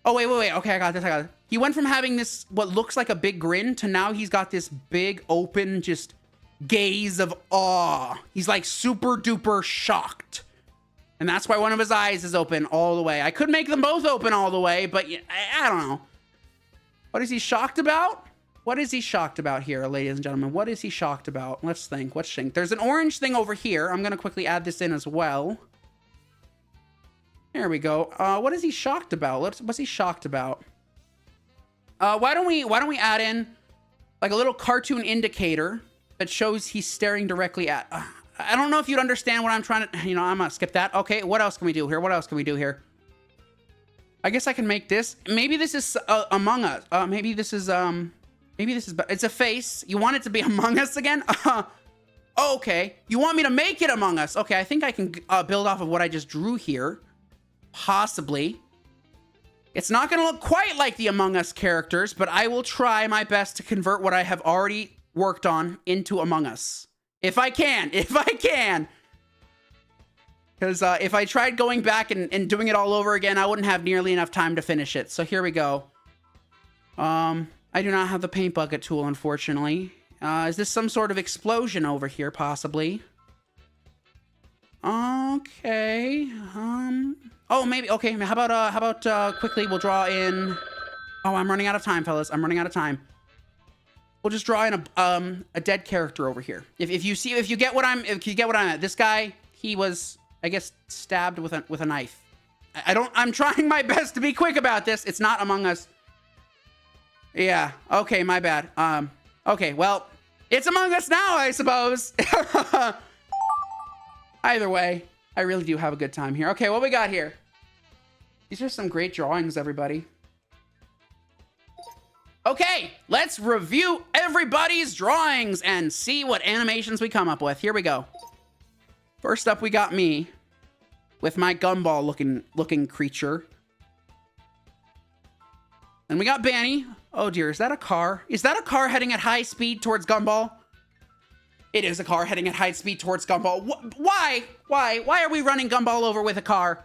Oh, wait. Okay, I got this. He went from having this, what looks like a big grin, to now he's got this big open, just gaze of awe. He's like super duper shocked. And that's why one of his eyes is open all the way. I could make them both open all the way, but I don't know. What is he shocked about? What is he shocked about here, ladies and gentlemen? What is he shocked about? Let's think. There's an orange thing over here. I'm going to quickly add this in as well. There we go. What is he shocked about? What's he shocked about? Why don't we add in like a little cartoon indicator that shows he's staring directly at... I don't know if you'd understand what I'm trying to... You know, I'm gonna skip that. Okay, what else can we do here? I guess I can make this. Maybe this is Among Us. Maybe this is... It's a face. You want it to be Among Us again? Okay. You want me to make it Among Us? Okay, I think I can build off of what I just drew here. Possibly. It's not going to look quite like the Among Us characters, but I will try my best to convert what I have already worked on into Among Us. If I can. Because if I tried going back and doing it all over again, I wouldn't have nearly enough time to finish it. So here we go. I do not have the paint bucket tool, unfortunately. Is this some sort of explosion over here, possibly? Okay. Oh, maybe. Okay. How about quickly we'll draw in... Oh, I'm running out of time, fellas. I'm running out of time. We'll just draw in a dead character over here. If you get what I'm at. This guy, he was, I guess, stabbed with a knife. I'm trying my best to be quick about this. It's not Among Us. Yeah. Okay, my bad. Okay, well, it's Among Us now, I suppose. Either way, I really do have a good time here. Okay, what we got here? These are some great drawings, everybody. Okay, let's review everybody's drawings and see what animations we come up with. Here we go. First up, we got me with my gumball looking creature. And we got Banny. Oh dear, is that a car? Is that a car heading at high speed towards Gumball? It is a car heading at high speed towards Gumball. Why? Why are we running Gumball over with a car?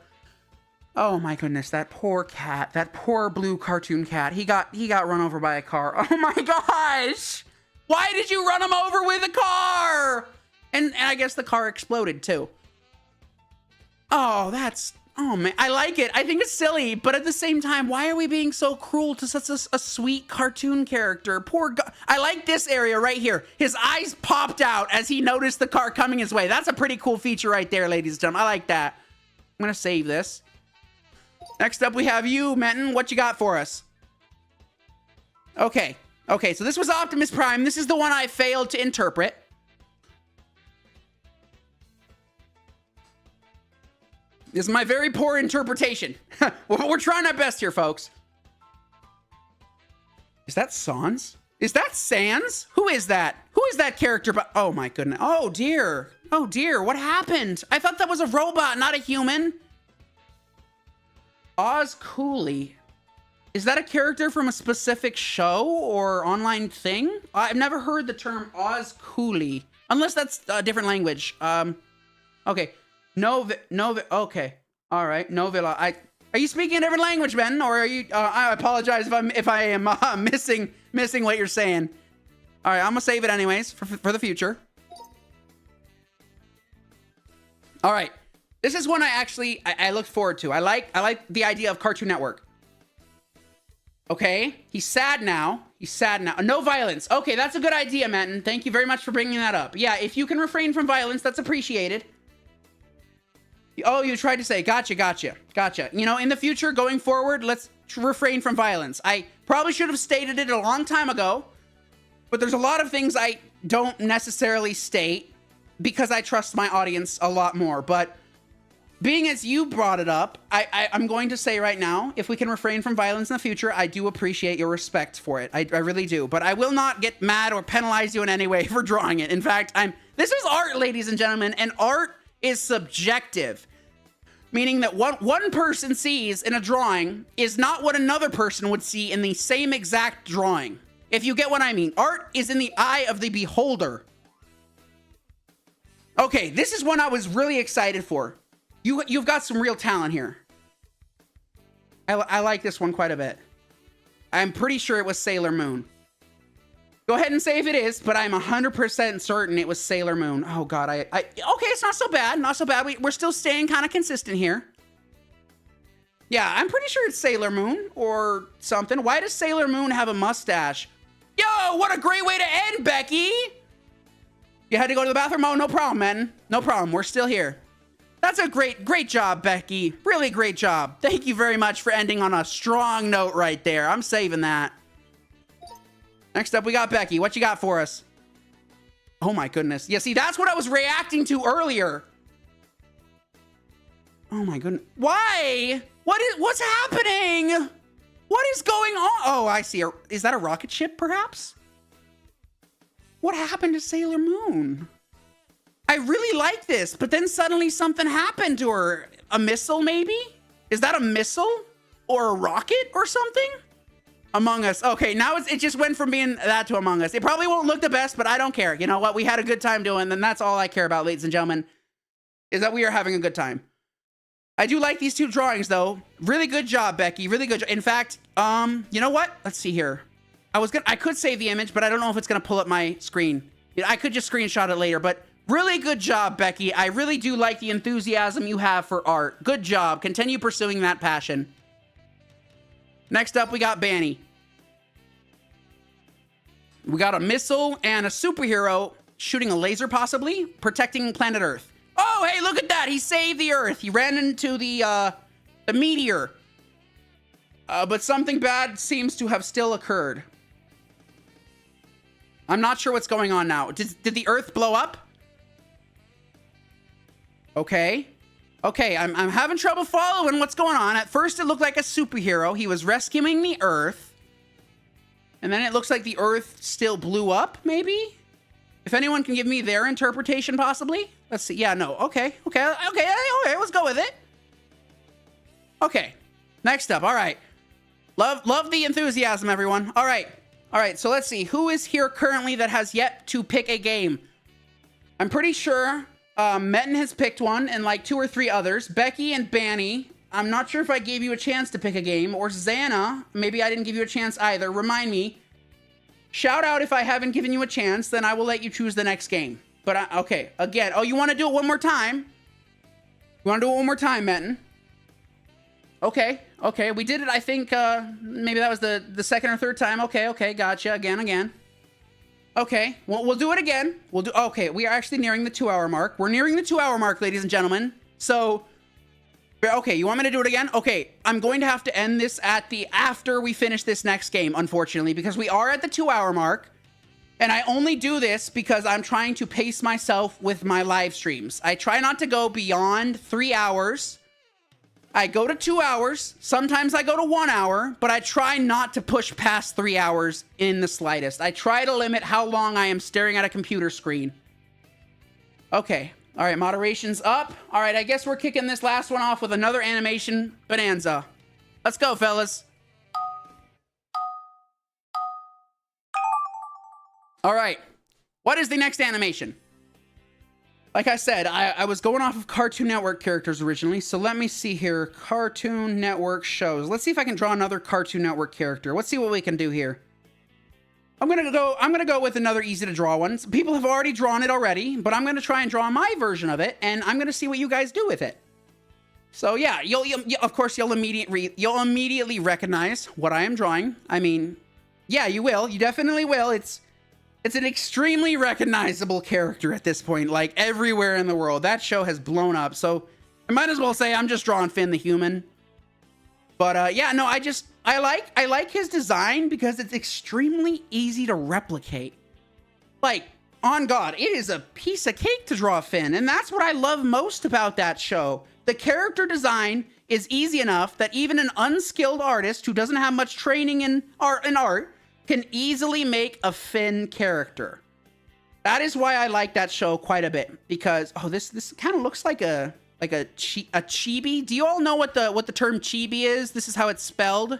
Oh my goodness, that poor cat, that poor blue cartoon cat. He got run over by a car. Oh my gosh! Why did you run him over with a car? And I guess the car exploded too. Oh, oh man, I like it. I think it's silly, but at the same time, why are we being so cruel to such a sweet cartoon character? Poor I like this area right here. His eyes popped out as he noticed the car coming his way. That's a pretty cool feature right there, ladies and gentlemen. I like that. I'm gonna save this. Next up, we have you, Menton. What you got for us? Okay. Okay, so this was Optimus Prime. This is the one I failed to interpret. This is my very poor interpretation. We're trying our best here, folks. Is that Sans? Is that Sans? Who is that? Who is that character? Oh my goodness. Oh dear. Oh dear. What happened? I thought that was a robot, not a human. Oz Cooley. Is that a character from a specific show or online thing? I've never heard the term Oz Cooley. Unless that's a different language. Okay. Okay. All right. Novilla. Are you speaking a different language, Ben? Or are you, I apologize if I am missing what you're saying. All right. I'm gonna save it anyways for the future. All right. This is one I look forward to. I like the idea of Cartoon Network. Okay, he's sad now. He's sad now. No violence. Okay, that's a good idea, Manton. Thank you very much for bringing that up. Yeah, if you can refrain from violence, that's appreciated. Oh, you tried to say, gotcha. You know, in the future, going forward, let's refrain from violence. I probably should have stated it a long time ago, but there's a lot of things I don't necessarily state because I trust my audience a lot more, but being as you brought it up, I'm going to say right now, if we can refrain from violence in the future, I do appreciate your respect for it. I really do. But I will not get mad or penalize you in any way for drawing it. In fact, this is art, ladies and gentlemen, and art is subjective. Meaning that what one person sees in a drawing is not what another person would see in the same exact drawing. If you get what I mean. Art is in the eye of the beholder. Okay, this is one I was really excited for. You've got some real talent here. I like this one quite a bit. I'm pretty sure it was Sailor Moon. Go ahead and say if it is, but I'm 100% certain it was Sailor Moon. Oh God, okay, it's not so bad, not so bad. We're still staying kind of consistent here. Yeah, I'm pretty sure it's Sailor Moon or something. Why does Sailor Moon have a mustache? Yo, what a great way to end, Becky. You had to go to the bathroom? Oh, no problem, man. No problem, we're still here. That's a great job, Becky. Really great job. Thank you very much for ending on a strong note right there. I'm saving that. Next up, we got Becky. What you got for us? Oh my goodness. Yeah, see, that's what I was reacting to earlier. Oh my goodness. Why? What's happening? What is going on? Oh, I see. Is that a rocket ship, perhaps? What happened to Sailor Moon? I really like this, but then suddenly something happened to her. A missile, maybe? Is that a missile? Or a rocket or something? Among Us. Okay, now it just went from being that to Among Us. It probably won't look the best, but I don't care. You know what? We had a good time doing, and that's all I care about, ladies and gentlemen, is that we are having a good time. I do like these two drawings, though. Really good job, Becky. Really good job. In fact, you know what? Let's see here. I could save the image, but I don't know if it's going to pull up my screen. I could just screenshot it later, but really good job, Becky. I really do like the enthusiasm you have for art. Good job. Continue pursuing that passion. Next up, we got Banny. We got a missile and a superhero shooting a laser, possibly, protecting planet Earth. Oh, hey, look at that. He saved the Earth. He ran into the meteor. But something bad seems to have still occurred. I'm not sure what's going on now. Did the Earth blow up? Okay. Okay, I'm having trouble following what's going on. At first, it looked like a superhero. He was rescuing the Earth. And then it looks like the Earth still blew up, maybe? If anyone can give me their interpretation, possibly? Let's see. Yeah, no. Okay. Let's go with it. Okay. Next up. All right. Love the enthusiasm, everyone. All right. So let's see. Who is here currently that has yet to pick a game? I'm pretty sure Metin has picked one and like 2 or 3 others. Becky and Banny. I'm not sure if I gave you a chance to pick a game, or Xana, maybe I didn't give you a chance either. Remind me. Shout out if I haven't given you a chance, then I will let you choose the next game. But, okay, again. Oh, you want to do it one more time? You want to do it one more time, Metin? Okay, okay. We did it, I think, maybe that was the second or third time. Okay, okay, gotcha. Again. Okay, well, we'll do it again. Okay, we are actually nearing the 2-hour mark. We're nearing the 2-hour mark, ladies and gentlemen. So, okay, you want me to do it again? Okay, I'm going to have to end this after we finish this next game, unfortunately, because we are at the 2-hour mark. And I only do this because I'm trying to pace myself with my live streams. I try not to go beyond 3 hours. I go to 2 hours. Sometimes I go to 1 hour, but I try not to push past 3 hours in the slightest. I try to limit how long I am staring at a computer screen. Okay. All right, moderation's up. All right, I guess we're kicking this last one off with another animation bonanza. Let's go, fellas. All right, what is the next animation? Like I said, I was going off of Cartoon Network characters originally, so let me see here. Cartoon Network shows. Let's see if I can draw another Cartoon Network character. Let's see what we can do here. I'm gonna go with another easy to draw one. People have already drawn it already, but I'm gonna try and draw my version of it, and I'm gonna see what you guys do with it. So yeah, of course you'll immediately recognize what I am drawing. I mean, yeah, you will. You definitely will. It's an extremely recognizable character at this point, like everywhere in the world. That show has blown up, so I might as well say I'm just drawing Finn the human. But yeah, no, I like his design because it's extremely easy to replicate. Like, on God, it is a piece of cake to draw Finn, and that's what I love most about that show. The character design is easy enough that even an unskilled artist who doesn't have much training in art can easily make a Finn character. That is why I like that show quite a bit, because this kind of looks like a chibi. Do you all know what the term chibi is? This is how it's spelled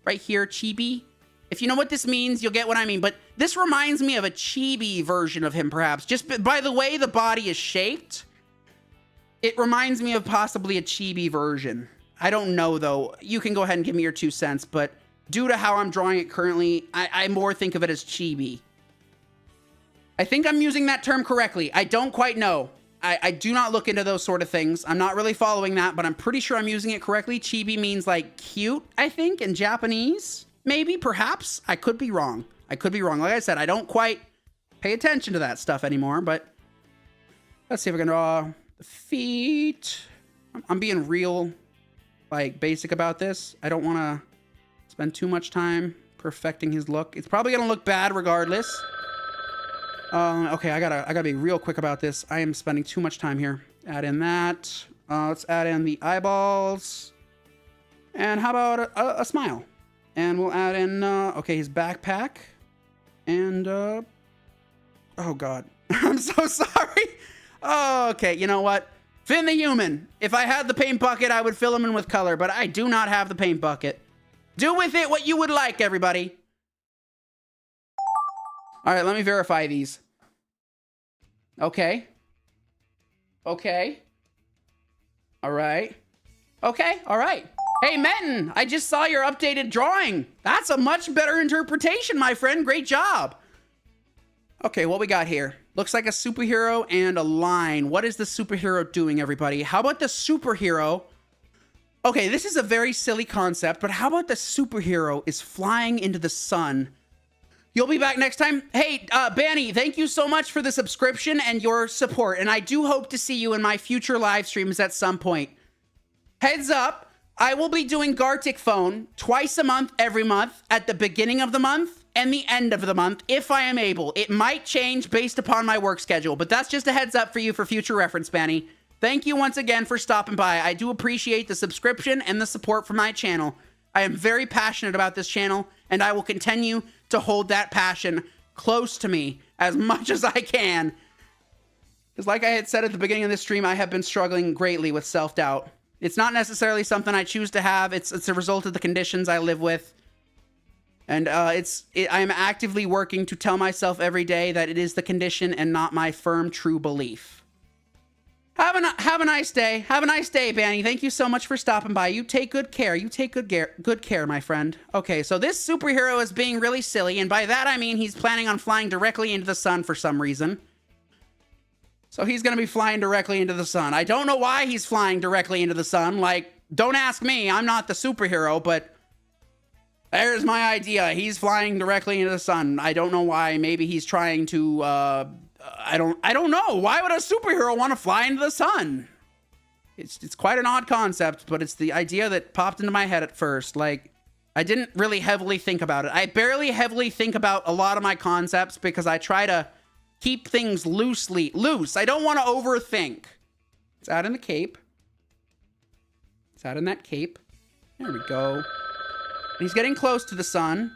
right here, chibi. If you know what this means, you'll get what I mean. But this reminds me of a chibi version of him, perhaps. Just by the way the body is shaped, it reminds me of possibly a chibi version. I don't know, though. You can go ahead and give me your 2 cents, but due to how I'm drawing it currently, I more think of it as chibi. I think I'm using that term correctly. I don't quite know. I do not look into those sort of things. I'm not really following that, but I'm pretty sure I'm using it correctly. Chibi means like cute, I think, in Japanese. Maybe, perhaps. I could be wrong. Like I said, I don't quite pay attention to that stuff anymore, but let's see if I can draw the feet. I'm being real, like, basic about this. I don't want to spend too much time perfecting his look. It's probably going to look bad regardless. Okay, I gotta be real quick about this. I am spending too much time here. Add in that. Let's add in the eyeballs. And how about a smile? And we'll add in, okay, his backpack. And, oh God. I'm so sorry. Oh, okay, you know what? Finn the human. If I had the paint bucket, I would fill him in with color, but I do not have the paint bucket. Do with it what you would like, everybody. All right, let me verify these. Okay. Okay. All right. Okay, all right. Hey, Metin, I just saw your updated drawing. That's a much better interpretation, my friend. Great job. Okay, what we got here? Looks like a superhero and a line. What is the superhero doing, everybody? How about the superhero? Okay, this is a very silly concept, but how about the superhero is flying into the sun? You'll be back next time. Hey, Banny, thank you so much for the subscription and your support, and I do hope to see you in my future live streams at some point. Heads up, I will be doing Gartic Phone twice a month, every month, at the beginning of the month and the end of the month, if I am able. It might change based upon my work schedule, but that's just a heads up for you for future reference, Banny. Thank you once again for stopping by. I do appreciate the subscription and the support for my channel. I am very passionate about this channel, and I will continue to hold that passion close to me as much as I can. Because like I had said at the beginning of this stream, I have been struggling greatly with self-doubt. It's not necessarily something I choose to have. It's a result of the conditions I live with. And I am actively working to tell myself every day that it is the condition and not my firm, true belief. Have a nice day. Have a nice day, Banny. Thank you so much for stopping by. You take good care. You take good care, my friend. Okay, so this superhero is being really silly, and by that I mean he's planning on flying directly into the sun for some reason. So he's gonna be flying directly into the sun. I don't know why he's flying directly into the sun. Like, don't ask me. I'm not the superhero, but there's my idea. He's flying directly into the sun. I don't know why. Maybe he's trying to, I don't know. Why would a superhero want to fly into the sun? It's quite an odd concept, but it's the idea that popped into my head at first. Like, I didn't really heavily think about it. I barely heavily think about a lot of my concepts because I try to keep things loose. I don't want to overthink. Let's add in the cape. Let's add in that cape. There we go. He's getting close to the sun.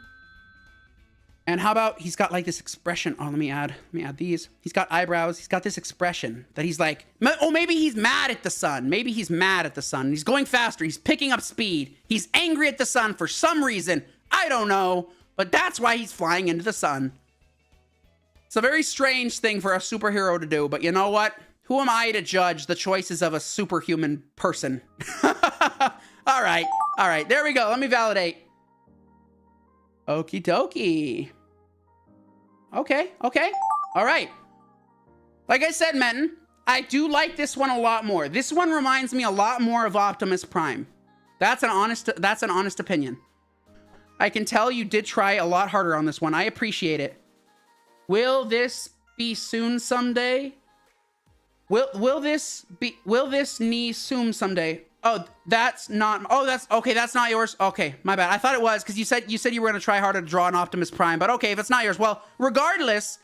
And how about he's got like this expression. Oh, let me add these. He's got eyebrows. He's got this expression that he's like, oh, maybe he's mad at the sun. Maybe he's mad at the sun. He's going faster. He's picking up speed. He's angry at the sun for some reason. I don't know, but that's why he's flying into the sun. It's a very strange thing for a superhero to do, but you know what? Who am I to judge the choices of a superhuman person? All right. There we go. Let me validate. Okie dokie. Okay. All right. Like I said, Menton, I do like this one a lot more. This one reminds me a lot more of Optimus Prime. That's an honest opinion. I can tell you did try a lot harder on this one. I appreciate it. Will this be soon someday? Will this knee soon someday? Oh, that's not yours. Okay, my bad. I thought it was because you said you were gonna try harder to draw an Optimus Prime, but okay, if it's not yours, well, regardless,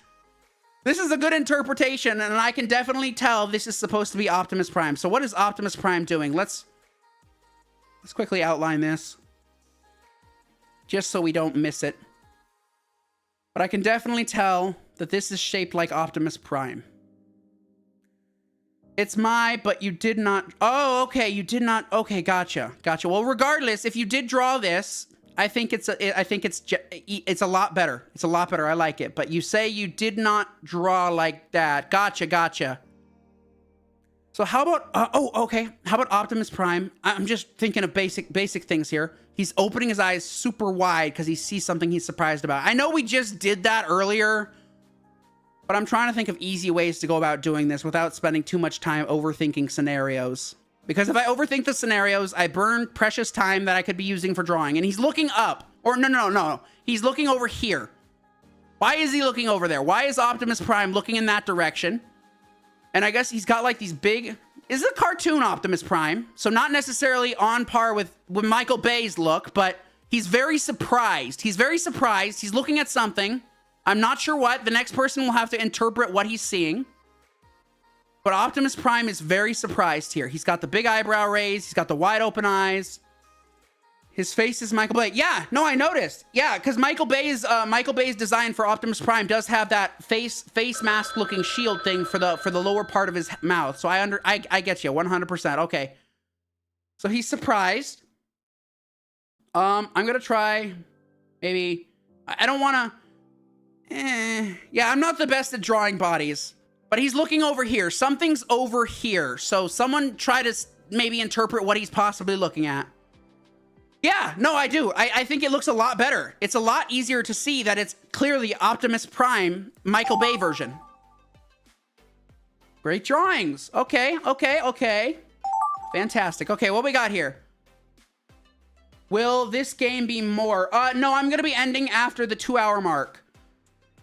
this is a good interpretation, and I can definitely tell this is supposed to be Optimus Prime. So what is Optimus Prime doing? Let's quickly outline this, just so we don't miss it. But I can definitely tell that this is shaped like Optimus Prime. It's but you did not. Oh, okay, you did not. Okay, gotcha. Well, regardless, if you did draw this, I think it's a lot better. It's a lot better. I like it. But you say you did not draw like that. Gotcha. So how about? Okay. How about Optimus Prime? I'm just thinking of basic things here. He's opening his eyes super wide because he sees something he's surprised about. I know we just did that earlier, but I'm trying to think of easy ways to go about doing this without spending too much time overthinking scenarios. Because if I overthink the scenarios, I burn precious time that I could be using for drawing. And he's looking up. Or no. He's looking over here. Why is he looking over there? Why is Optimus Prime looking in that direction? And I guess he's got like these big... This is a cartoon Optimus Prime, so not necessarily on par with Michael Bay's look, but he's very surprised. He's looking at something. I'm not sure what. The next person will have to interpret what he's seeing. But Optimus Prime is very surprised here. He's got the big eyebrow raise. He's got the wide open eyes. His face is Michael Bay. Yeah, no, I noticed. Yeah, because Michael Bay's design for Optimus Prime does have that face mask looking shield thing for the lower part of his mouth. So I get you 100%. Okay. So he's surprised. I'm gonna try maybe. I don't want to. Yeah, I'm not the best at drawing bodies, but he's looking over here. Something's over here. So someone try to maybe interpret what he's possibly looking at. Yeah, no, I do. I think it looks a lot better. It's a lot easier to see that it's clearly Optimus Prime, Michael Bay version. Great drawings. Okay. Fantastic. Okay, what we got here? Will this game be more? No, I'm going to be ending after the 2-hour mark.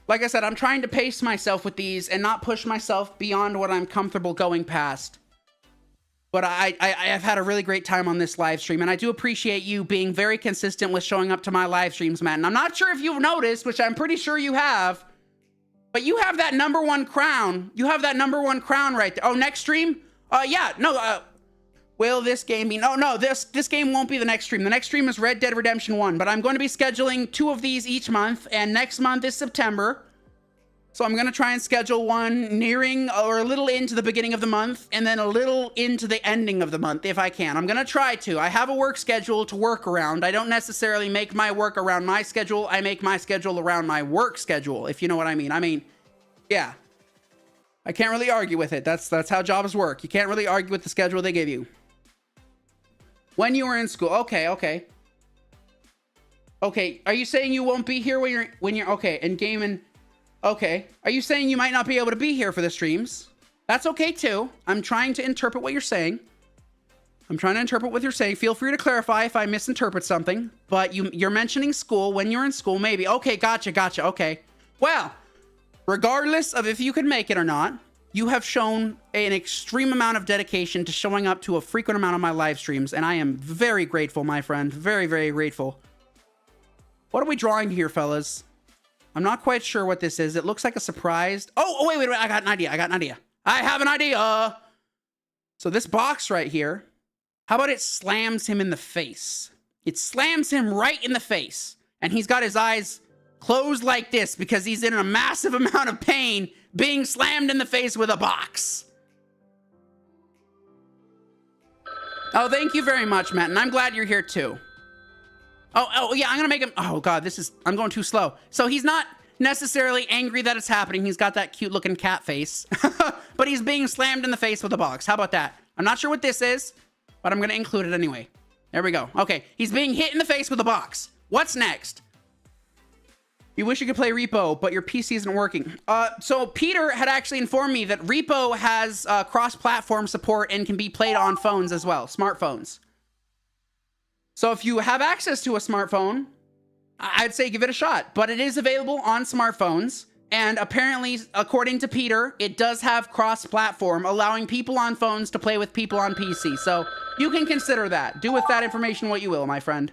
Like I said, I'm trying to pace myself with these and not push myself beyond what I'm comfortable going past. But I've had a really great time on this live stream, and I do appreciate you being very consistent with showing up to my live streams, Matt. And I'm not sure if you've noticed, which I'm pretty sure you have, but you have that #1 crown. You have that #1 crown right there. Oh, next stream? Yeah, no, will this game be... No, this game won't be the next stream. The next stream is Red Dead Redemption 1, but I'm going to be scheduling 2 of these each month, and next month is September. So I'm going to try and schedule one nearing or a little into the beginning of the month and then a little into the ending of the month if I can. I'm going to try to. I have a work schedule to work around. I don't necessarily make my work around my schedule. I make my schedule around my work schedule, if you know what I mean. Yeah. I can't really argue with it. That's how jobs work. You can't really argue with the schedule they give you. When you were in school. Okay, okay. Okay, are you saying you won't be here when you're okay, and gaming? Okay. Are you saying you might not be able to be here for the streams? That's okay too. I'm trying to interpret what you're saying. I'm trying to interpret what you're saying. Feel free to clarify if I misinterpret something, but you're mentioning school. When you're in school, maybe. Okay, gotcha. Okay. Well, regardless of if you can make it or not, you have shown an extreme amount of dedication to showing up to a frequent amount of my live streams, and I am very grateful, my friend. Very, very grateful. What are we drawing here, fellas? I'm not quite sure what this is. It looks like a surprise. Oh, wait. I got an idea. I have an idea. So this box right here, how about it slams him in the face? It slams him right in the face. And he's got his eyes closed like this because he's in a massive amount of pain being slammed in the face with a box. Oh, thank you very much, Matt. And I'm glad you're here too. Oh, yeah, I'm gonna make him, oh God, I'm going too slow. So he's not necessarily angry that it's happening. He's got that cute looking cat face, but he's being slammed in the face with a box. How about that? I'm not sure what this is, but I'm gonna include it anyway. There we go. Okay, he's being hit in the face with a box. What's next? You wish you could play Repo, but your PC isn't working. So Peter had actually informed me that Repo has cross-platform support and can be played on phones as well, smartphones. So if you have access to a smartphone, I'd say give it a shot. But it is available on smartphones. And apparently, according to Peter, it does have cross-platform, allowing people on phones to play with people on PC. So you can consider that. Do with that information what you will, my friend.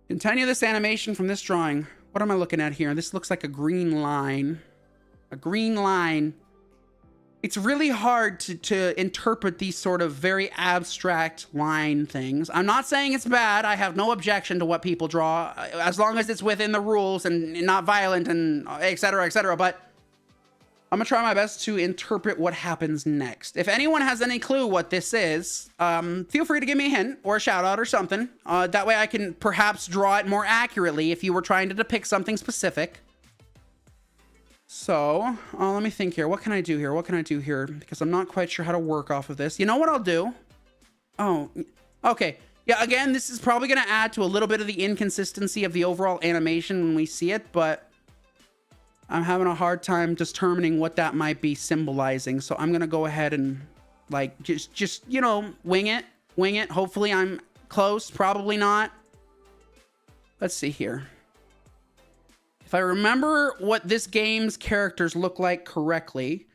Continue this animation from this drawing. What am I looking at here? This looks like a green line. A green line. It's really hard to interpret these sort of very abstract line things. I'm not saying it's bad. I have no objection to what people draw, as long as it's within the rules and not violent and et cetera, but I'm gonna try my best to interpret what happens next. If anyone has any clue what this is, feel free to give me a hint or a shout out or something. That way I can perhaps draw it more accurately if you were trying to depict something specific. So, let me think here. What can I do here? Because I'm not quite sure how to work off of this. You know what I'll do? Oh, okay. Yeah, again, this is probably going to add to a little bit of the inconsistency of the overall animation when we see it, but I'm having a hard time determining what that might be symbolizing. So I'm going to go ahead and, like, just, you know, wing it. Hopefully I'm close. Probably not. Let's see here. If I remember what this game's characters look like correctly,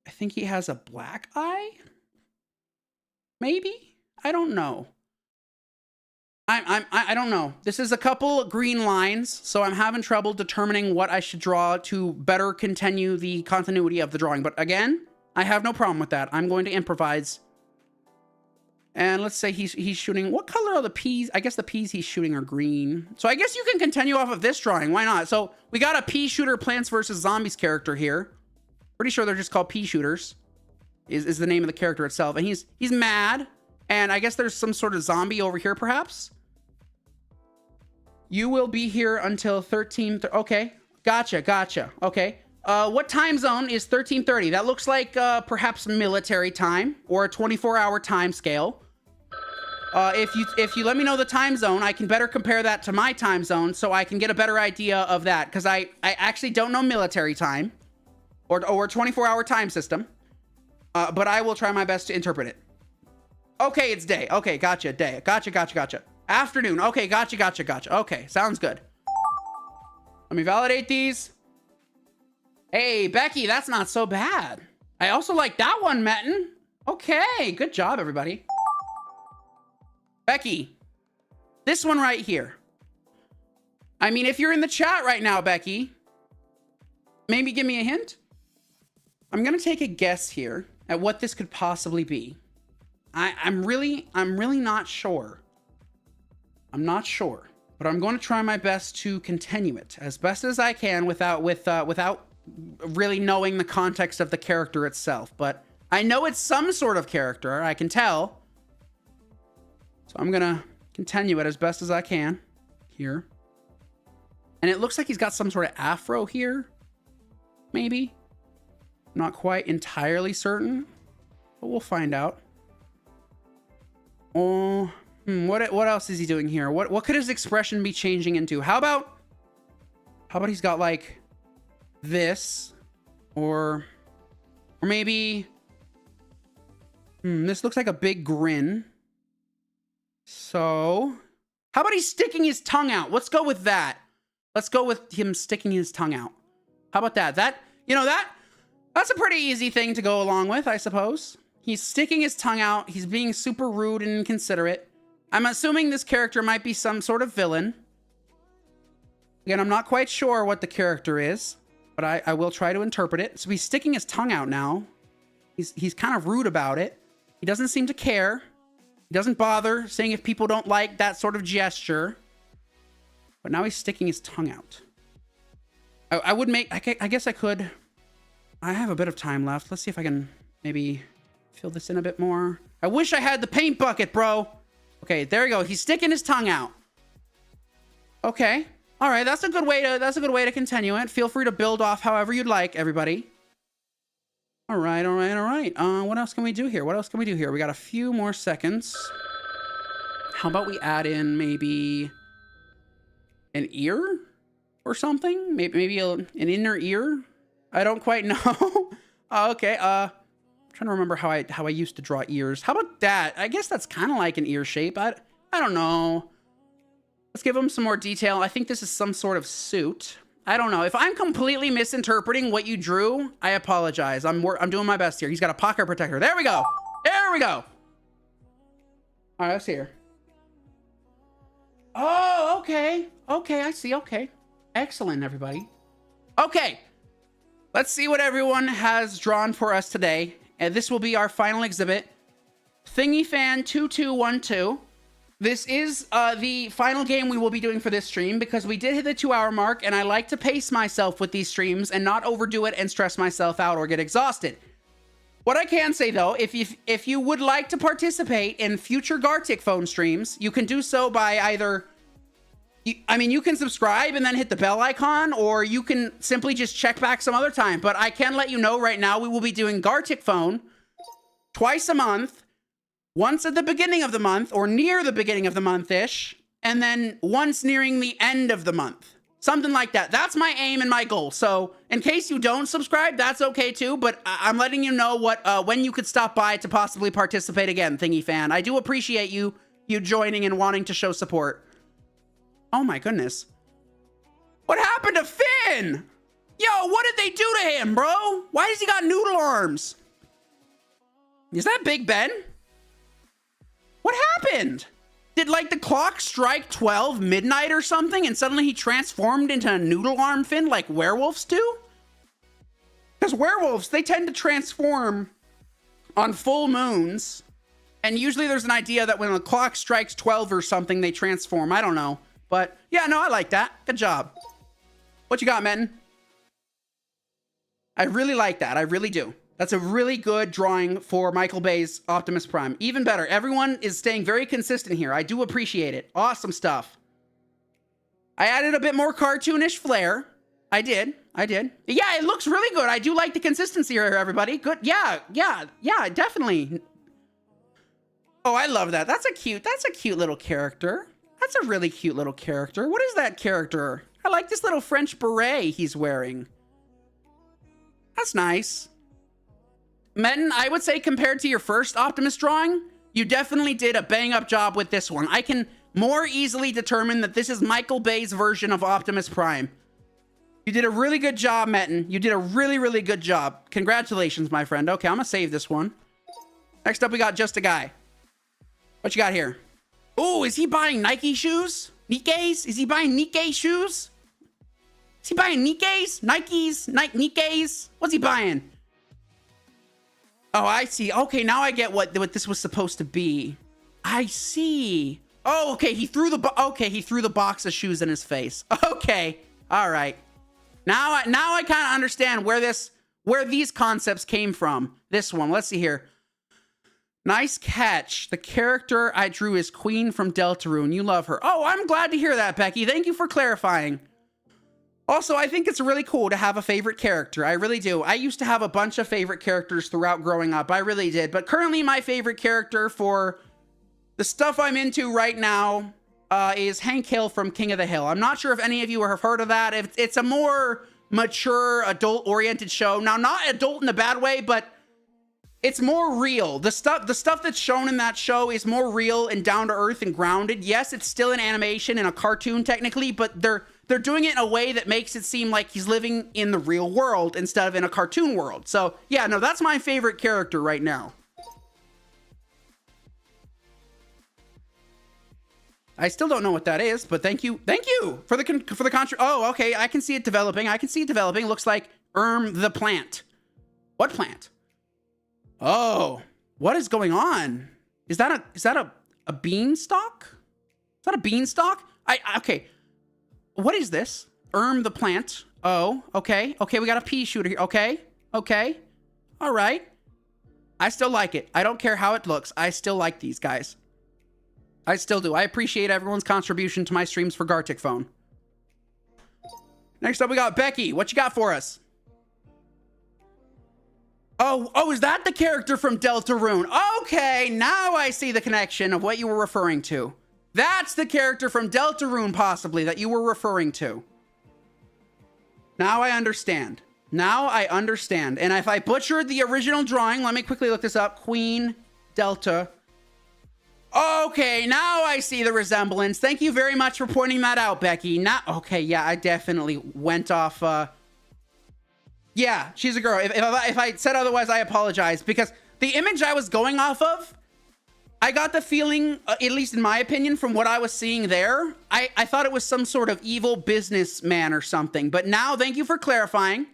I think he has a black eye? Maybe? I don't know. I don't know. This is a couple green lines, so I'm having trouble determining what I should draw to better continue the continuity of the drawing. But again, I have no problem with that. I'm going to improvise. And let's say he's shooting, what color are the peas? I guess the peas he's shooting are green. So I guess you can continue off of this drawing. Why not? So we got a pea shooter Plants vs. Zombies character here. Pretty sure they're just called pea shooters is the name of the character itself. And he's mad. And I guess there's some sort of zombie over here, perhaps. You will be here until 13. Okay. Gotcha. Okay. What time zone is 13:30? That looks like perhaps military time or a 24-hour time scale. If you let me know the time zone, I can better compare that to my time zone so I can get a better idea of that, because I actually don't know military time or 24-hour time system, but I will try my best to interpret it. Okay, it's day. Okay, gotcha, day. Gotcha. Afternoon. Okay, gotcha. Okay, sounds good. Let me validate these. Hey, Becky, that's not so bad. I also like that one, Metin. Okay, good job, everybody. Becky, this one right here. I mean, if you're in the chat right now, Becky, maybe give me a hint. I'm gonna take a guess here at what this could possibly be. I'm really not sure. I'm not sure, but I'm going to try my best to continue it as best as I can without really knowing the context of the character itself. But I know it's some sort of character, I can tell. So I'm gonna continue it as best as I can here. And it looks like he's got some sort of afro here, maybe. Not quite entirely certain, but we'll find out. Oh, what else is he doing here? What could his expression be changing into? How about he's got like this, or maybe this looks like a big grin. So how about he's sticking his tongue out? Let's go with that. Let's go with him sticking his tongue out. How about that? That's a pretty easy thing to go along with, I suppose. He's sticking his tongue out. He's being super rude and inconsiderate. I'm assuming this character might be some sort of villain. Again, I'm not quite sure what the character is, but I will try to interpret it. So he's sticking his tongue out now. He's kind of rude about it. He doesn't seem to care. He doesn't bother saying if people don't like that sort of gesture. But now he's sticking his tongue out. I guess I could. I have a bit of time left. Let's see if I can maybe fill this in a bit more. I wish I had the paint bucket, bro. Okay, there we go. He's sticking his tongue out. Okay. All right, that's a good way to continue it. Feel free to build off however you'd like, everybody. All right. What else can we do here? We got a few more seconds. How about we add in maybe an ear or something? Maybe an inner ear? I don't quite know. Okay. I'm trying to remember how I used to draw ears. How about that? I guess that's kind of like an ear shape. I don't know. Let's give him some more detail. I think this is some sort of suit. I don't know. If I'm completely misinterpreting what you drew, I apologize. I'm doing my best here. He's got a pocket protector. There we go. All right, let's see here. Oh, okay. I see. Okay. Excellent, everybody. Okay. Let's see what everyone has drawn for us today. And this will be our final exhibit. ThingyFan2212. This is the final game we will be doing for this stream because we did hit the 2-hour mark and I like to pace myself with these streams and not overdo it and stress myself out or get exhausted. What I can say though, if you would like to participate in future Gartic phone streams, you can do so by either... you can subscribe and then hit the bell icon, or you can simply just check back some other time. But I can let you know right now, we will be doing Gartic Phone twice a month, once at the beginning of the month, or near the beginning of the month-ish, and then once nearing the end of the month. Something like that. That's my aim and my goal. So in case you don't subscribe, that's okay too, but I'm letting you know when you could stop by to possibly participate again, Thingy Fan. I do appreciate you joining and wanting to show support. Oh my goodness. What happened to Finn? Yo, what did they do to him, bro? Why does he got noodle arms? Is that Big Ben? What happened? Did like the clock strike 12 midnight or something and suddenly he transformed into a noodle arm Finn like werewolves do? Because werewolves, they tend to transform on full moons. And usually there's an idea that when the clock strikes 12 or something, they transform. I don't know. But yeah, no, I like that. Good job. What you got, Metin? I really like that. I really do. That's a really good drawing for Michael Bay's Optimus Prime. Even better. Everyone is staying very consistent here. I do appreciate it. Awesome stuff. I added a bit more cartoonish flair. I did. Yeah, it looks really good. I do like the consistency here, everybody. Good. Yeah, definitely. Oh, I love that. That's a cute little character. That's a really cute little character. What is that character? I like this little French beret he's wearing. That's nice. Metin, I would say compared to your first Optimus drawing, you definitely did a bang-up job with this one. I can more easily determine that this is Michael Bay's version of Optimus Prime. You did a really good job, Metin. You did a really, really good job. Congratulations, my friend. Okay, I'm gonna save this one. Next up, we got Just a Guy. What you got here? Oh, is he buying Nike shoes? Nikes? Is he buying Nike shoes? Is he buying Nikes? Nikes? Nikes? What's he buying? Oh, I see. Okay, now I get what this was supposed to be. I see. Oh, okay. He threw the box of shoes in his face. Okay. All right. Now I kind of understand where these concepts came from. This one. Let's see here. Nice catch. The character I drew is Queen from Deltarune. You love her. Oh, I'm glad to hear that, Becky. Thank you for clarifying. Also, I think it's really cool to have a favorite character. I really do. I used to have a bunch of favorite characters throughout growing up. I really did. But currently my favorite character for the stuff I'm into right now is Hank Hill from King of the Hill. I'm not sure if any of you have heard of that. It's a more mature, adult-oriented show. Now, not adult in a bad way, but it's more real. The stuff that's shown in that show is more real and down to earth and grounded. Yes, it's still an animation and a cartoon technically, but they're doing it in a way that makes it seem like he's living in the real world instead of in a cartoon world. So yeah, no, that's my favorite character right now. I still don't know what that is, but thank you for the oh, okay, I can see it developing. Looks like the plant. What plant? Oh, what is going on? Is that a beanstalk? Is that a beanstalk? Okay. What is this? The plant. Oh, okay. Okay, we got a pea shooter here. Okay. Okay. All right. I still like it. I don't care how it looks. I still like these guys. I still do. I appreciate everyone's contribution to my streams for Gartic Phone. Next up, we got Becky. What you got for us? Oh, is that the character from Deltarune? Okay, now I see the connection of what you were referring to. That's the character from Deltarune, possibly, that you were referring to. Now I understand. And if I butchered the original drawing, let me quickly look this up. Queen Delta. Okay, now I see the resemblance. Thank you very much for pointing that out, Becky. Okay, yeah, I definitely went off. Yeah, she's a girl. If I said otherwise, I apologize. Because the image I was going off of, I got the feeling, at least in my opinion, from what I was seeing there, I thought it was some sort of evil businessman or something. But now, thank you for clarifying.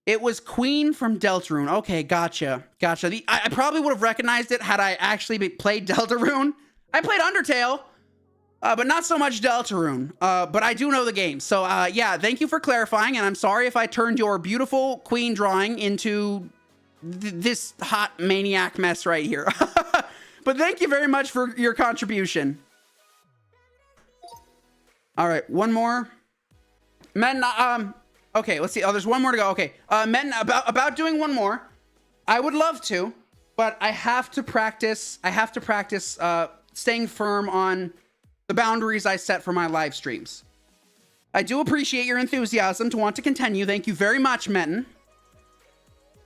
It was Queen from Deltarune. Okay, gotcha. I probably would have recognized it had I actually played Deltarune. I played Undertale, but not so much Deltarune. But I do know the game. So, yeah, thank you for clarifying. And I'm sorry if I turned your beautiful Queen drawing into this hot maniac mess right here. But thank you very much for your contribution. All right, one more. Men, okay, let's see. Oh, there's one more to go. Okay, men, about doing one more. I would love to, but I have to practice. Staying firm on the boundaries I set for my live streams. I do appreciate your enthusiasm to want to continue. Thank you very much, Menton.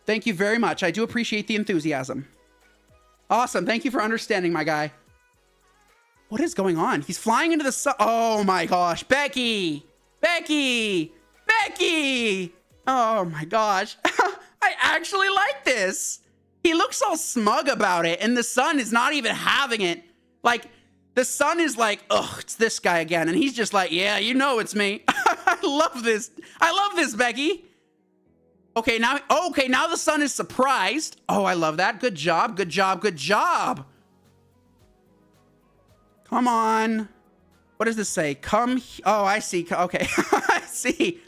Thank you very much. I do appreciate the enthusiasm. Awesome. Thank you for understanding, my guy. What is going on? He's flying into the sun. Oh my gosh. Becky! Oh my gosh. I actually like this. He looks all smug about it, and the sun is not even having it. Like, the sun is like, ugh, it's this guy again. And he's just like, yeah, you know it's me. I love this. Becky. Okay, now the sun is surprised. Oh, I love that. Good job. Come on. What does this say? Oh, I see. Okay.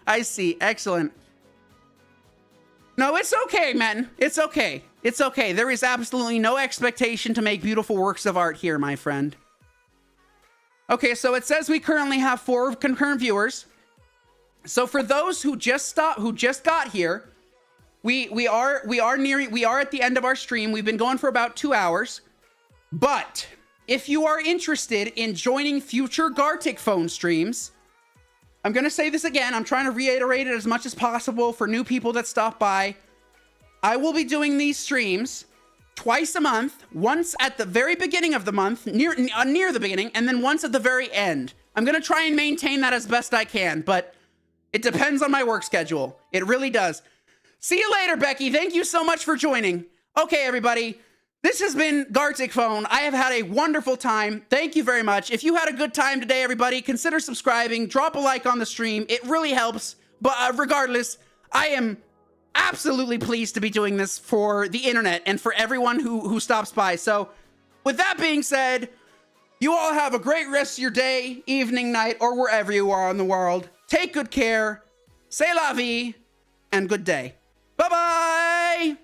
I see. Excellent. No, it's okay, man. It's okay. There is absolutely no expectation to make beautiful works of art here, my friend. Okay, so it says we currently have 4 concurrent viewers. So for those who just got here, we are at the end of our stream. We've been going for about 2 hours. But if you are interested in joining future Gartic Phone streams, I'm going to say this again. I'm trying to reiterate it as much as possible for new people that stop by. I will be doing these streams twice a month, once at the very beginning of the month, near the beginning, and then once at the very end. I'm going to try and maintain that as best I can, but it depends on my work schedule. It really does. See you later, Becky. Thank you so much for joining. Okay, everybody. This has been Gartic Phone. I have had a wonderful time. Thank you very much. If you had a good time today, everybody, consider subscribing. Drop a like on the stream. It really helps. But regardless, I am absolutely pleased to be doing this for the internet and for everyone who stops by. So with that being said, you all have a great rest of your day, evening, night, or wherever you are in the world. Take good care. C'est la vie, and good day. Bye-bye!